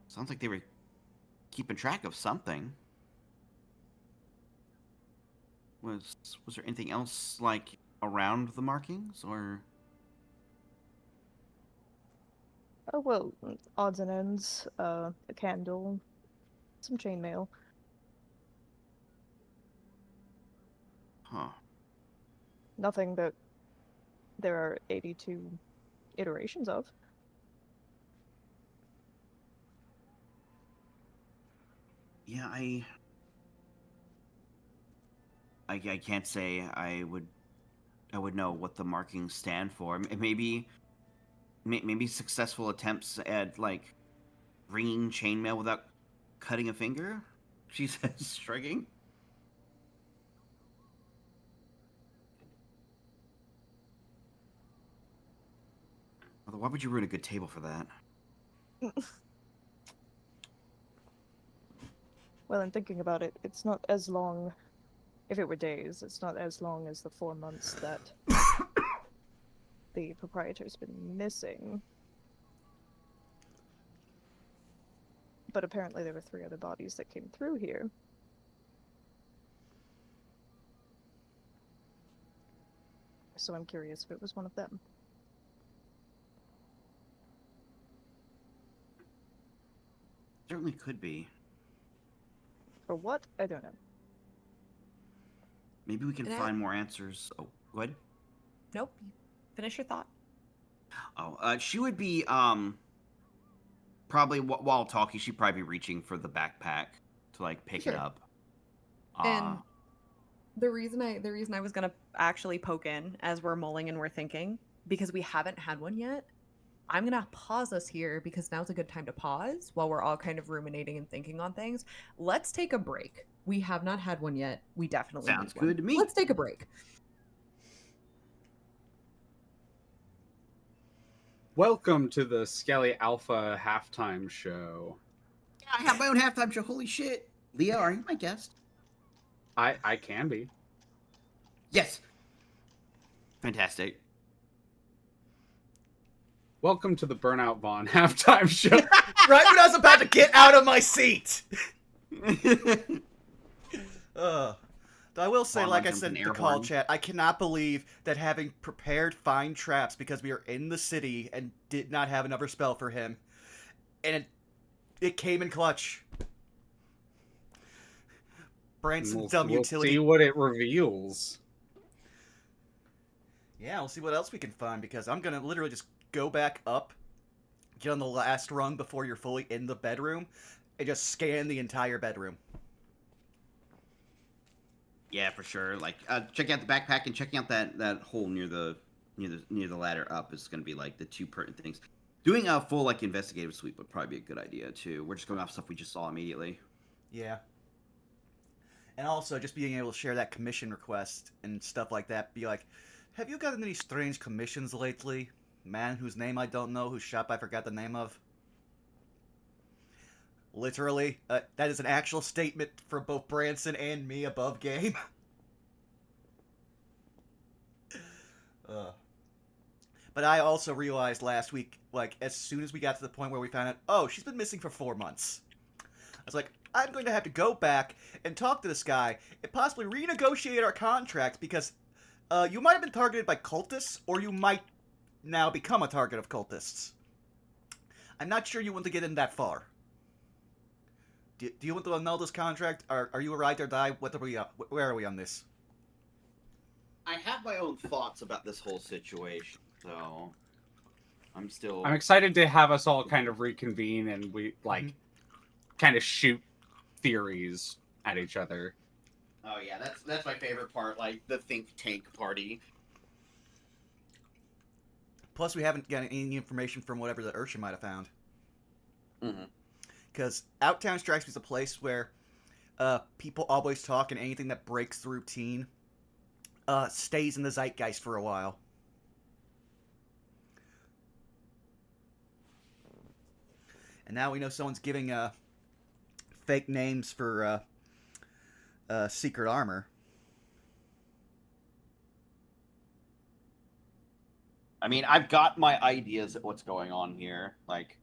Sounds like they were keeping track of something. Was there anything else like around the markings, or? Oh, well, odds and ends, a candle, some chainmail. Huh. Nothing that there are 82 iterations of. Yeah, I can't say I would know what the markings stand for. Maybe successful attempts at like ringing chainmail without cutting a finger. She says, shrugging. Although, why would you ruin a good table for that? Well, in thinking about it, it's not as long, if it were days, it's not as long as the 4 months that the proprietor's been missing. But apparently there were 3 other bodies that came through here. So I'm curious if it was one of them. Certainly could be. For what? I don't know. Maybe we can And find more answers. Oh, go ahead. Nope. Finish your thought. Oh, she would be probably while talking. She'd probably be reaching for the backpack to like pick it Sure. up. And the reason I was gonna actually poke in as we're mulling and we're thinking, because we haven't had one yet, I'm gonna pause us here because now's a good time to pause while we're all kind of ruminating and thinking on things. Let's take a break. We have not had one yet. We definitely Sounds need one. good to me. Let's take a break. Welcome to the Skelly Alpha halftime show. Yeah, I have my own halftime show. Holy shit, Leah, are you my guest? I can be. Yes. Fantastic. Welcome to the Burnout Vaughn halftime show. Right when I was about to get out of my seat. Though I will say, Vaughn like I runs said into in an the call airborne. chat, I cannot believe that having prepared fine traps because we are in the city and did not have another spell for him, and it came in clutch. Branson dumb We'll utility. see what it reveals. Yeah, we'll see what else we can find, because I'm gonna literally just go back up, get on the last rung before you're fully in the bedroom, and just scan the entire bedroom. Yeah, for sure. Like, checking out the backpack and checking out that hole near the ladder up is going to be like the two pertinent things. Doing a full like investigative sweep would probably be a good idea too. We're just going off stuff we just saw immediately. Yeah. And also, just being able to share that commission request and stuff like that. Be like, have you gotten any strange commissions lately? Man whose name I don't know, whose shop I forgot the name of. Literally, that is an actual statement from both Branson and me above game. But I also realized last week, like, as soon as we got to the point where we found out, oh, she's been missing for 4 months. I was like, I'm going to have to go back and talk to this guy and possibly renegotiate our contract, because you might have been targeted by cultists, or you might now become a target of cultists. I'm not sure you want to get in that far. Do you want to annul this contract? Are you a ride or die? What are we up? Where are we on this? I have my own thoughts about this whole situation, so I'm excited to have us all kind of reconvene and we like kind of shoot theories at each other. Oh yeah, that's my favorite part, like the think tank party. Plus, we haven't gotten any information from whatever the Ursha might have found. Because Outtown strikes me as a place where people always talk, and anything that breaks the routine stays in the zeitgeist for a while. And now we know someone's giving fake names for secret armor. I mean, I've got my ideas at what's going on here, like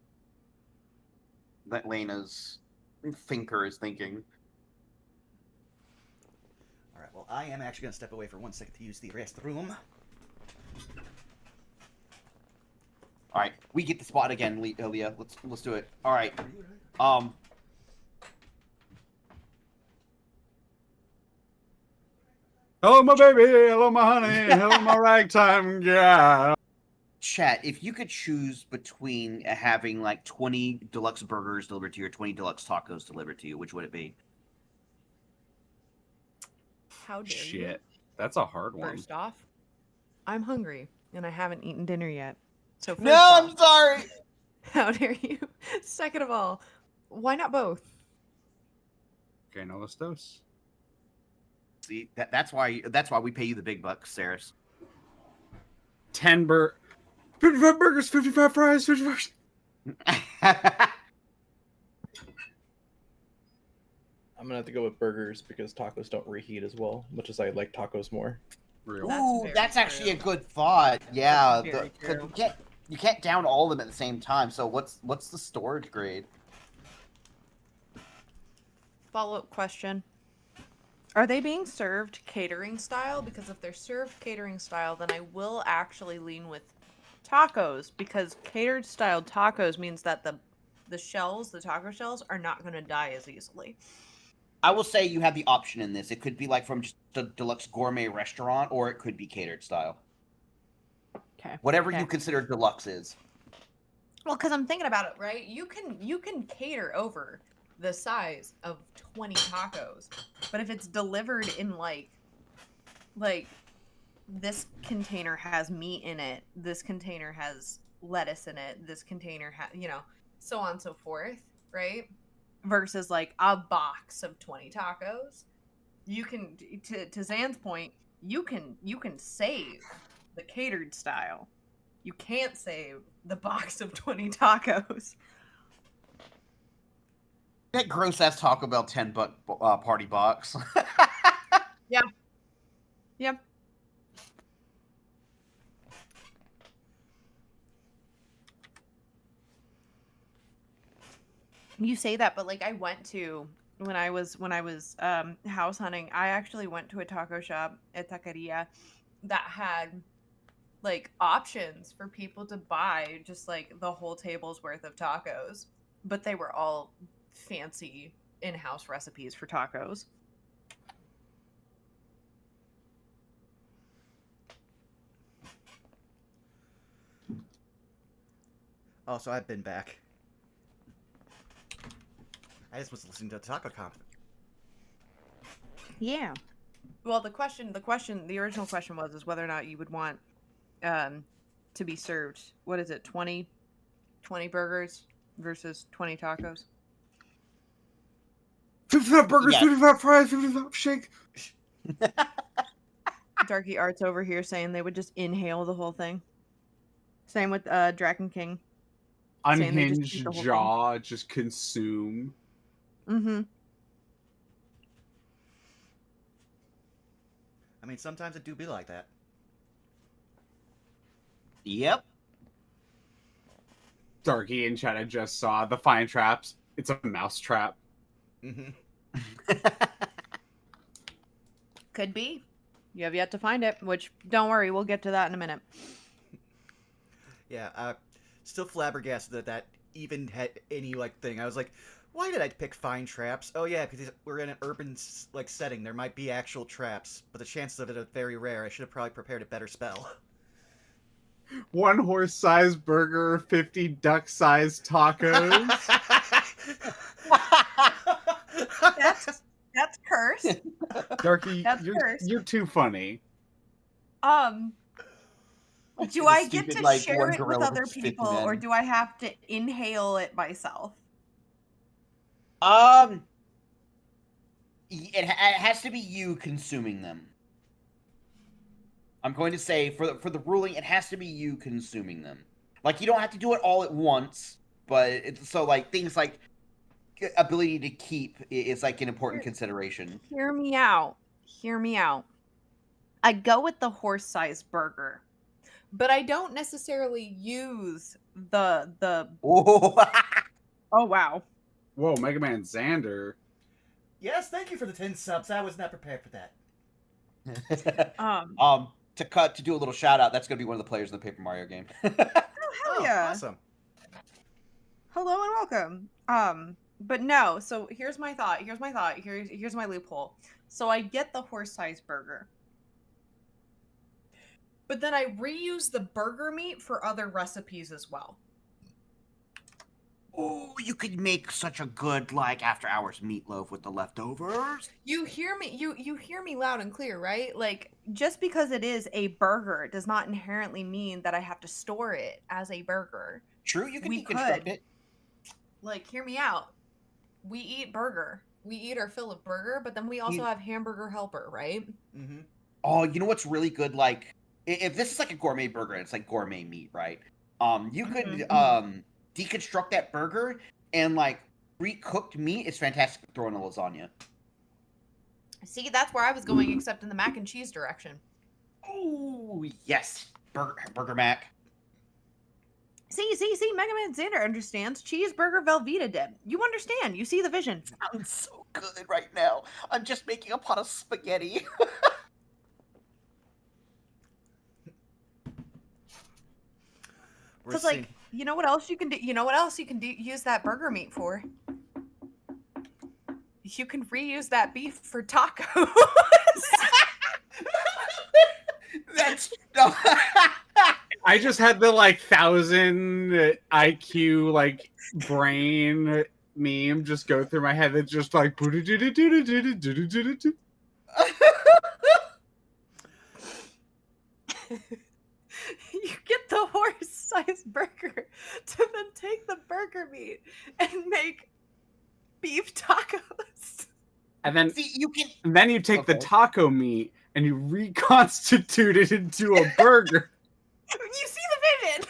that Lena's thinker is thinking. Alright, well, I am actually going to step away for 1 second to use the restroom. Alright, we get the spot again, Leah. Let's do it. Alright. Hello, my baby. Hello, my honey. Hello, my ragtime gal. Chat, if you could choose between having like 20 deluxe burgers delivered to you or 20 deluxe tacos delivered to you, which would it be? How dare you? Shit, that's a hard one. First off, I'm hungry and I haven't eaten dinner yet. So first No, off, I'm sorry. how dare you? Second of all, why not both? Okay, no, let's dose. See, that's why we pay you the big bucks, Saris. 55 burgers, 55 fries, 55. I'm gonna have to go with burgers because tacos don't reheat as well, much as I like tacos more. Real. Ooh, very that's actually a true. good thought. Yeah, Very 'cause true. you can't down all of them at the same time. So what's the storage grade? Follow-up question. Are they being served catering style? Because if they're served catering style, then I will actually lean with tacos, because catered style tacos means that the shells, the taco shells, are not going to die as easily. I will say you have the option in this. It could be like from just a deluxe gourmet restaurant, or it could be catered style. Okay. Whatever you consider deluxe is. Well, because I'm thinking about it, right? You can cater over the size of 20 tacos, but if it's delivered in like this container has meat in it, this container has lettuce in it, this container has, so on and so forth, right? Versus like a box of 20 tacos, you can, to Zan's point, you can save the catered style. You can't save the box of 20 tacos. That gross ass Taco Bell $10 party box. Yep. Yep. You say that, but like I went to when I was house hunting, I actually went to a taco shop at Taqueria that had like options for people to buy just like the whole table's worth of tacos, but they were all fancy in-house recipes for tacos. Also, I've been back. I just was listening to Taco Conf. Yeah. Well, the original question was whether or not you would want to be served, what is it, 20 burgers versus 20 tacos? 55 burgers, Yes. 55 fries, 55 shake. Darky Arts over here saying they would just inhale the whole thing. Same with Draken King. Saying they just eat Unhinged the whole jaw, just consume. Mm-hmm. I mean, sometimes it do be like that. Yep. Darky in chat, I just saw the fine traps. It's a mouse trap. Mm-hmm. Could be. You have yet to find it, which, don't worry, we'll get to that in a minute. Yeah, still flabbergasted that even had any, like, thing. I was like, why did I pick fine traps? Oh, yeah, because we're in an urban, like, setting. There might be actual traps, but the chances of it are very rare. I should have probably prepared a better spell. 1 horse-sized burger, 50 duck-sized tacos. That's cursed. Darky, That's cursed. you're too funny. Do I get to share one it with gorilla other versus 50 people, or men. do I have to inhale it myself? It has to be you consuming them. I'm going to say for the ruling, it has to be you consuming them. Like, you don't have to do it all at once, but so like things like ability to keep is like an important consideration. Hear me out. Hear me out. I go with the horse-sized burger, but I don't necessarily use the. Oh, Oh wow. Whoa, Mega Man Xander. Yes, thank you for the 10 subs. I was not prepared for that. to do a little shout out. That's going to be one of the players in the Paper Mario game. Hell yeah. Awesome. Hello and welcome. But no, so here's my thought. Here's my loophole. So I get the horse-sized burger. But then I reuse the burger meat for other recipes as well. Oh, you could make such a good like after hours meatloaf with the leftovers. You hear me you hear me loud and clear, right? Like, just because it is a burger does not inherently mean that I have to store it as a burger. True, you can We deconstruct could. it. Like, hear me out. We eat burger. We eat our fill of burger, but then we also have hamburger helper, right? Mm-hmm. Oh, you know what's really good? Like, if this is like a gourmet burger, it's like gourmet meat, right? You could deconstruct that burger and like pre-cooked meat is fantastic to throw in a lasagna. See, that's where I was going, except in the mac and cheese direction. Oh yes, burger mac. See, Mega Man Xander understands. Cheeseburger Velveeta dip. You understand. You see the vision. Sounds so good right now. I'm just making a pot of spaghetti. Because, like, you know what else you can do? You know what else you can do? Use that burger meat for? You can reuse that beef for tacos. That's I just had the like 1,000 IQ like brain meme just go through my head. It's just like You get the horse-sized burger to then take the burger meat and make beef tacos. and then see you can. and then you take the Okay. taco meat and you reconstitute it into a burger. You see the vision.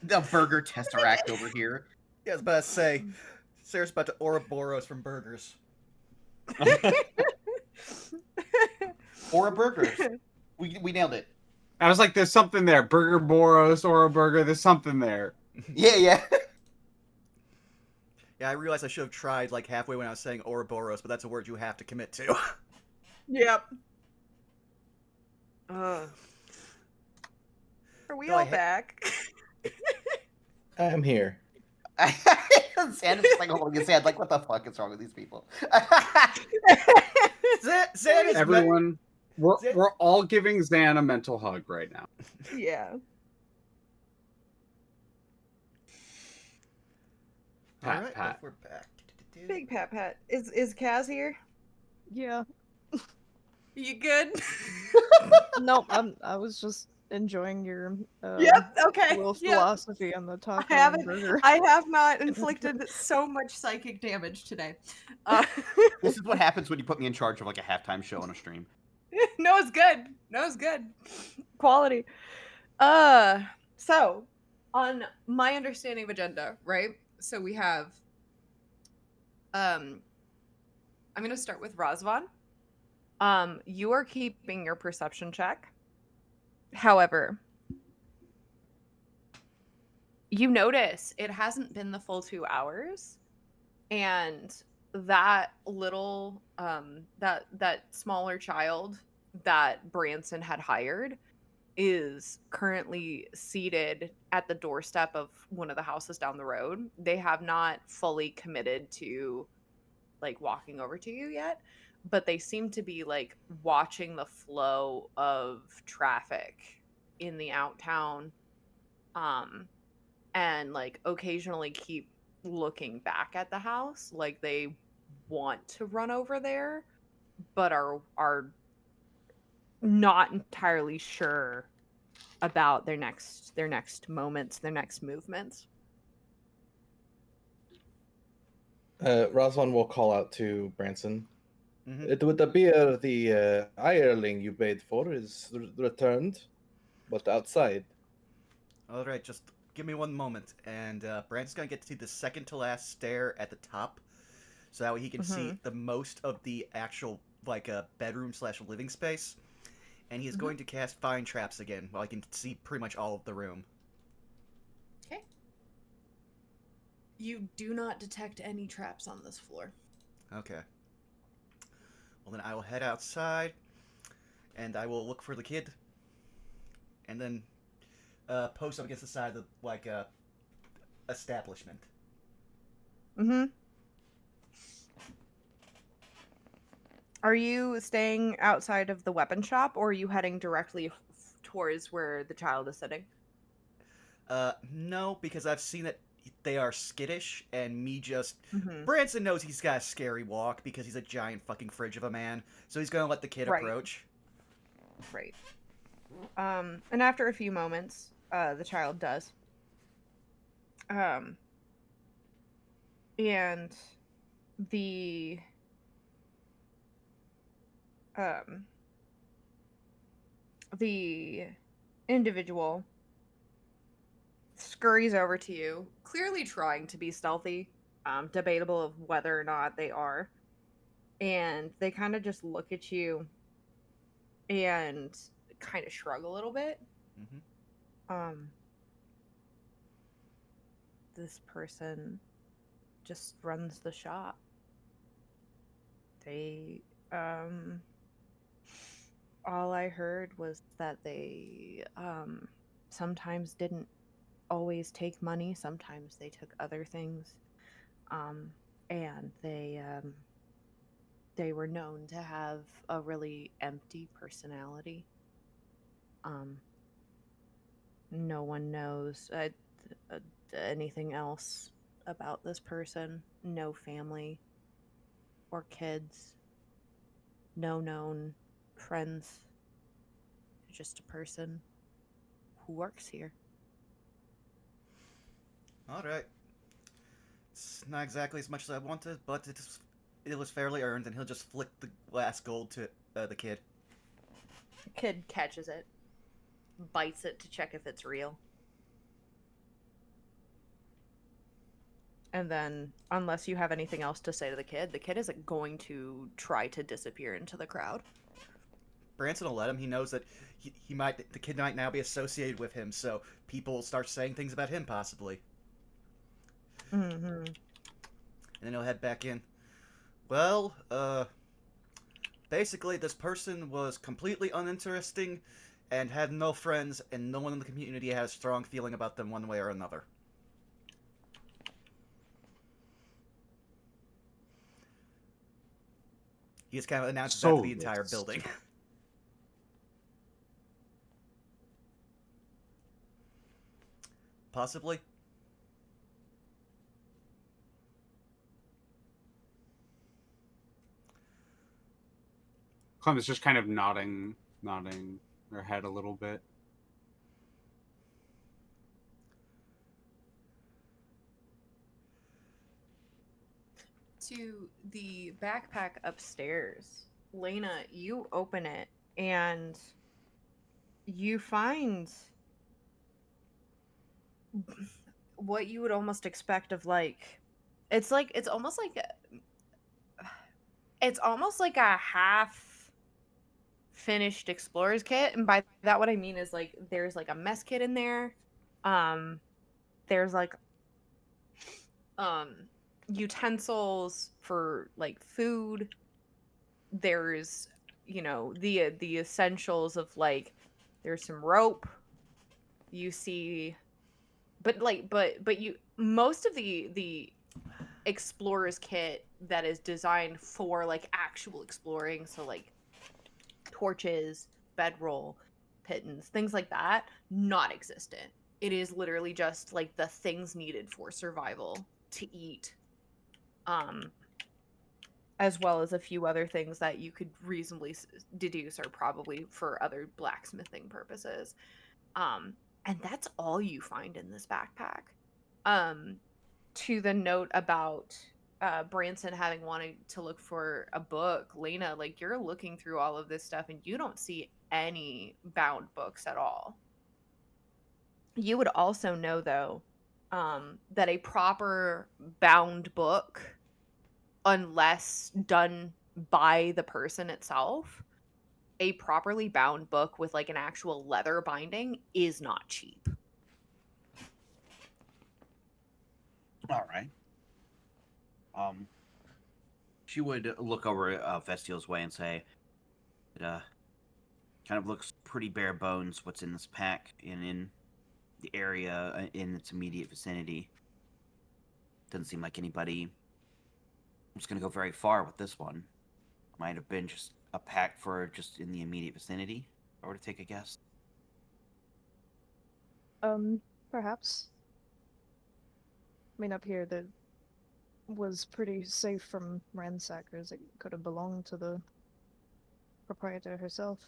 The burger tesseract over here. Yeah, I was about to say, Sarah's about to Ouroboros from burgers. Or a burger. We nailed it. I was like, there's something there. Burger Boros or a burger. There's something there. Yeah. Yeah, I realized I should have tried like halfway when I was saying Ouroboros, but that's a word you have to commit to. Yep. Are we Though I all ha- back? I'm here. Xan is just like holding his hand, like, what the fuck is wrong with these people? Zan is Everyone, Zan- we're all giving Zan a mental hug right now. Yeah. Pat, All right, pat. we're back. Big Pat Pat. Is Kaz here? Yeah. You good? Nope. I was just enjoying your Yep. Okay. little Yep. philosophy on the taco and haven't- burger. I have not inflicted so much psychic damage today. This is what happens when you put me in charge of like a halftime show on a stream. No, it's good. No, it's good. Quality. So on my understanding of agenda, right? So we have I'm gonna start with Razvan. You are keeping your perception check. However, you notice it hasn't been the full 2 hours, and that little that smaller child that Branson had hired is currently seated at the doorstep of one of the houses down the road. They have not fully committed to like walking over to you yet, but they seem to be like watching the flow of traffic in the Outtown, and like occasionally keep looking back at the house like they want to run over there, but are not entirely sure about their next moments, their next movements. Razvan will call out to Branson. Mhm. It would appear the hireling you paid for is returned, but outside. All right, just give me one moment, and Branson's gonna get to see the second to last stair at the top, so that way he can see the most of the actual like bedroom / living space, and he's going to cast Find Traps again, while he can see pretty much all of the room. Okay. You do not detect any traps on this floor. Okay. Well, then I will head outside, and I will look for the kid, and then post up against the side of the like establishment. Are you staying outside of the weapon shop, or are you heading directly towards where the child is sitting? No, because I've seen that they are skittish, and me just... Mhm. Branson knows he's got a scary walk because he's a giant fucking fridge of a man, so he's gonna let the kid Right. approach. Right. And after a few moments, the child does. And the individual scurries over to you, clearly trying to be stealthy, debatable of whether or not they are. And they kind of just look at you and kind of shrug a little bit. This person just runs the shop. They all I heard was that they sometimes didn't always take money, sometimes they took other things, and they were known to have a really empty personality. No one knows anything else about this person. No family or kids. No known friends. Just a person who works here. Alright. It's not exactly as much as I wanted, but it was fairly earned, and he'll just flick the last gold to the kid. The kid catches it, bites it to check if it's real. And then, unless you have anything else to say to the kid isn't going to try to disappear into the crowd. Branson will let him. He knows that the kid might now be associated with him, so people will start saying things about him, possibly. And then he'll head back in. Well, basically, this person was completely uninteresting and had no friends, and no one in the community had a strong feeling about them one way or another. He just kind of announces that to the entire Soulless. building. Possibly. Clem is just kind of nodding her head a little bit. To the backpack upstairs, Lena, you open it and you find what you would almost expect of it's almost like a half finished explorer's kit, and by that what I mean is like there's like a mess kit in there. There's like utensils for like food. There's the essentials of like there's some rope. You see but you most of the explorer's kit that is designed for like actual exploring, so like torches, bedroll, pittance, things like that, not existent. It is literally just like the things needed for survival to eat, as well as a few other things that you could reasonably deduce are probably for other blacksmithing purposes. And that's all you find in this backpack. To the note about Branson having wanted to look for a book, Lena, like you're looking through all of this stuff and you don't see any bound books at all. You would also know, though, that a proper bound book, unless done by the person itself, a properly bound book with like an actual leather binding is not cheap. All right. She would look over Vestial's way and say, "It kind of looks pretty bare bones. What's in this pack and in the area in its immediate vicinity. Doesn't seem like anybody was going to go very far with this one. Might have been just a pack for just in the immediate vicinity. If I were to take a guess." Perhaps. I mean, up here, that was pretty safe from ransackers. It could have belonged to the proprietor herself.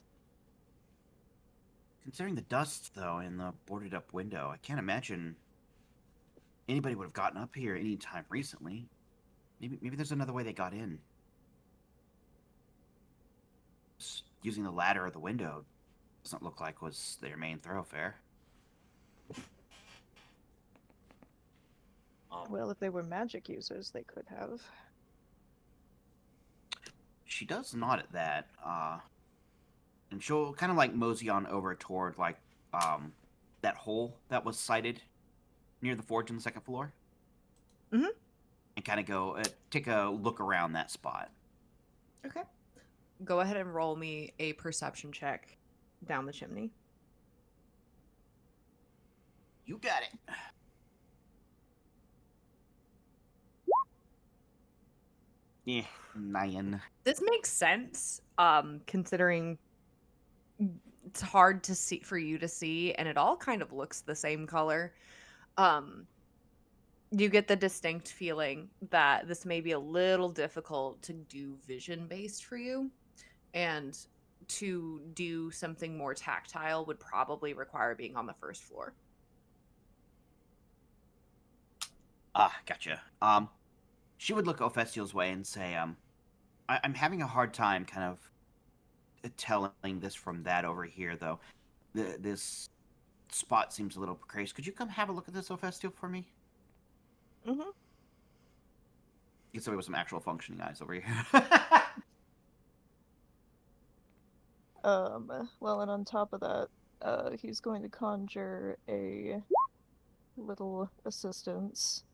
Considering the dust, though, and the boarded up window, I can't imagine anybody would have gotten up here any time recently. Maybe there's another way they got in. Just using the ladder or the window doesn't look like was their main thoroughfare. Well, if they were magic users, they could have. She does nod at that, and she'll kind of like mosey on over toward like that hole that was sighted near the forge on the second floor. Mm-hmm. And kind of go take a look around that spot. Okay. Go ahead and roll me a perception check down the chimney. You got it. Yeah, 9. This makes sense, considering it's hard to see for you to see, and it all kind of looks the same color. You get the distinct feeling that this may be a little difficult to do vision based for you, and to do something more tactile would probably require being on the first floor. Gotcha. She would look Ophestial's way and say, I'm having a hard time kind of telling this from that over here, though. This spot seems a little precarious. Could you come have a look at this, Ophestial, for me? Mm-hmm. You can somebody with some actual functioning eyes over here. Well, and on top of that, he's going to conjure a little assistance.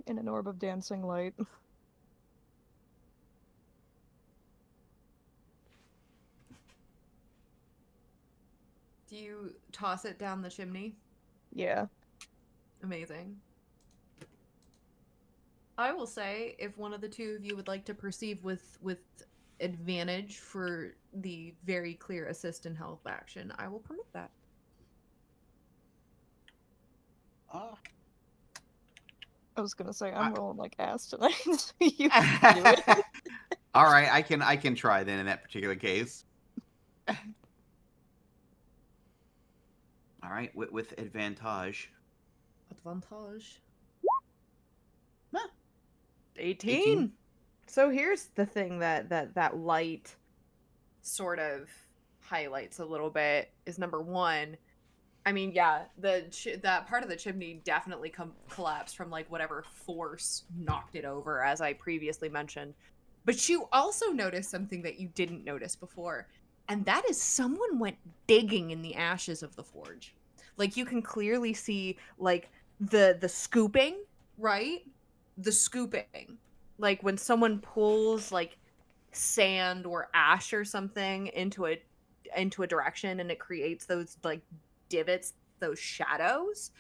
in an orb of dancing light. Do you toss it down the chimney? Yeah. Amazing. I will say, if one of the two of you would like to perceive with advantage for the very clear assist and help action, I will permit that. I was gonna say I'm rolling like ass tonight, so you can do it. All right, I can try then in that particular case. All right, with advantage. Advantage. Huh. 18. 18. So here's the thing that light sort of highlights a little bit is number one. I mean, yeah, that part of the chimney definitely collapsed from like whatever force knocked it over, as I previously mentioned. But you also noticed something that you didn't notice before, and that is someone went digging in the ashes of the forge. Like you can clearly see like the scooping, right? The scooping. Like when someone pulls like sand or ash or something into a direction and it creates those like divots, those shadows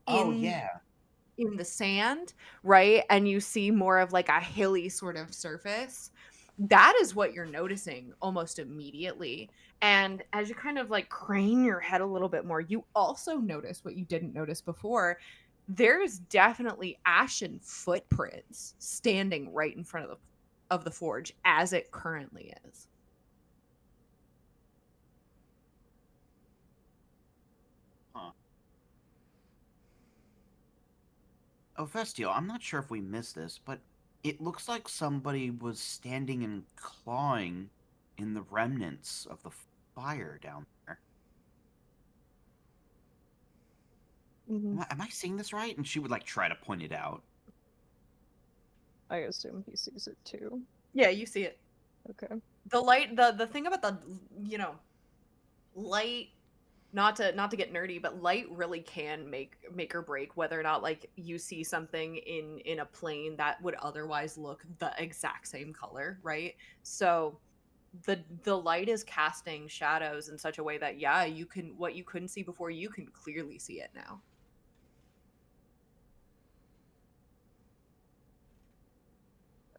Oh in yeah. in the sand, right? And you see more of like a hilly sort of surface. That is what you're noticing almost immediately. And as you kind of like crane your head a little bit more, you also notice what you didn't notice before. There's definitely ashen footprints standing right in front of the forge as it currently is. Oh, Vestial, I'm not sure if we missed this, but it looks like somebody was standing and clawing in the remnants of the fire down there. Mhm. Am I seeing this right? And she would like try to point it out. I assume he sees it too. Yeah, you see it. Okay. The light, the thing about the, light, not to get nerdy, but light really can make or break whether or not like you see something in a plane that would otherwise look the exact same color, right? So the light is casting shadows in such a way that yeah, you can, what you couldn't see before, you can clearly see it now.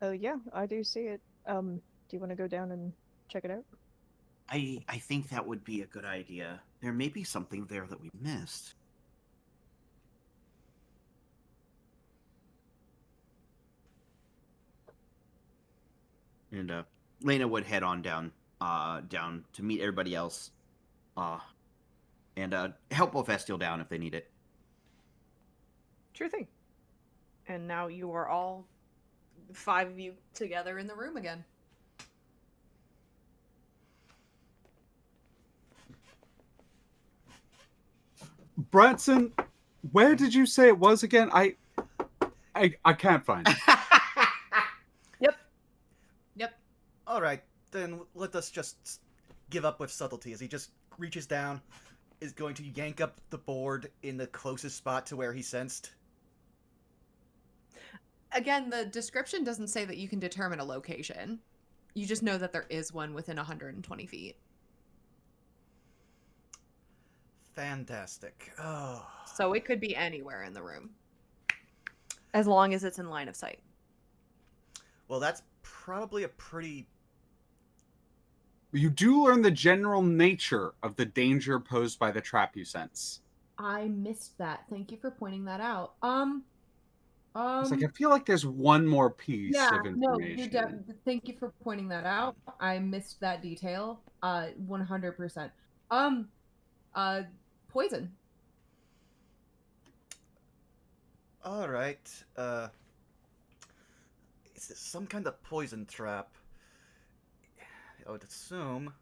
Oh yeah, I do see it. Do you want to go down and check it out? I think that would be a good idea. There may be something there that we missed. And Lena would head on down to meet everybody else. And help Vestial down if they need it. Sure thing. And now you are all 5 of you together in the room again. Branson, where did you say it was again? I can't find it. Yep. All right, then let us just give up with subtlety as he just reaches down, is going to yank up the board in the closest spot to where he sensed. Again, the description doesn't say that you can determine a location. You just know that there is one within 120 feet. Fantastic. Oh. So it could be anywhere in the room. As long as it's in line of sight. Well, that's probably a pretty... You do learn the general nature of the danger posed by the trap you sense. I missed that. Thank you for pointing that out. It's like I feel like there's one more piece Yeah, of no, information. thank you for pointing that out. I missed that detail. 100%. Poison. All right. Is this some kind of poison trap? I would assume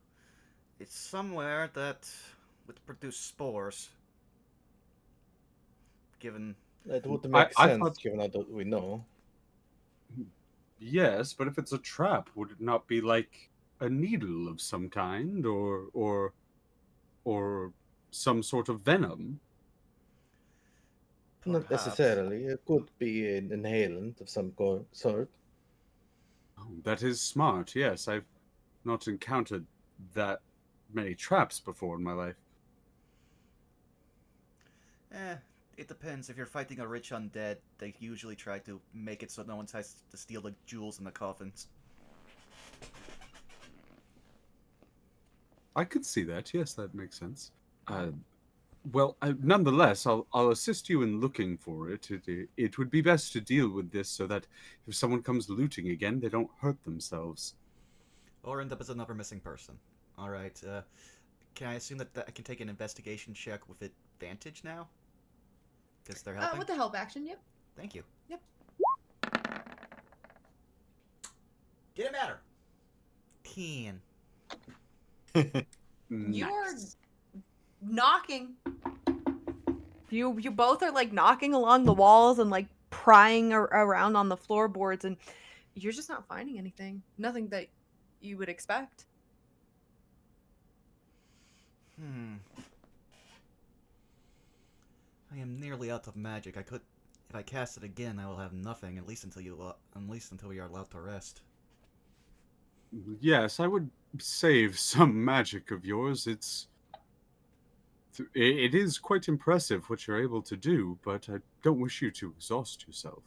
it's somewhere that would produce spores. Given... That would I- make I sense thought- given that we know. Yes, but if it's a trap, would it not be like a needle of some kind, or some sort of venom? Not Perhaps. necessarily. It could be an inhalant of some sort. Oh, that is smart. Yes, I've not encountered that many traps before in my life. It depends. If you're fighting a rich undead, they usually try to make it so no one tries to steal the jewels in the coffins. I could see that. Yes, that makes sense. Well, nonetheless, I'll assist you in looking for it. It would be best to deal with this so that if someone comes looting again, they don't hurt themselves. Or end up as another missing person. Alright, can I assume that I can take an investigation check with advantage now? Because they're helping? With the help action, yep. Thank you. Yep. Didn't matter. 10. You're knocking. You both are like knocking along the walls and like prying around on the floorboards, and you're just not finding anything. Nothing that you would expect. I am nearly out of magic. If I cast it again, I will have nothing. At least until we are allowed to rest. Yes, I would save some magic of yours. It is quite impressive what you're able to do, but I don't wish you to exhaust yourself.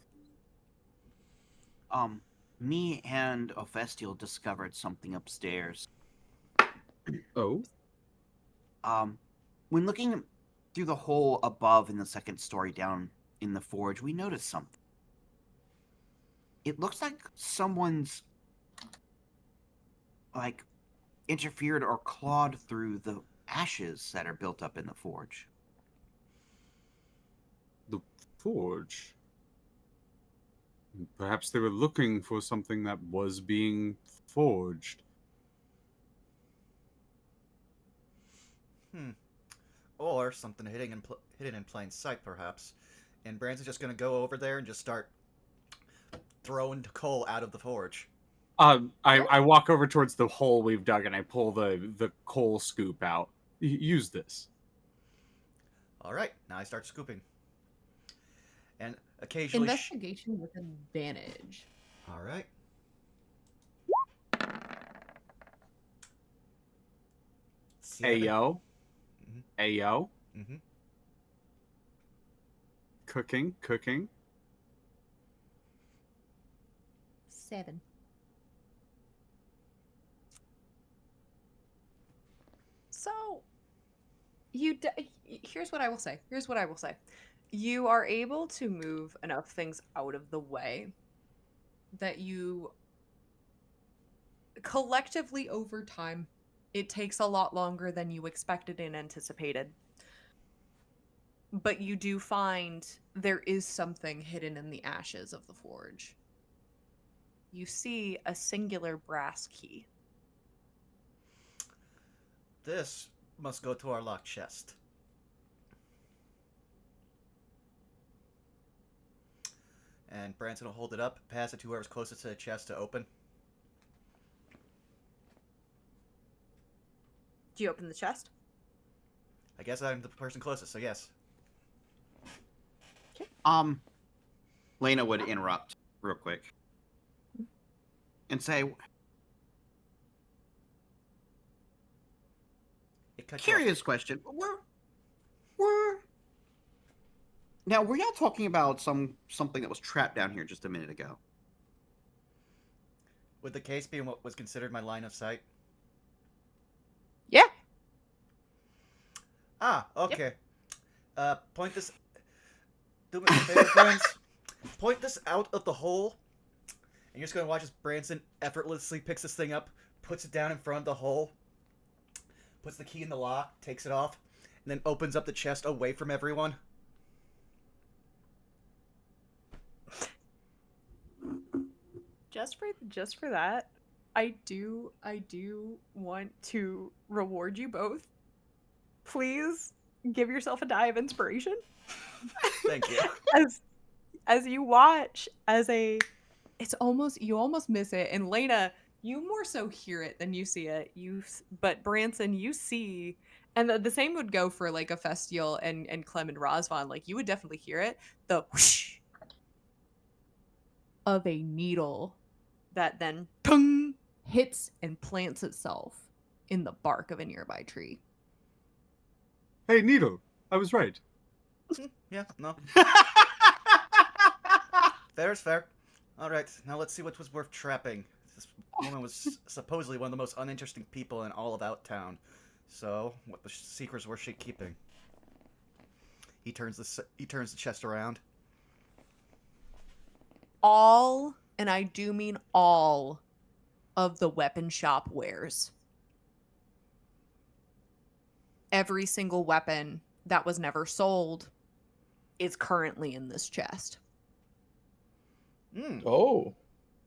Me and Ophestial discovered something upstairs. Oh? When looking through the hole above in the second story down in the forge, we noticed something. It looks like someone's interfered or clawed through the ashes that are built up in the forge. The forge? Perhaps they were looking for something that was being forged. Or something hidden in plain sight, perhaps. And Branson's just gonna go over there and just start throwing coal out of the forge. I walk over towards the hole we've dug and I pull the coal scoop out. Use this. Alright, now I start scooping. And occasionally... Investigation with advantage. Alright. Ayo. Ayo. Mm-hmm. Cooking. 7. So, here's what I will say. You are able to move enough things out of the way that you collectively over time, it takes a lot longer than you expected and anticipated. But you do find there is something hidden in the ashes of the forge. You see a singular brass key. This must go to our locked chest. And Branson will hold it up, pass it to whoever's closest to the chest to open. Do you open the chest? I guess I'm the person closest, so yes. Lena would interrupt real quick and say, curious question. Now, were y'all talking about something that was trapped down here just a minute ago? Would the case be in what was considered my line of sight? Yeah. Ah, okay. Point this... Do me a favor, friends. Point this out of the hole. And you're just going to watch as Branson effortlessly picks this thing up, puts it down in front of the hole, puts the key in the lock, takes it off, and then opens up the chest away from everyone. Just for that, I do want to reward you both. Please give yourself a die of inspiration. Thank you. As you watch you almost miss it, and Lena, You more so hear it than you see it. But Branson, you see, and the same would go for like a Festial and Clem and Rosvan. Like you would definitely hear it. The whoosh of a needle that then tung, hits and plants itself in the bark of a nearby tree. Hey, Needle, I was right. Yeah, no. Fair is fair. Alright, now let's see what was worth trapping. This woman was supposedly one of the most uninteresting people in all of Outtown. So, what secrets was she keeping? He turns the chest around. All, and I do mean all, of the weapon shop wares. Every single weapon that was never sold is currently in this chest. Oh.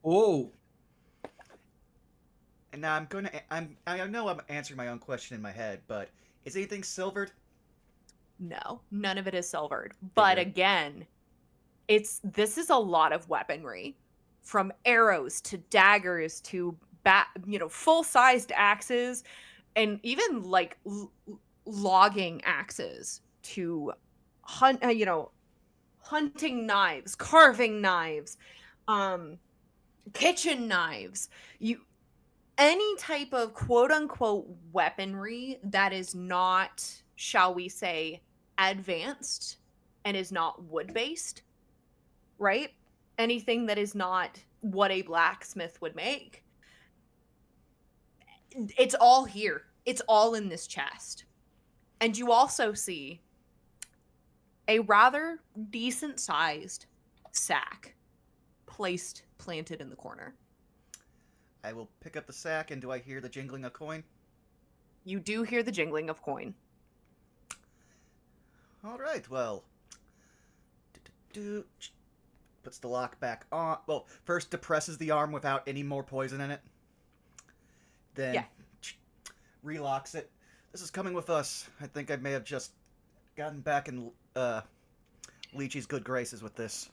Oh. And now I know I'm answering my own question in my head, but is anything silvered? No, none of it is silvered. But Figured. again, this is a lot of weaponry, from arrows to daggers to full-sized axes, and even like logging axes to hunting knives, carving knives, kitchen knives. Any type of quote unquote weaponry that is not, shall we say, advanced and is not wood based, right? Anything that is not what a blacksmith would make. It's all here. It's all in this chest. And you also see a rather decent sized sack planted in the corner. I will pick up the sack, and do I hear the jingling of coin? You do hear the jingling of coin. Alright, well. Puts the lock back on. Well, first depresses the arm without any more poison in it. Then relocks it. This is coming with us. I think I may have just gotten back in Leechy's good graces with this.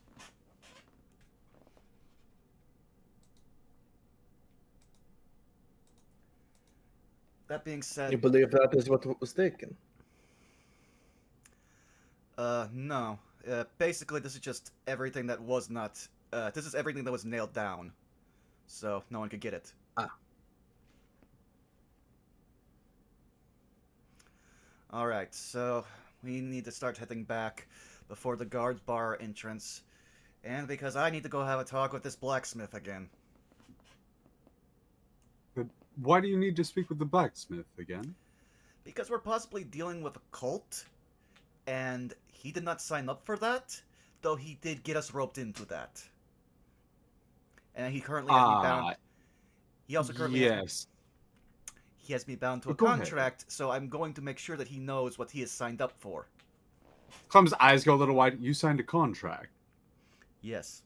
That being said... You believe that is what was taken? No. Basically, this is just everything that was not... this is everything that was nailed down. So, no one could get it. Ah. Alright, so we need to start heading back before the guards bar our entrance. And because I need to go have a talk with this blacksmith again. But why do you need to speak with the blacksmith again? Because we're possibly dealing with a cult, and he did not sign up for that, though he did get us roped into that. And he currently has me bound. He also currently he has me bound to a Go ahead. contract, so I'm going to make sure that he knows what he has signed up for. Clem's eyes go a little wide. You signed a contract. Yes.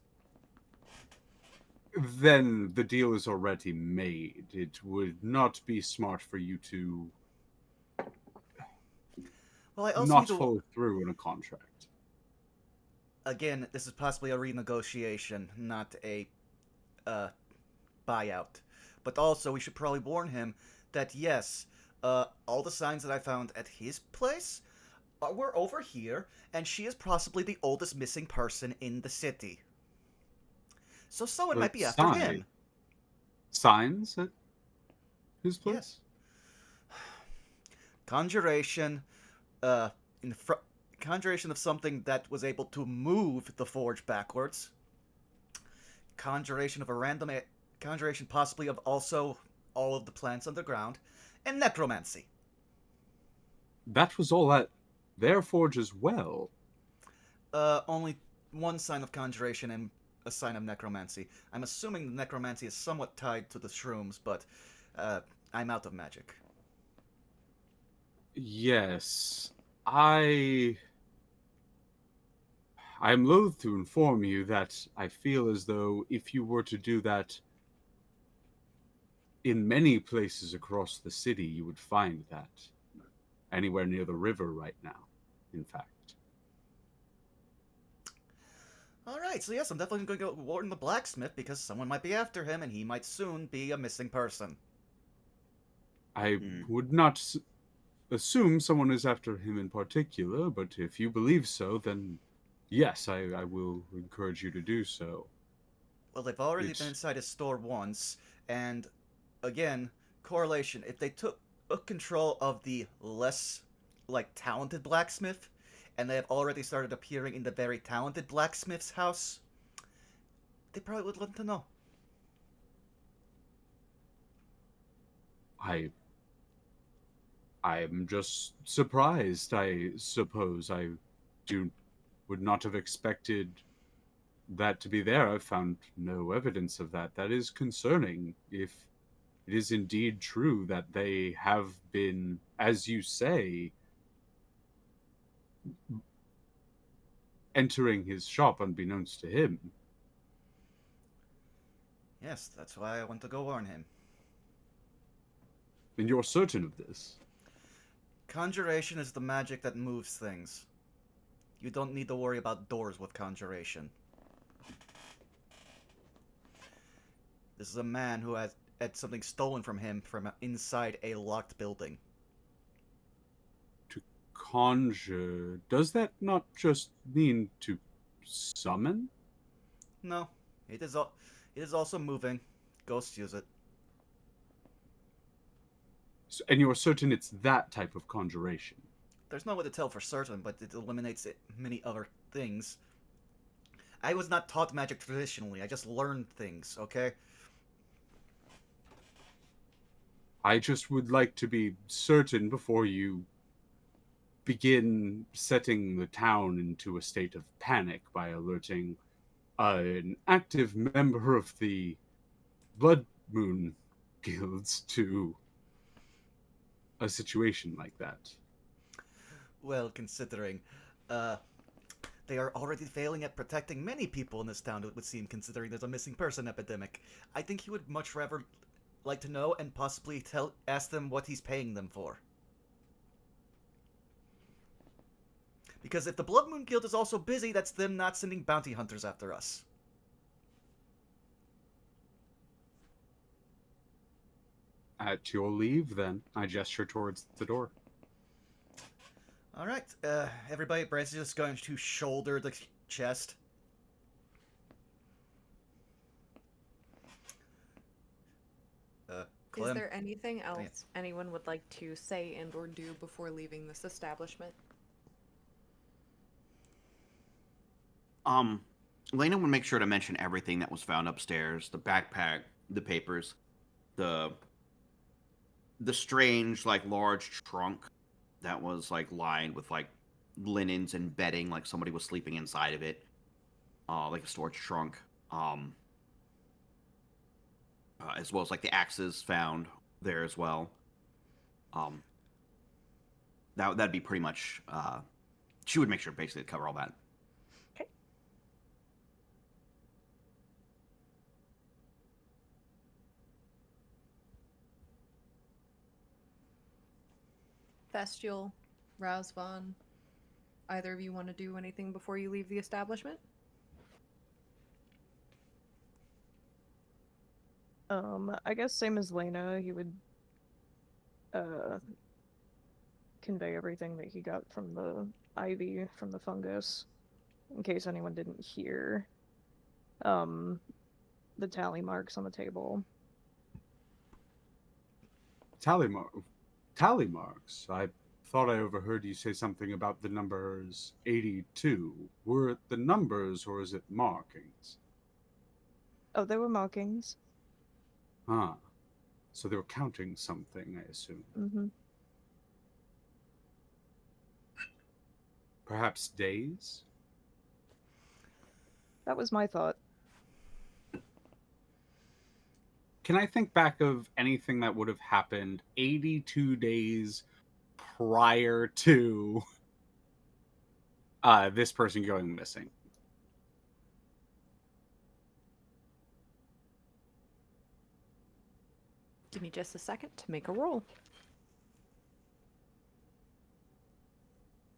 Then the deal is already made. It would not be smart for you to Well, I also not need to... follow through on a contract. Again, this is possibly a renegotiation, not a buyout. But also, we should probably warn him that yes, all the signs that I found at his place were over here, and she is possibly the oldest missing person in the city. So someone might be after him. Signs at his place? Yes. Conjuration, conjuration of something that was able to move the forge backwards. Conjuration of a random... conjuration possibly of also all of the plants underground. And necromancy. That was all at their forge as well. Only one sign of conjuration and a sign of necromancy. I'm assuming the necromancy is somewhat tied to the shrooms, but I'm out of magic. Yes. I'm loath to inform you that I feel as though if you were to do that in many places across the city, you would find that anywhere near the river right now, in fact. Alright, so yes, I'm definitely going to go warn the blacksmith because someone might be after him and he might soon be a missing person. I Hmm. would not assume someone is after him in particular, but if you believe so, then yes, I will encourage you to do so. Well, they've already been It's inside his store once, and again, correlation. If they took control of the less, like, talented blacksmith, and they have already started appearing in the very talented blacksmith's house, they probably would want to know. I'm just surprised, I suppose. I do would not have expected that to be there. I've found no evidence of that. That is concerning if it is indeed true that they have been, as you say, entering his shop unbeknownst to him. Yes, that's why I want to go warn him. And you're certain of this? Conjuration is the magic that moves things. You don't need to worry about doors with conjuration. This is a man who had something stolen from him from inside a locked building. To conjure, does that not just mean to summon? No, it is also moving. Ghosts use it. And you're certain it's that type of conjuration? There's no way to tell for certain, but it eliminates many other things. I was not taught magic traditionally. I just learned things, okay? I just would like to be certain before you begin setting the town into a state of panic by alerting an active member of the Blood Moon Guilds to a situation like that. Well, considering, they are already failing at protecting many people in this town, it would seem, considering there's a missing person epidemic. I think he would much rather like to know and possibly ask them what he's paying them for. Because if the Blood Moon Guild is also busy, that's them not sending bounty hunters after us. At your leave, then. I gesture towards the door. Alright, everybody, Branson's just going to shoulder the chest. Is Clem? there anything else anyone would like to say and or do before leaving this establishment? Lena would make sure to mention everything that was found upstairs: the backpack, the papers, the strange, like, large trunk that was, like, lined with, like, linens and bedding, like somebody was sleeping inside of it, like a storage trunk. As well as, like, the axes found there as well. That'd be pretty much. She would make sure basically to cover all that. Okay. Festial, Razvan, either of you want to do anything before you leave the establishment? I guess same as Lena, he would convey everything that he got from the ivy, from the fungus, in case anyone didn't hear. The tally marks on the table. Tally marks. I thought I overheard you say something about the numbers 82. Were it the numbers or is it markings? Oh, they were markings. Ah. So they were counting something, I assume. Mm-hmm. Perhaps days? That was my thought. Can I think back of anything that would have happened 82 days prior to this person going missing? Give me just a second to make a roll.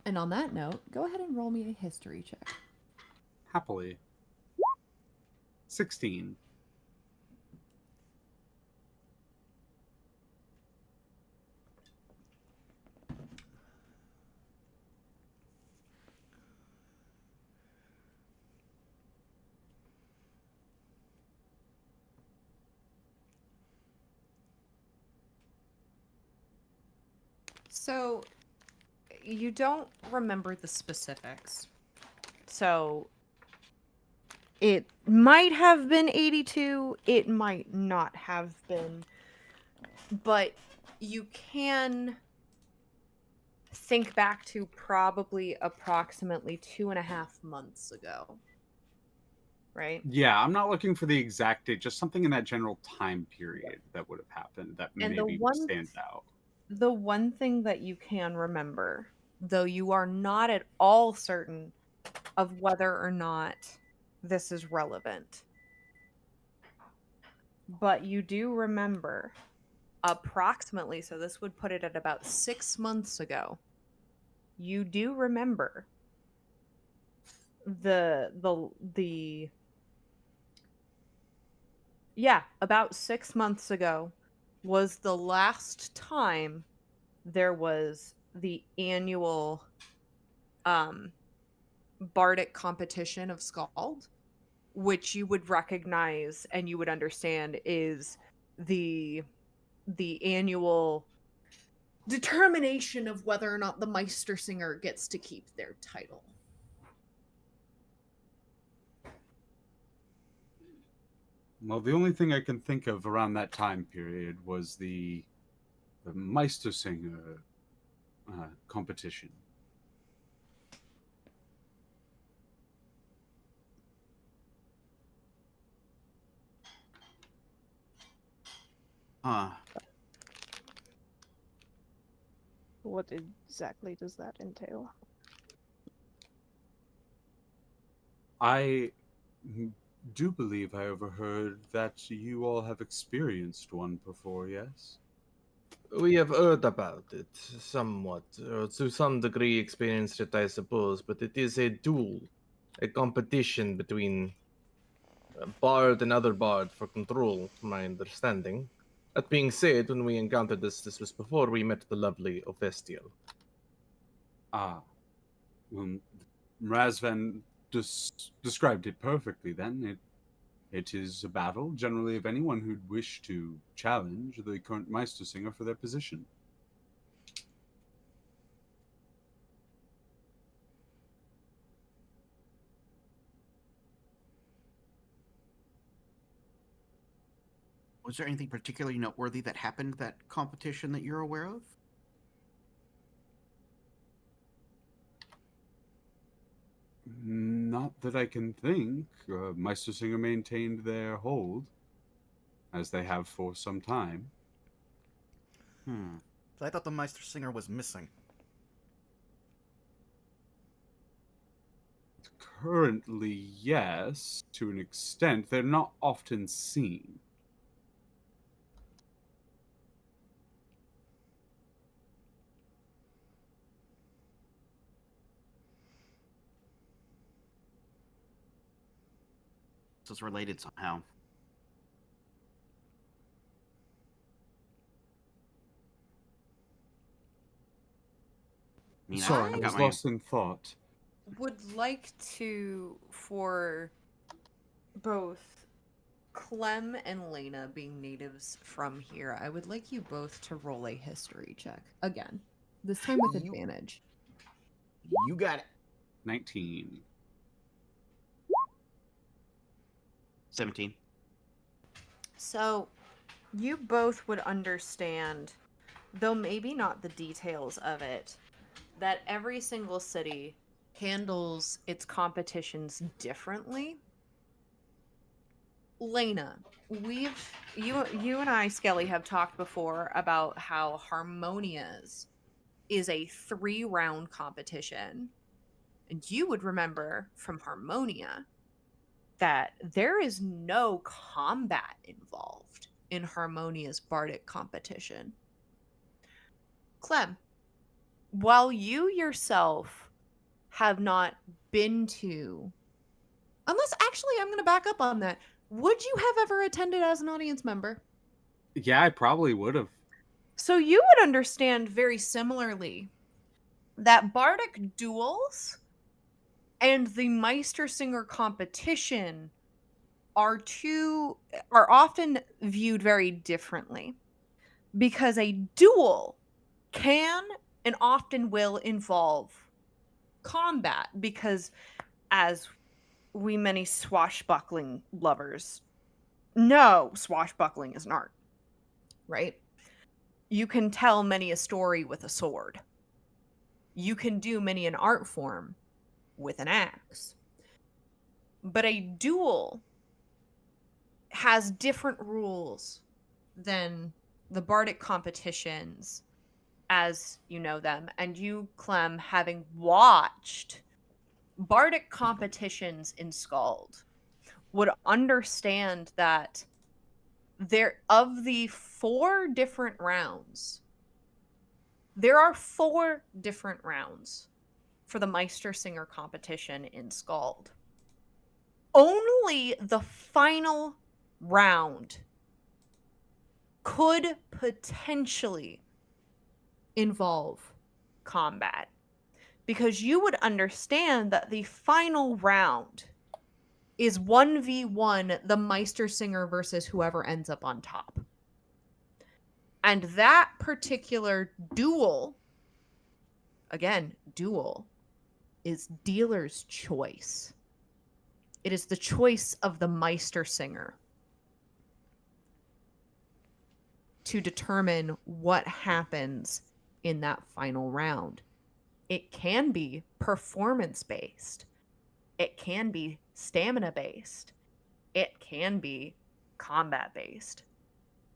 And on that note, go ahead and roll me a history check. Happily. 16. So you don't remember the specifics. So it might have been 82, it might not have been. But you can think back to probably approximately 2.5 months ago. Right? Yeah, I'm not looking for the exact date, just something in that general time period that would have happened that And maybe stands out. the one thing that you can remember, though you are not at all certain of whether or not this is relevant, but you do remember approximately, so this would put it at about 6 months ago. You do remember the yeah, about 6 months ago was the last time there was the annual um bardic competition of Scald, which you would recognize and you would understand is the annual determination of whether or not the Meister Singer gets to keep their title. Well, the only thing I can think of around that time period was the Meistersinger competition. Huh. What exactly does that entail? I do believe I overheard that you all have experienced one before, yes? We have heard about it somewhat, or to some degree experienced it, I suppose, but it is a duel, a competition between a bard and other bard for control, from my understanding. That being said, when we encountered this was before we met the lovely Ophestiel. Ah, well, Razvan described it perfectly then. It is a battle, generally, of anyone who'd wish to challenge the current Meistersinger for their position. Was there anything particularly noteworthy that happened that competition that you're aware of? Not that I can think. Meistersinger maintained their hold, as they have for some time. So I thought the Meister Singer was missing. Currently, yes, to an extent. They're not often seen. This is related somehow. I mean, Sorry, I I've was got my lost in thought. Would like to, for both Clem and Lena being natives from here, I would like you both to roll a history check. Again, this time with advantage. You got it. 19. 17. So, you both would understand, though maybe not the details of it, that every single city handles its competitions differently. Lena, you and I, Skelly, have talked before about how Harmonia's is a 3-round competition. And you would remember from Harmonia that there is no combat involved in Harmonia's bardic competition. Clem, while you yourself have not been to, unless actually I'm going to back up on that. Would you have ever attended as an audience member? Yeah, I probably would have. So you would understand very similarly that Bardic duels and the Meistersinger competition are often viewed very differently, because a duel can and often will involve combat, because as we many swashbuckling lovers know, swashbuckling is an art, right? You can tell many a story with a sword. You can do many an art form with an axe. But a duel has different rules than the bardic competitions as you know them. And you, Clem, having watched bardic competitions in Scald, would understand that of the 4 different rounds, there are 4 different rounds for the Meistersinger competition in Scald. Only the final round could potentially involve combat, because you would understand that the final round is 1v1, the Meistersinger versus whoever ends up on top. And that particular duel, again, duel, is dealer's choice. It is the choice of the Meistersinger to determine what happens in that final round. It can be performance-based. It can be stamina-based. It can be combat-based.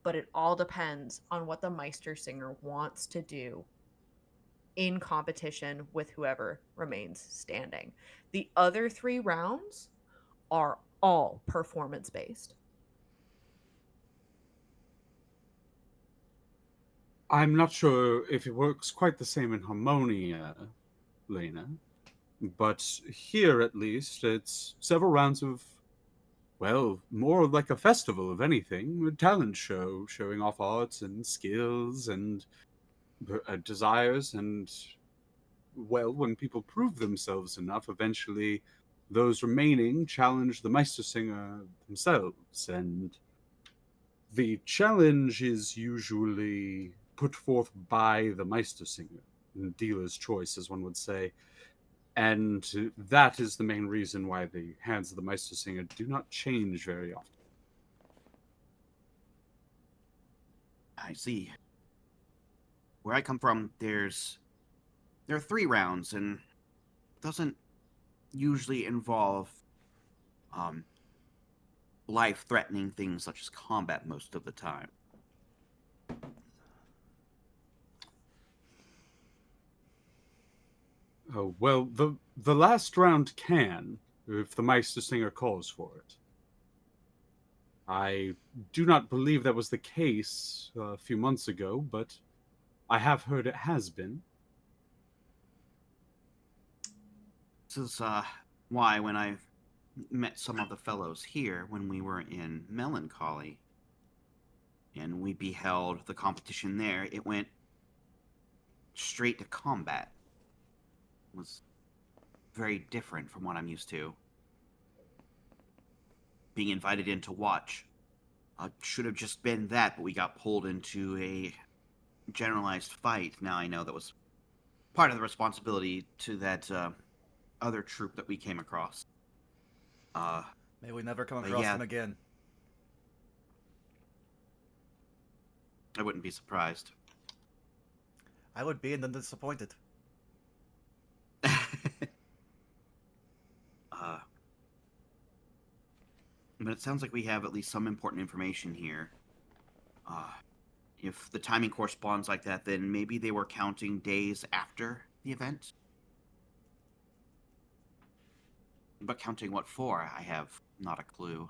But it all depends on what the Meistersinger wants to do in competition with whoever remains standing. The other 3 rounds are all performance-based. I'm not sure if it works quite the same in Harmonia, Lena, but here at least it's several rounds of, well, more like a festival of anything, a talent show, showing off arts and skills and desires, and, well, when people prove themselves enough, eventually those remaining challenge the Meistersinger themselves, and the challenge is usually put forth by the Meistersinger, dealer's choice, as one would say. And that is the main reason why the hands of the Meistersinger do not change very often. I see. Where I come from, there are 3 rounds, and it doesn't usually involve life-threatening things such as combat most of the time. Oh, well, the last round can, if the Meistersinger calls for it. I do not believe that was the case a few months ago, but I have heard it has been. This is why when I've met some of the fellows here when we were in Melancholy and we beheld the competition there, it went straight to combat. It was very different from what I'm used to. Being invited in to watch should have just been that, but we got pulled into a generalized fight. Now I know that was part of the responsibility to that other troop that we came across. May we never come But across yeah. them again. I wouldn't be surprised. I would be, and then disappointed. But it sounds like we have at least some important information here. If the timing corresponds like that, then maybe they were counting days after the event. But counting what for, I have not a clue.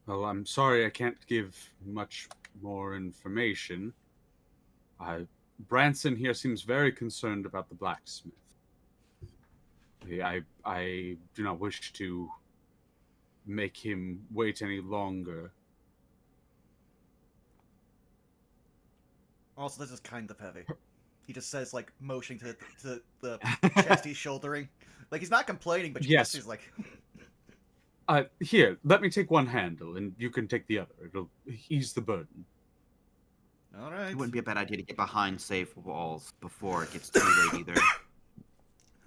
Well, I'm sorry I can't give much more information. Branson here seems very concerned about the blacksmith. I do not wish to make him wait any longer. Also, this is kind of heavy. He just says, like, motioning to the chest he's shouldering. Like, he's not complaining, but you Yes. just, he's like... Here, let me take one handle, and you can take the other. It'll ease the burden. All right. It wouldn't be a bad idea to get behind safe walls before it gets too late either.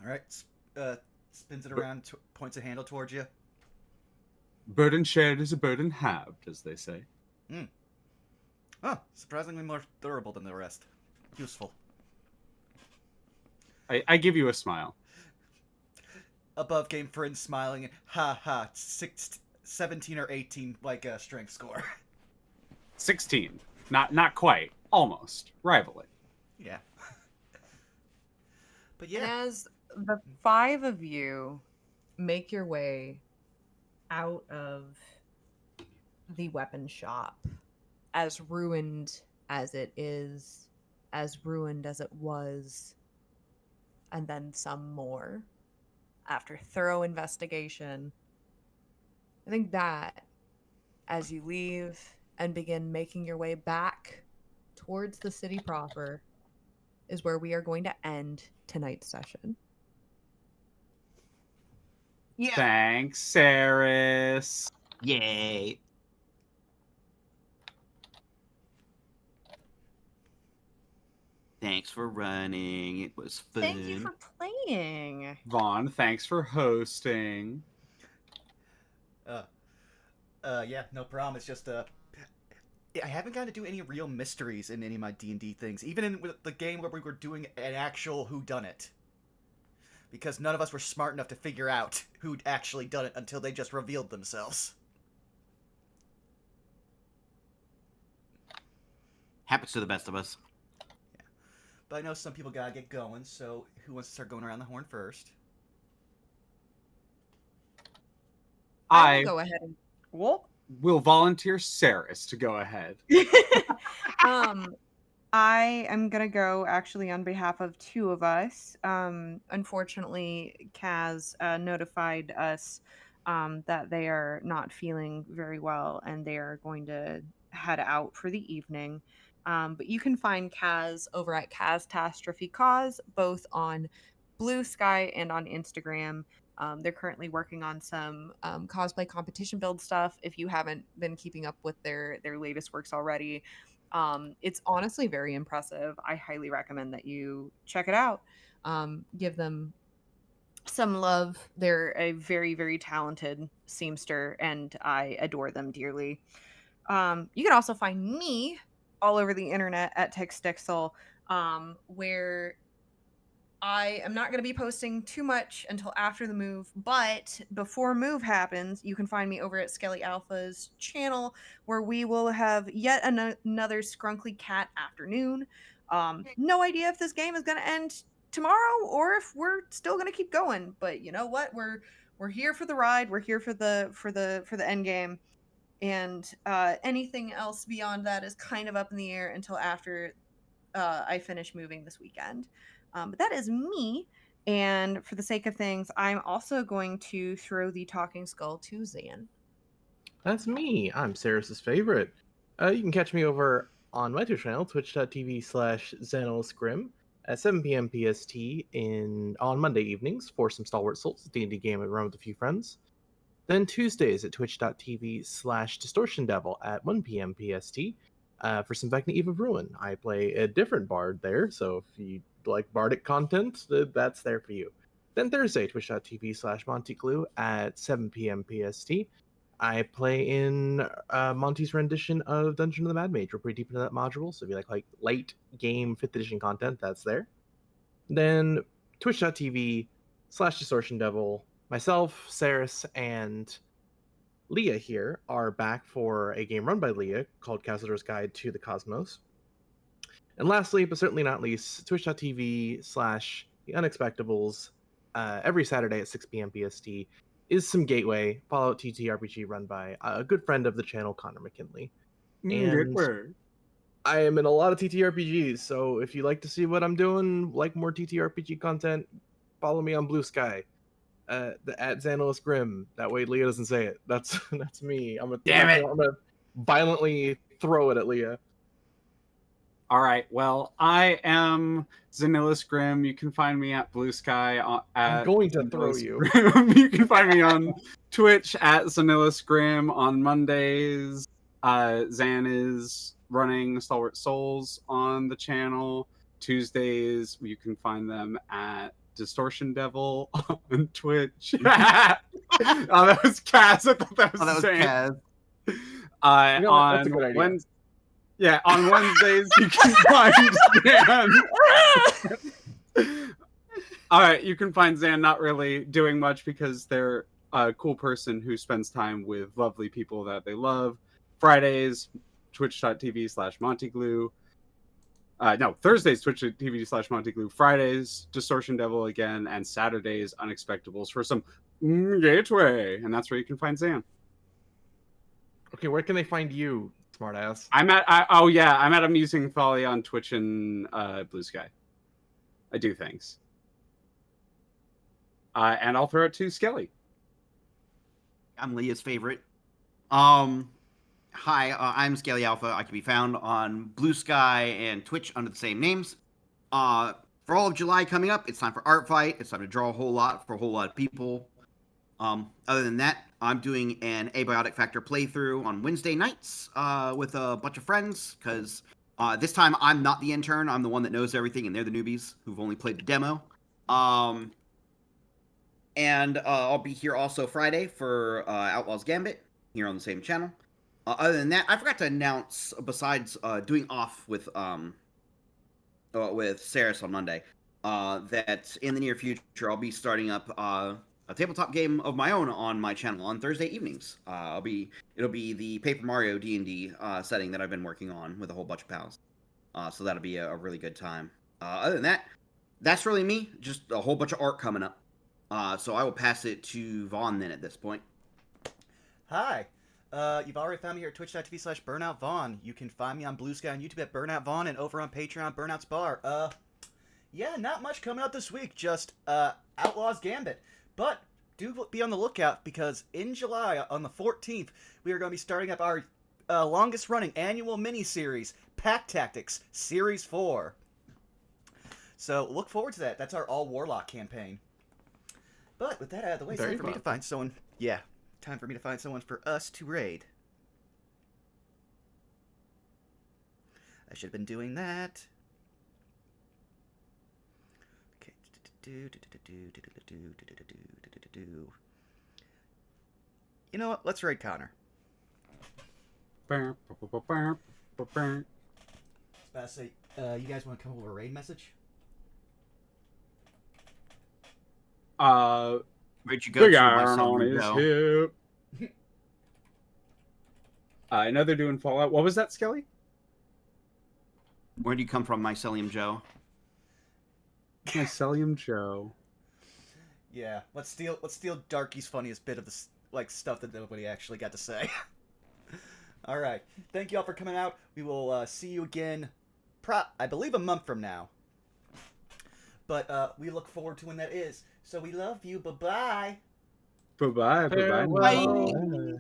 All right. Spins it around, points a handle towards you. Burden shared is a burden halved, as they say. Oh, surprisingly more durable than the rest. Useful. I give you a smile. Above game friend smiling and ha ha, 17 or 18 like a strength score. 16. Not quite. Almost. Rivaling. Yeah. But And yeah. as the five of you make your way out of the weapon shop, as ruined as it is, as ruined as it was, and then some more, after thorough investigation, I think that as you leave and begin making your way back towards the city proper is where we are going to end tonight's session. Yeah. Thanks, Saris. Yay. Thanks for running. It was fun. Thank you for playing. Vaughn, thanks for hosting. Yeah, no problem. It's just I haven't gotten to do any real mysteries in any of my D&D things, even in the game where we were doing an actual whodunit. Because none of us were smart enough to figure out who'd actually done it until they just revealed themselves. Happens to the best of us. Yeah. But I know some people gotta get going, so who wants to start going around the horn first? I will go ahead and will volunteer Saris to go ahead. I am gonna go actually on behalf of two of us. Unfortunately, Kaz notified us that they are not feeling very well and they are going to head out for the evening. But you can find Kaz over at Kaztastrophe Cause, both on Blue Sky and on Instagram. They're currently working on some cosplay competition build stuff. If you haven't been keeping up with their latest works already, it's honestly very impressive. I highly recommend that you check it out. Give them some love. They're a very, very talented seamster, and I adore them dearly. You can also find me all over the internet at Tixdixel, where I am not going to be posting too much until after the move, but before move happens, you can find me over at Skelly Alpha's channel, where we will have yet another Scrunkly Cat afternoon. No idea if this game is going to end tomorrow or if we're still going to keep going, but you know what? We're here for the ride. We're here for the end game, and anything else beyond that is kind of up in the air until after I finish moving this weekend. But that is me. And for the sake of things, I'm also going to throw the talking skull to Zan. That's me. I'm Saris's favorite. You can catch me over on my Twitch channel, twitch.tv/ZanosGrim at 7 p.m. PST on Monday evenings for some Stalwart Souls D&D game I run with a few friends. Then Tuesdays at twitch.tv/DistortionDevil at 1 p.m. PST for some Vecna Eve of Ruin. I play a different bard there, so if you like bardic content, that's there for you. Then Thursday, twitch.tv/MontyGlue at 7 p.m. PST. I play in Monty's rendition of Dungeon of the Mad Mage. We're pretty deep into that module, so if you like late game 5th edition content, that's there. Then twitch.tv/DistortionDevil. Myself, Saris, and Leah here are back for a game run by Leah called Castledoor's Guide to the Cosmos. And lastly, but certainly not least, twitch.tv/The Unexpectables every Saturday at 6 p.m. PST. is some Gateway, Fallout TTRPG run by a good friend of the channel, Connor McKinley. And I am in a lot of TTRPGs, so if you like to see what I'm doing, like more TTRPG content, follow me on Blue Sky. At Xanalis Grim. That way Leah doesn't say it. That's me. I'm gonna violently throw it at Leah. All right. Well, I am Xanalis Grim. You can find me at Blue Sky. I'm going to throw Xanalis you. Grim. You can find me on Twitch at Xanalis Grim on Mondays. Xan is running Stalwart Souls on the channel. Tuesdays, you can find them at Distortion Devil on Twitch. Oh, that was Kaz. I thought that was, Kaz. That's a good idea. On Wednesdays you can find Xan. All right, you can find Xan not really doing much because they're a cool person who spends time with lovely people that they love. Fridays, twitch.tv/Montyglue. No, Thursdays, twitch.tv/Montyglue. Fridays, Distortion Devil again. And Saturdays, Unexpectables for some Gateway. And that's where you can find Xan. Okay, where can they find you, smartass? I'm at Amusing Folly on Twitch and Blue Sky. I do things. And I'll throw it to Skelly. I'm Leah's favorite. Hi, I'm Scaly Alpha. I can be found on Blue Sky and Twitch under the same names. For all of July coming up, it's time for Art Fight. It's time to draw a whole lot for a whole lot of people. Other than that, I'm doing an Abiotic Factor playthrough on Wednesday nights with a bunch of friends, because this time I'm not the intern. I'm the one that knows everything, and they're the newbies who've only played the demo. And I'll be here also Friday for Outlaws Gambit, here on the same channel. Other than that, I forgot to announce, besides doing off with Saris on Monday, that in the near future I'll be starting up a tabletop game of my own on my channel on Thursday evenings. It'll be the Paper Mario D&D setting that I've been working on with a whole bunch of pals. So that'll be a really good time. Other than that, that's really me. Just a whole bunch of art coming up. So I will pass it to Vaughn then at this point. Hi. You've already found me here at twitch.tv/BurnoutVaughn. You can find me on Blue Sky and YouTube at Burnout Vaughn, and over on Patreon, Burnout's Bar. Yeah, not much coming out this week, just Outlaws Gambit. But do be on the lookout, because in July, on the 14th, we are going to be starting up our longest-running annual mini-series, Pack Tactics, Series 4. So look forward to that. That's our all-Warlock campaign. But with that out of the way, it's time for me to find someone. Yeah. Time for me to find someone for us to raid. I should have been doing that. Okay. You know what? Let's raid Connor. You guys want to come over a raid message? Where'd you go to, on his hip. I know they're doing Fallout. What was that, Skelly? Where do you come from, Mycelium Joe? Mycelium Joe. Yeah, let's steal Darky's funniest bit of the stuff that nobody actually got to say. All right, thank you all for coming out. We will see you again, I believe a month from now. But we look forward to when that is. So we love you. Bye-bye. Bye-bye. Bye-bye. Bye.